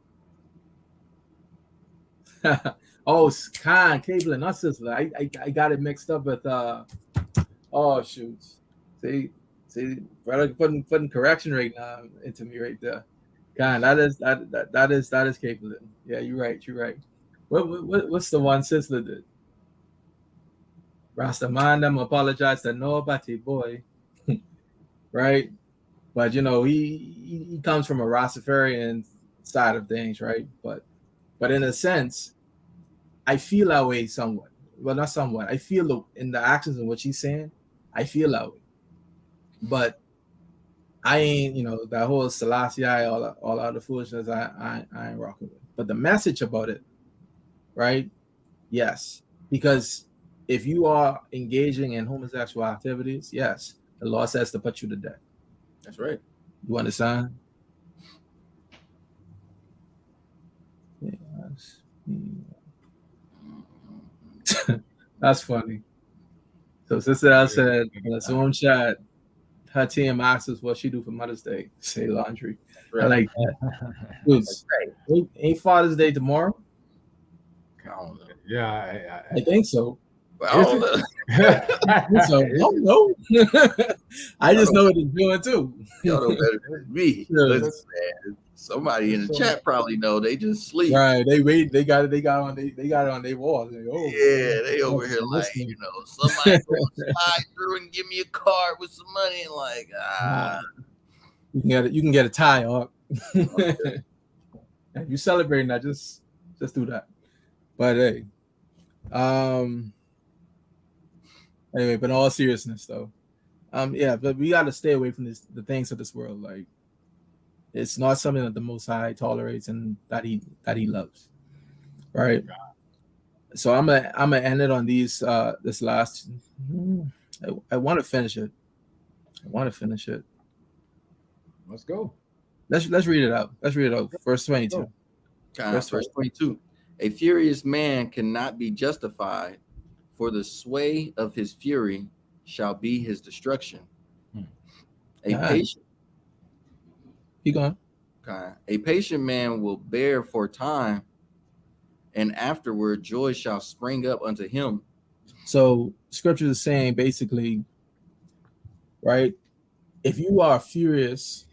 Oh, Khan, Cable, not sister. I got it mixed up with oh shoot. See, brother putting correction right now into me right there. Khan, that is Cable. Yeah, you're right. What's the one sister did? Rastaman them apologize to nobody, boy. Right? But you know, he comes from a Rastafarian side of things, right? But in a sense, I feel that way somewhat. Well, not somewhat. I feel in the actions of what she's saying, I feel that way. But I ain't, you know, that whole Selassie, all out of foolishness, I ain't rocking with. But the message about it, right? Yes. Because if you are engaging in homosexual activities, yes, the law says to put you to death. That's right. You understand? That's funny. So sister I said in the Zoom chat, her TMH is what she do for Mother's Day. Say laundry. Right. I like that. Dude, ain't Father's Day tomorrow? Yeah, I think so. Well, so no. I just know what they're doing too. Y'all know better than me. Listen, man, somebody in the chat probably know. They just sleep. Right. They wait. They got it on their walls. Like, oh, yeah, they over here like, you know, somebody go slide through and give me a card with some money and like, You can get a tie up. Okay. You celebrating that, just do that. But hey, anyway, but in all seriousness though, yeah, but we got to stay away from the things of this world. Like, it's not something that the Most High tolerates and that he loves, right? So I'm gonna end it on these this last. I want to finish it. Let's go. Let's read it out. Verse 22. Verse 22. A furious man cannot be justified, for the sway of his fury shall be his destruction. Patient. Keep going. A patient man will bear for time, and afterward joy shall spring up unto him. So scripture is saying basically, right? If you are furious,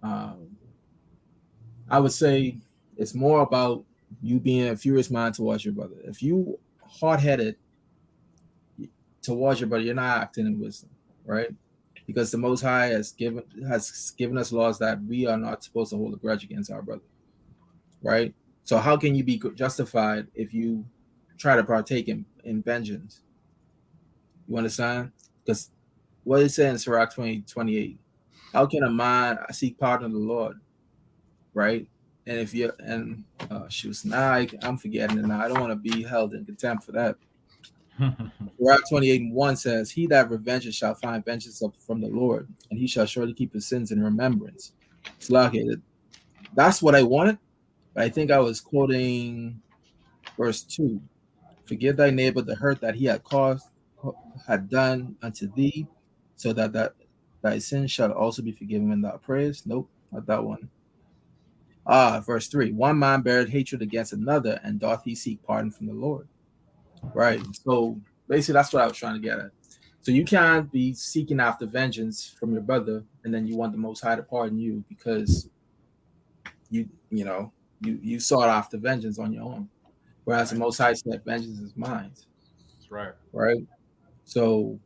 I would say it's more about you being a furious mind towards your brother. If you hard-headed towards your brother, you're not acting in wisdom, right? Because the Most High has given us laws that we are not supposed to hold a grudge against our brother, right? So how can you be justified if you try to partake in vengeance? You understand? Because what it says in Sirach 20:28, how can a man seek pardon of the Lord, right? And if you I'm forgetting it now. I don't want to be held in contempt for that. Sirach 28:1 says, "He that revenges shall find vengeance from the Lord, and he shall surely keep his sins in remembrance." It's like that's what I wanted, but I think I was quoting verse 2. "Forgive thy neighbor the hurt that he had done unto thee, so that thy sins shall also be forgiven when thou prayest." Nope, not that one. Verse 3. "One man beareth hatred against another, and doth he seek pardon from the Lord?" Right. So basically, that's what I was trying to get at. So you can't be seeking after vengeance from your brother, and then you want the Most High to pardon you because you sought after vengeance on your own, whereas the Most High said, "Vengeance is mine." That's right. Right. So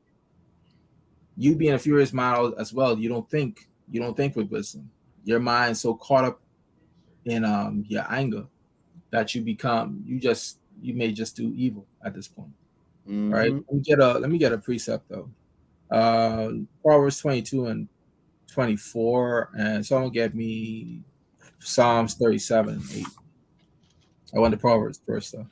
you being a furious mind as well, you don't think with wisdom. Your mind's so caught up in your anger that you may just do evil at this point. Mm-hmm. Right? Let me get a precept though. Proverbs 22:24, and someone get me Psalms 37:8. I want the Proverbs first though.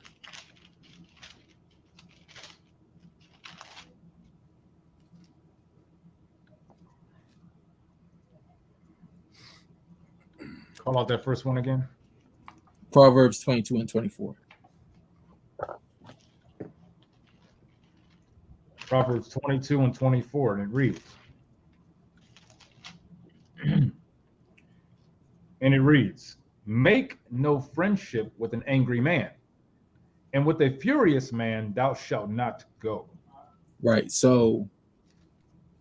Call out that first one again. Proverbs 22 and 24. Proverbs 22 and 24, and it reads. And it reads, make no friendship with an angry man, and with a furious man thou shalt not go. Right. So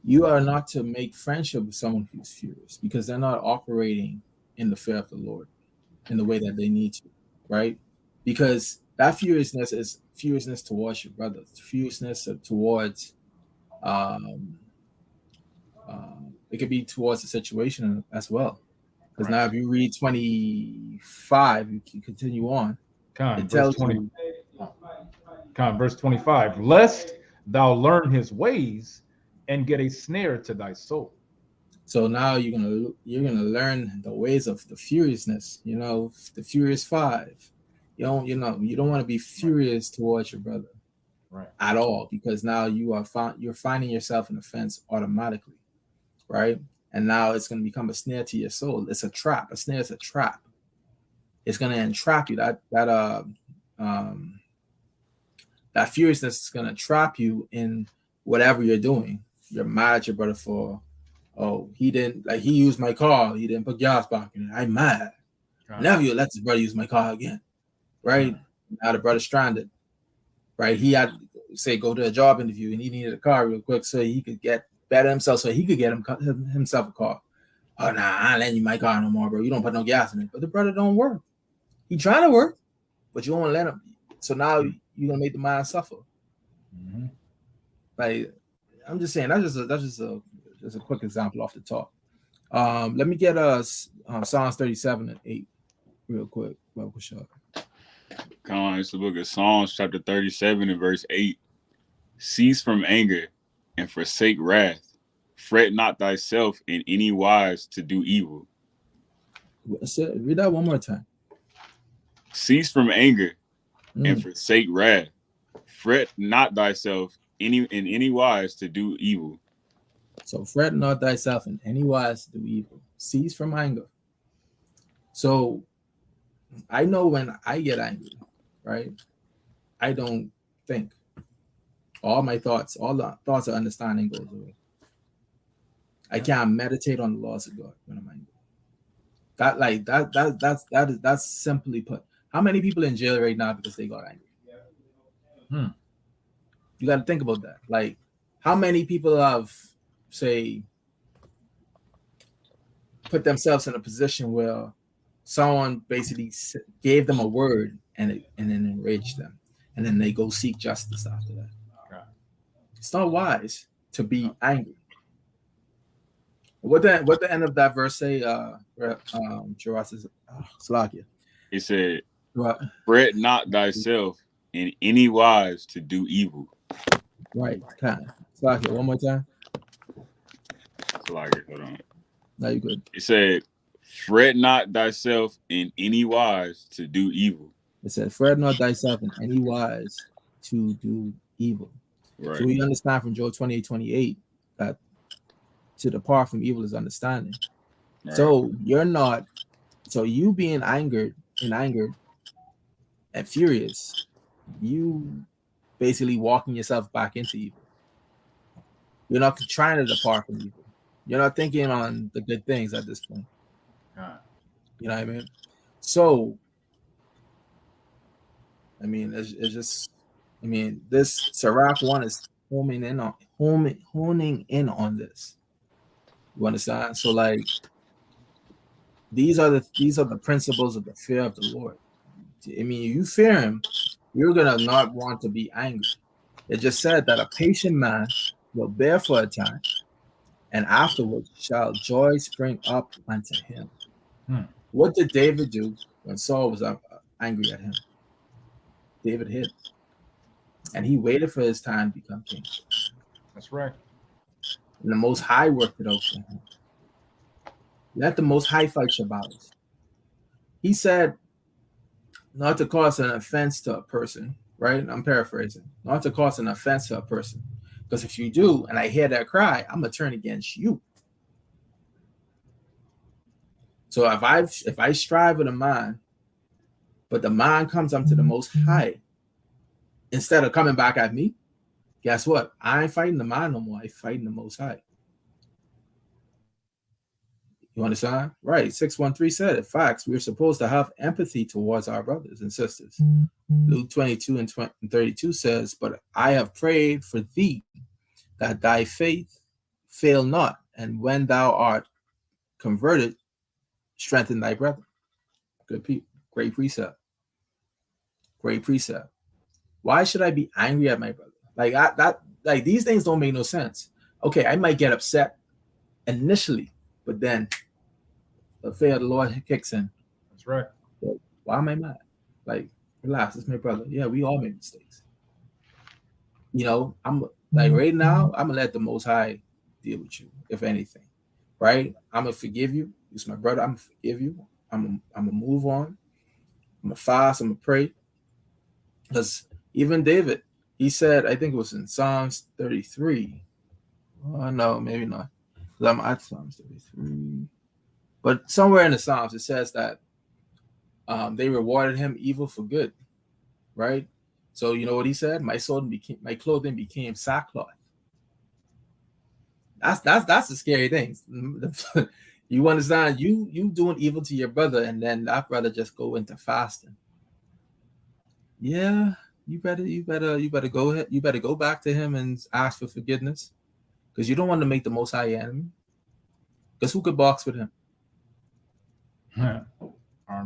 you are not to make friendship with someone who's furious, because they're not operating in the fear of the Lord in the way that they need to, right? Because that furiousness is furiousness towards your brother, furiousness towards it could be towards the situation as well. Because now if you read 25, you can continue on. Verse 25, lest thou learn his ways and get a snare to thy soul. So now you're gonna learn the ways of the furiousness, the furious five. You don't want to be furious towards your brother, right, at all, because now you're finding yourself in offense automatically, right? And now it's going to become a snare to your soul. It's a trap. A snare is a trap. It's going to entrap you. That furiousness is going to trap you in whatever you're doing. You're mad at your brother for, he used my car. He didn't put gas back in it. I'm mad. Right. Never you let his brother use my car again, right? Now the brother's stranded, right? He had to go to a job interview and he needed a car real quick so he could get better himself, so he could get himself a car. Oh, nah, I ain't letting you my car no more, bro. You don't put no gas in it. But the brother don't work. He trying to work, but you won't let him. So now you're gonna make the man suffer. Mm-hmm. Like, I'm just saying, that's just a quick example off the top. Let me get Psalms 37 and 8 real quick. Come on, it's the book of Psalms, chapter 37 and verse 8. Cease from anger and forsake wrath. Fret not thyself in any wise to do evil. Read that one more time. Cease from anger and forsake wrath. Fret not thyself in any wise to do evil. So fret not thyself in any wise to do evil. Cease from anger. So I know when I get angry, right? I don't think. All the thoughts of understanding goes away. I can't meditate on the laws of God when I'm angry. That's simply put. How many people in jail right now because they got angry? You got to think about that. Like, how many people have, say, put themselves in a position where someone basically gave them a word and then enraged them, and then they go seek justice after that? It's not wise to be angry. What the end of that verse say? Slovakia. It said, "Fret not thyself in any wise to do evil." Right. Slovakia. One more time. Slovakia. Hold on. No, you good. It said, "Fret not thyself in any wise to do evil." It said, "Fret not thyself in any wise to do evil." Right. So we understand from Job 28:28 that to depart from evil is understanding. Right. So you being angered and furious, you basically walking yourself back into evil. You're not trying to depart from evil. You're not thinking on the good things at this point. You know what I mean? So, this Sirach 1 is honing in on this. You understand? So, like, these are the principles of the fear of the Lord. You fear him, you're gonna not want to be angry. It just said that a patient man will bear for a time, and afterwards shall joy spring up unto him. What did David do when Saul was angry at him? David hid, and he waited for his time to become king. That's right. And the Most High worked it out for him. Let the Most High fight your battles. He said not to cause an offense to a person, right? I'm paraphrasing. Not to cause an offense to a person. Because if you do, and I hear that cry, I'm going to turn against you. So if I strive with a mind, but the mind comes up to the Most High, instead of coming back at me, guess what? I ain't fighting the mind no more. I fighting the Most High. You understand? Right. 613 said it. Facts. We're supposed to have empathy towards our brothers and sisters. Luke 22 and 32 says, but I have prayed for thee that thy faith fail not. And when thou art converted, strengthen thy brethren. Good people. Great precept. Great precept. Why should I be angry at my brother? Like these things don't make no sense. Okay, I might get upset initially, but then the fear of the Lord kicks in. That's right. So why am I mad? Like, relax, it's my brother. Yeah, we all make mistakes. You know, I'm like right now, I'm gonna let the Most High deal with you, if anything. Right? I'm gonna forgive you. It's my brother. I'm gonna forgive you. I'm gonna move on. I'm gonna fast. I'm gonna pray. Because even David, he said, I think it was in Psalms 33. Oh no, maybe not. Because I'm at Psalms 33. But somewhere in the Psalms, it says that they rewarded him evil for good, right? So you know what he said? My clothing became sackcloth. That's the scary thing. You understand? You doing evil to your brother, and then that brother just go into fasting. Yeah, you better go ahead. You better go back to him and ask for forgiveness, because you don't want to make the Most High your enemy. Because who could box with him?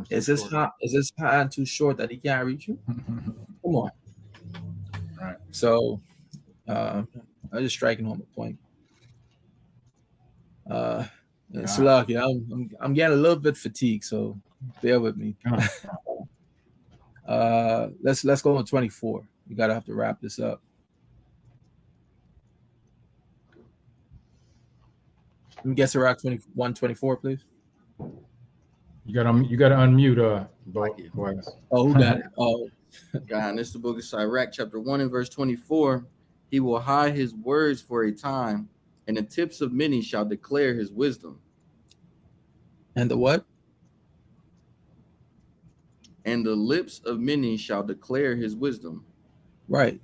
Is his hand too short that he can't reach you? Come on. Right. So I'm just striking home a point. And Salaki, I'm getting a little bit fatigued, so bear with me. Let's go on 24. We gotta have to wrap this up. Let me get Sirach 21:24, please. You gotta unmute boys. Oh, who got it? Oh, God, this is the book of Sirach, chapter 1 and verse 24. He will hide his words for a time, and the tips of many shall declare his wisdom. And the what? And the lips of many shall declare his wisdom. Right.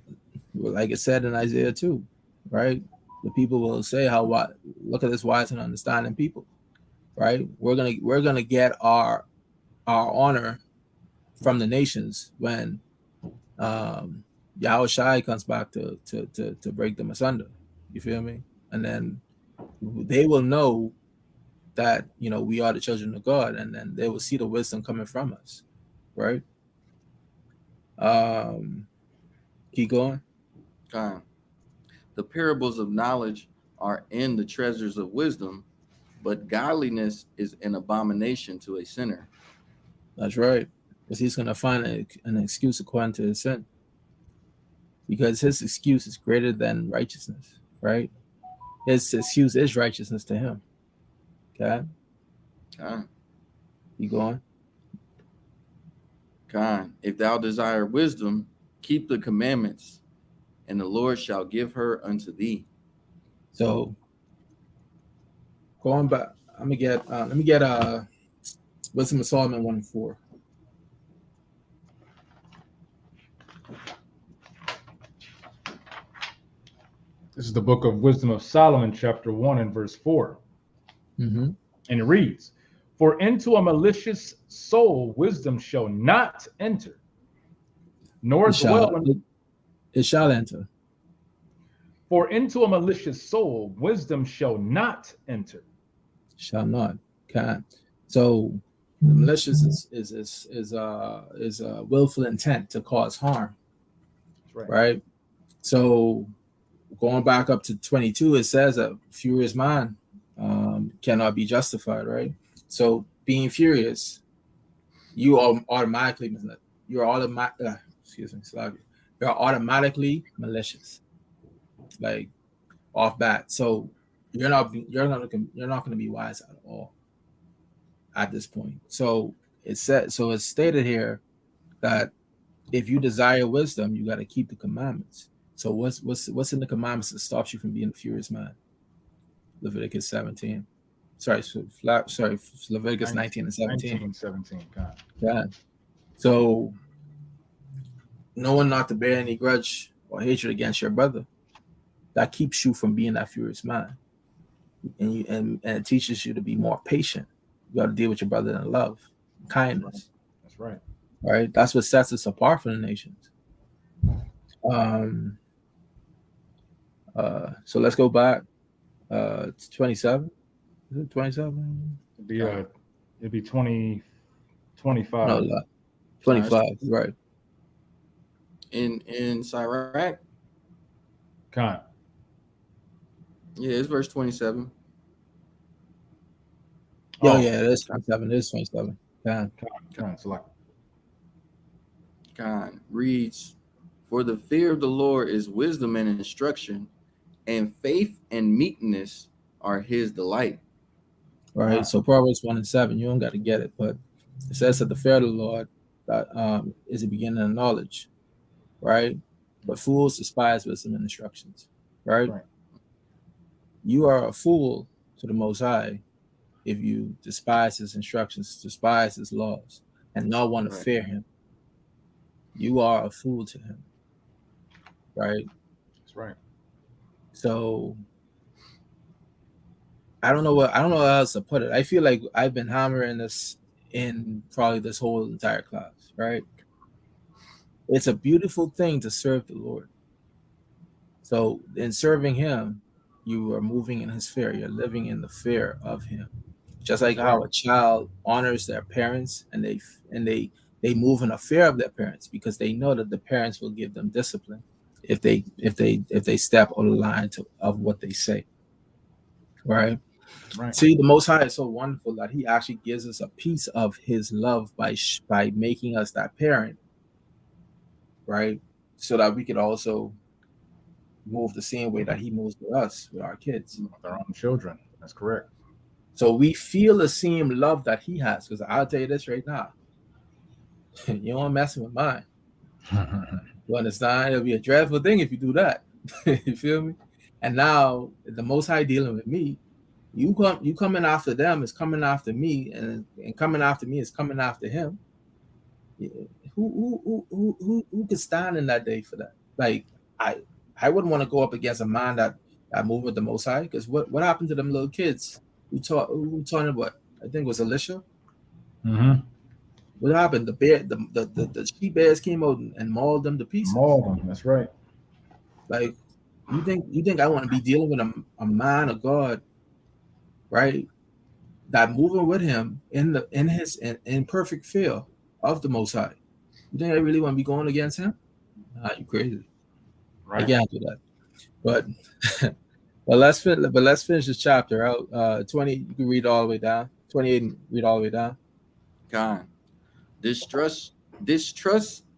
Well, like it said in Isaiah 2, right? The people will say, look at this wise and understanding people, right? We're gonna get our honor from the nations when Yahushua comes back to break them asunder. You feel me? And then they will know that, you know, we are the children of God, and then they will see the wisdom coming from us, right? Keep going. God. The parables of knowledge are in the treasures of wisdom, but godliness is an abomination to a sinner. That's right. Because he's going to find an excuse according to his sin. Because his excuse is greater than righteousness, right? His excuse is righteousness to him. Okay? You going? God, if thou desire wisdom, keep the commandments, and the Lord shall give her unto thee. So, going back, let me get Wisdom of Solomon 1 and 4. This is the book of Wisdom of Solomon, chapter 1 and verse 4. Mm-hmm. And it reads, for into a malicious soul wisdom shall not enter, nor dwell in... It shall enter. For into a malicious soul wisdom shall not enter. Shall not. Can't. So malicious is a willful intent to cause harm. Right? So going back up to 22, it says that furious mind cannot be justified, right? So being furious, you're automatically malicious, like off bat. So you're not going to be wise at all at this point. So it's stated here that if you desire wisdom, you got to keep the commandments. So what's in the commandments that stops you from being a furious man? Leviticus 17. Leviticus 19 and 17. 19 and 17. God. Yeah. So, knowing not to bear any grudge or hatred against your brother, that keeps you from being that furious man, and it teaches you to be more patient. You got to deal with your brother in love, kindness. That's right. Right. That's what sets us apart from the nations. So let's go back. It's 27. Is it 27? It'd be 20, 25. No, 25. Right. In Sirach. Con. Yeah, it's verse 27. Yeah, it is 27. It is 27. Con reads, "For the fear of the Lord is wisdom and instruction, and faith and meekness are his delight." Right. So Proverbs 1 and 7, you don't got to get it, but it says that the fear of the Lord is the beginning of knowledge, right? But fools despise wisdom and instructions, right? You are a fool to the Most High if you despise his instructions, despise his laws, and not want to fear him. You are a fool to him, right? That's right. So I don't know how else to put it. I feel like I've been hammering this in probably this whole entire class, right? It's a beautiful thing to serve the Lord. So in serving him, you are moving in his fear. You're living in the fear of him. Just like how a child honors their parents and they move in a fear of their parents because they know that the parents will give them discipline if they step on the line of what they say. Right. See, the Most High is so wonderful that he actually gives us a piece of his love by making us that parent, right? So that we could also move the same way that he moves with us, with our kids. With our own children. That's correct. So we feel the same love that he has, because I'll tell you this right now. You don't messing with mine. You understand? It'll be a dreadful thing if you do that. You feel me? And now the Most High dealing with me. You coming after them is coming after me, and coming after me is coming after him. Who could stand in that day for that? Like I wouldn't want to go up against a man that moved with the Most High, because what happened to them little kids who taught him what? I think it was Elisha. Mm-hmm. What happened? The she bears came out and mauled them to pieces. Mauled them. That's right. Like you think I want to be dealing with a man of God, right? That moving with him in perfect fear of the Most High. You think I really want to be going against him? Nah, you crazy. Right. I can't do that. But let's finish this chapter out. 20, you can read all the way down. 28, read all the way down. God, distrust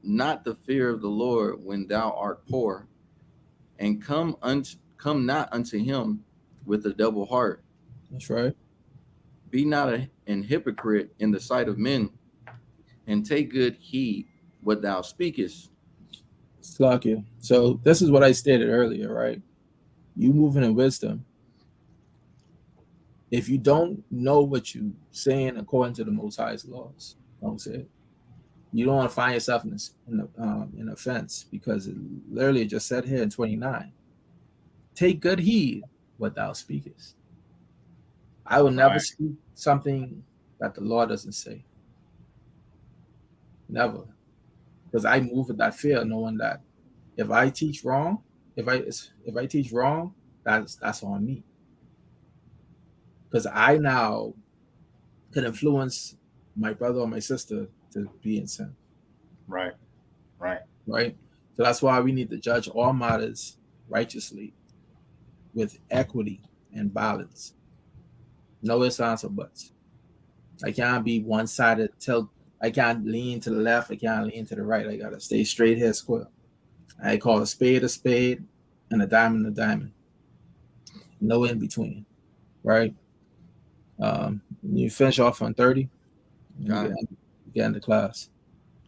not the fear of the Lord when thou art poor, and come not unto him with a double heart. That's right. Be not an hypocrite in the sight of men, and take good heed what thou speakest. Slack you. So this is what I stated earlier, right? You moving in wisdom. If you don't know what you're saying according to the Most High's laws, don't say it. You don't want to find yourself in offense, because it literally just said here in 29, take good heed what thou speakest. I will never speak something that the Lord doesn't say. Never. Because I move with that fear, knowing that if I teach wrong, if I teach wrong, that's on me. Because I now can influence my brother or my sister to be in sin. Right. So that's why we need to judge all matters righteously with equity and balance. No ifs, ands, or buts. I can't be one-sided. I can't lean to the left. I can't lean to the right. I gotta stay straight here, square. I call a spade and a diamond. No in between, right? You finish off on 30. Get into class.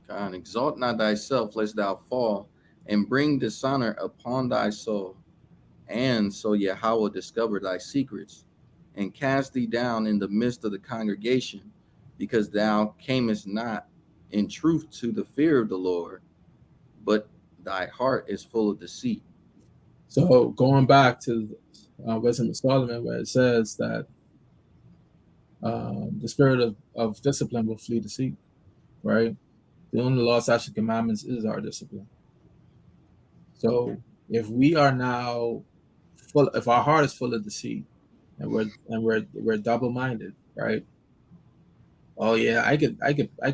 God, exalt not thyself, lest thou fall, and bring dishonor upon thy soul. And so Yahweh will discover thy secrets. and cast thee down in the midst of the congregation, because thou camest not in truth to the fear of the Lord, but thy heart is full of deceit. So going back to Wisdom of Solomon, where it says that the spirit of discipline will flee deceit, right? The only law, statutes, and commandments is our discipline. So if we are now full, if our heart is full of deceit, and we're double-minded, right? Oh yeah, I could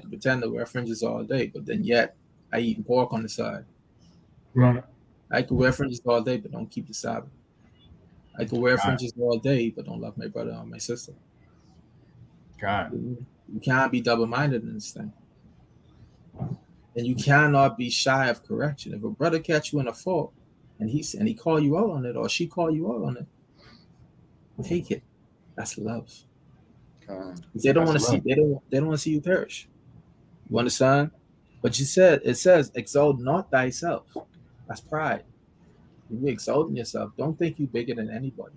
pretend to wear fringes all day, but then yet I eat pork on the side. Right. I could wear fringes all day, but don't keep the Sabbath. I could wear fringes all day, but don't love my brother or my sister. God. You can't be double-minded in this thing. And you cannot be shy of correction. If a brother catch you in a fault and he call you out on it, or she call you out on it, take it. That's love. They don't want to see. They don't want to see you perish. You understand? But it says, exalt not thyself. That's pride. You be exalting yourself. Don't think you bigger than anybody.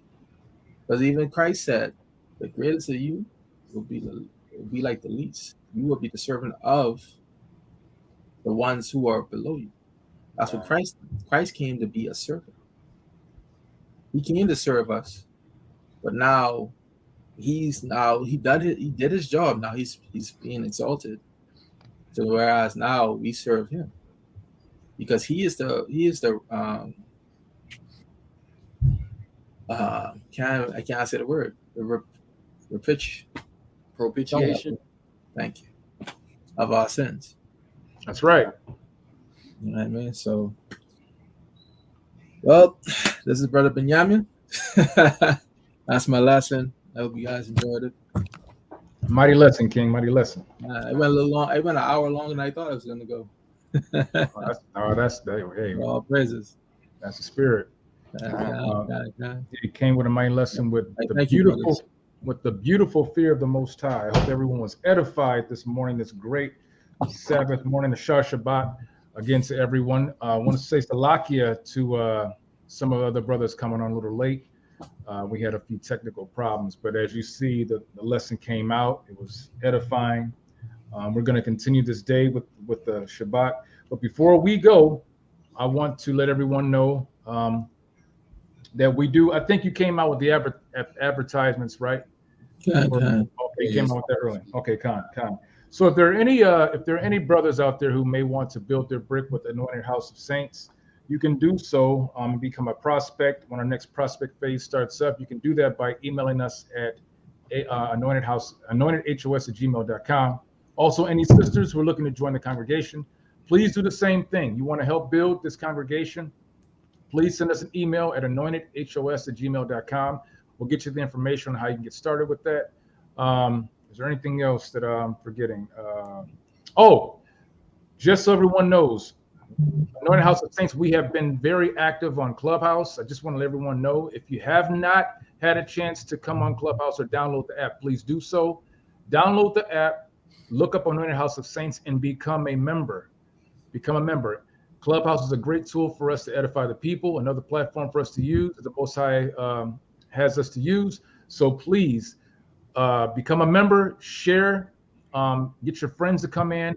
Because even Christ said, the greatest of you will be like the least. You will be the servant of the ones who are below you. That's what Christ came to be, a servant. He came to serve us, but now he did his job. Now he's being exalted. So whereas now we serve him, because he is the I can't say the word, the propitiation. Thank you. Of our sins. That's right. You know what I mean? So, well, this is Brother Benjamin. That's my lesson. I hope you guys enjoyed it. Mighty lesson, King. Mighty lesson. It went a little long. It went an hour longer than I thought it was going to go. Hey, all praises. That's the spirit. It came with a mighty lesson with the beautiful fear of the Most High. I hope everyone was edified this morning. This great Sabbath morning, the Shah Shabbat. Again, to everyone, I want to say Salakia to some of the other brothers coming on a little late. We had a few technical problems, but as you see, the lesson came out. It was edifying. We're going to continue this day with the Shabbat. But before we go, I want to let everyone know that we do. I think you came out with the advertisements, right? Okay, you came out with that early. Okay, Khan. So if there are any brothers out there who may want to build their brick with Anointed House of Saints, you can do so and become a prospect. When our next prospect phase starts up, you can do that by emailing us at AnointedHOS@gmail.com. Also, any sisters who are looking to join the congregation, please do the same thing. You want to help build this congregation, please send us an email at AnointedHOS@gmail.com. We'll get you the information on how you can get started with that. Is there anything else that I'm forgetting? Just so everyone knows, Anointed House of Saints, we have been very active on Clubhouse. I just want to let everyone know, if you have not had a chance to come on Clubhouse or download the app, please do so. Download the app, look up Anointed House of Saints, and become a member. Clubhouse is a great tool for us to edify the people, another platform for us to use that the Most High has us to use. So please become a member, share, get your friends to come in.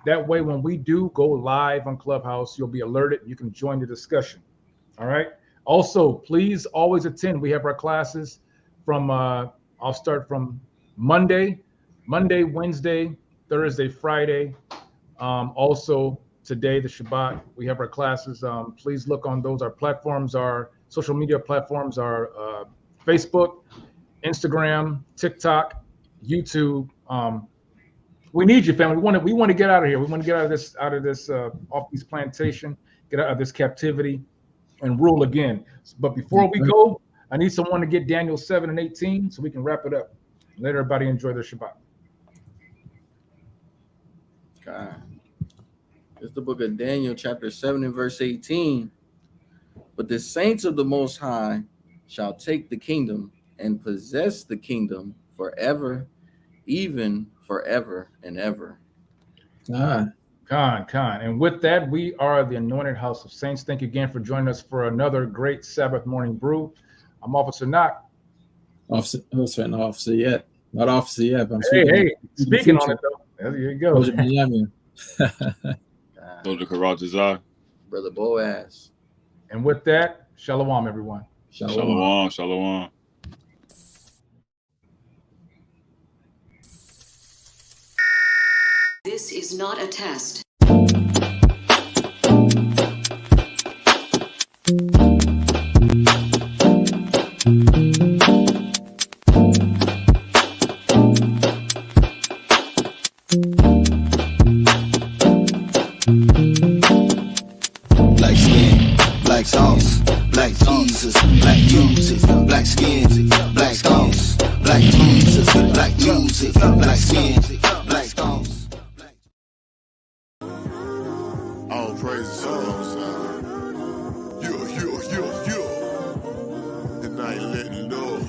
That way, when we do go live on Clubhouse, you'll be alerted. You can join the discussion. All right. Also, please always attend. We have our classes from, I'll start from Monday, Wednesday, Thursday, Friday. Also, today, the Shabbat, we have our classes. Please look on those. Our platforms, our social media platforms are Facebook, Instagram, TikTok, YouTube. We need you, family. We want to get out of here. We want to get out of this off these plantation, get out of this captivity, and rule again. But before we go, I need someone to get Daniel 7 and 18 so we can wrap it up. Let everybody enjoy their Shabbat. God. It's the book of Daniel, chapter 7 and verse 18. But the saints of the Most High shall take the kingdom and possess the kingdom forever, even forever and ever. Khan. And with that, we are the Anointed House of Saints. Thank you again for joining us for another great Sabbath morning brew. I'm Officer Knock. officer yet. Not officer yet, but I'm speaking on it though. There you go. Brother Karatazar. Brother Boaz. And with that, shalom, everyone. Shalom, shalom. This is not a test. Black skin, black sauce, black Jesus, black music, black skin, black sauce, black Jesus, black music, black skin, black sauce. All praises to the Most High. And I ain't letting go.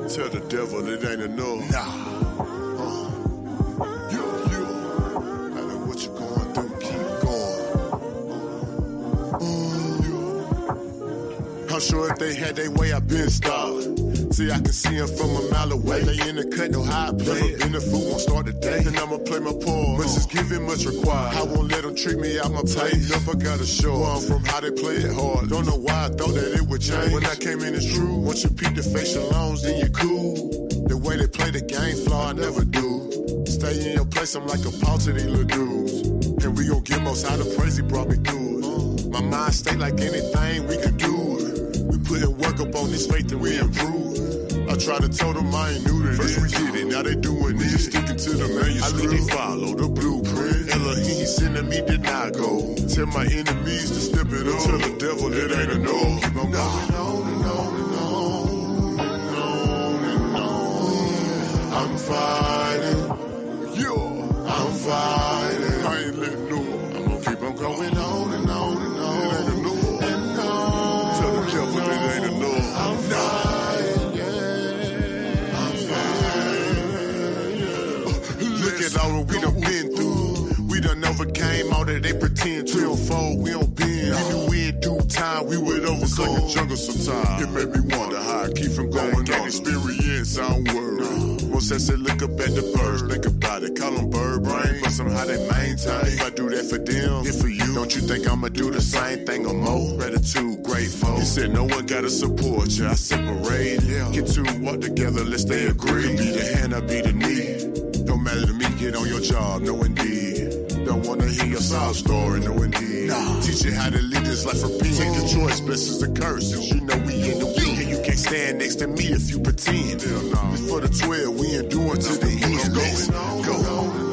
Tell the devil it ain't enough. Nah. I know what you going through. Keep going. I'm sure if they had their way, I've been stopped. See, I can see them from a mile away. They in the cut, know how I play. Never been a fool, won't start the day. And I'ma play my part. Much is given, much required. I won't let them treat me out my place. Up, I gotta show I'm from how they play it hard. Don't know why I thought that it would change. When I came in, it's true. Once you peep the facial loans, then you cool. The way they play the game, flaw, I never do. Stay in your place, I'm like a paw to these little dudes. And we gon' get most out of praise, he brought me through it. My mind stay like anything, we can do it. We putting work up on this faith and we improve. I try to tell them I ain't new to this. First we did it, now they doing this. Sticking to the manuscript. I let they follow the blueprint. Elohim sending me did not go. Tell my enemies to step it up. Tell the devil it ain't a no. Keep on going on and on and on and on and on. I'm fighting. I'm fighting. I ain't letting no. I'm gonna keep on going on and on and on. It ain't a no. And on. Tell the devil it ain't a no. I'm fighting. Look at all that we done been through. We done overcame all that they pretend to. We don't fold, we don't bend. We knew in due time we would overcome. It's like a jungle sometimes. It made me wonder how I keep from going on. Experience, I don't worry. Most I said look up at the birds, think about it. Call them bird brain, but somehow they maintain. If I do that for them, if for you, don't you think I'ma do the same thing or more? Gratitude, grateful. He said no one gotta support you. I separate. Get two, walk together, let's stay agree. Be the hand, I be the knee. Don't matter to me, get on your job, no indeed. Don't wanna hear your sob story, no indeed. Teach you how to live this life for peace. Take the choice, blessings or curses. You know we in the week, and you can't stand next to me if you pretend. It's for the 12, we ain't doing to the end. Let's go.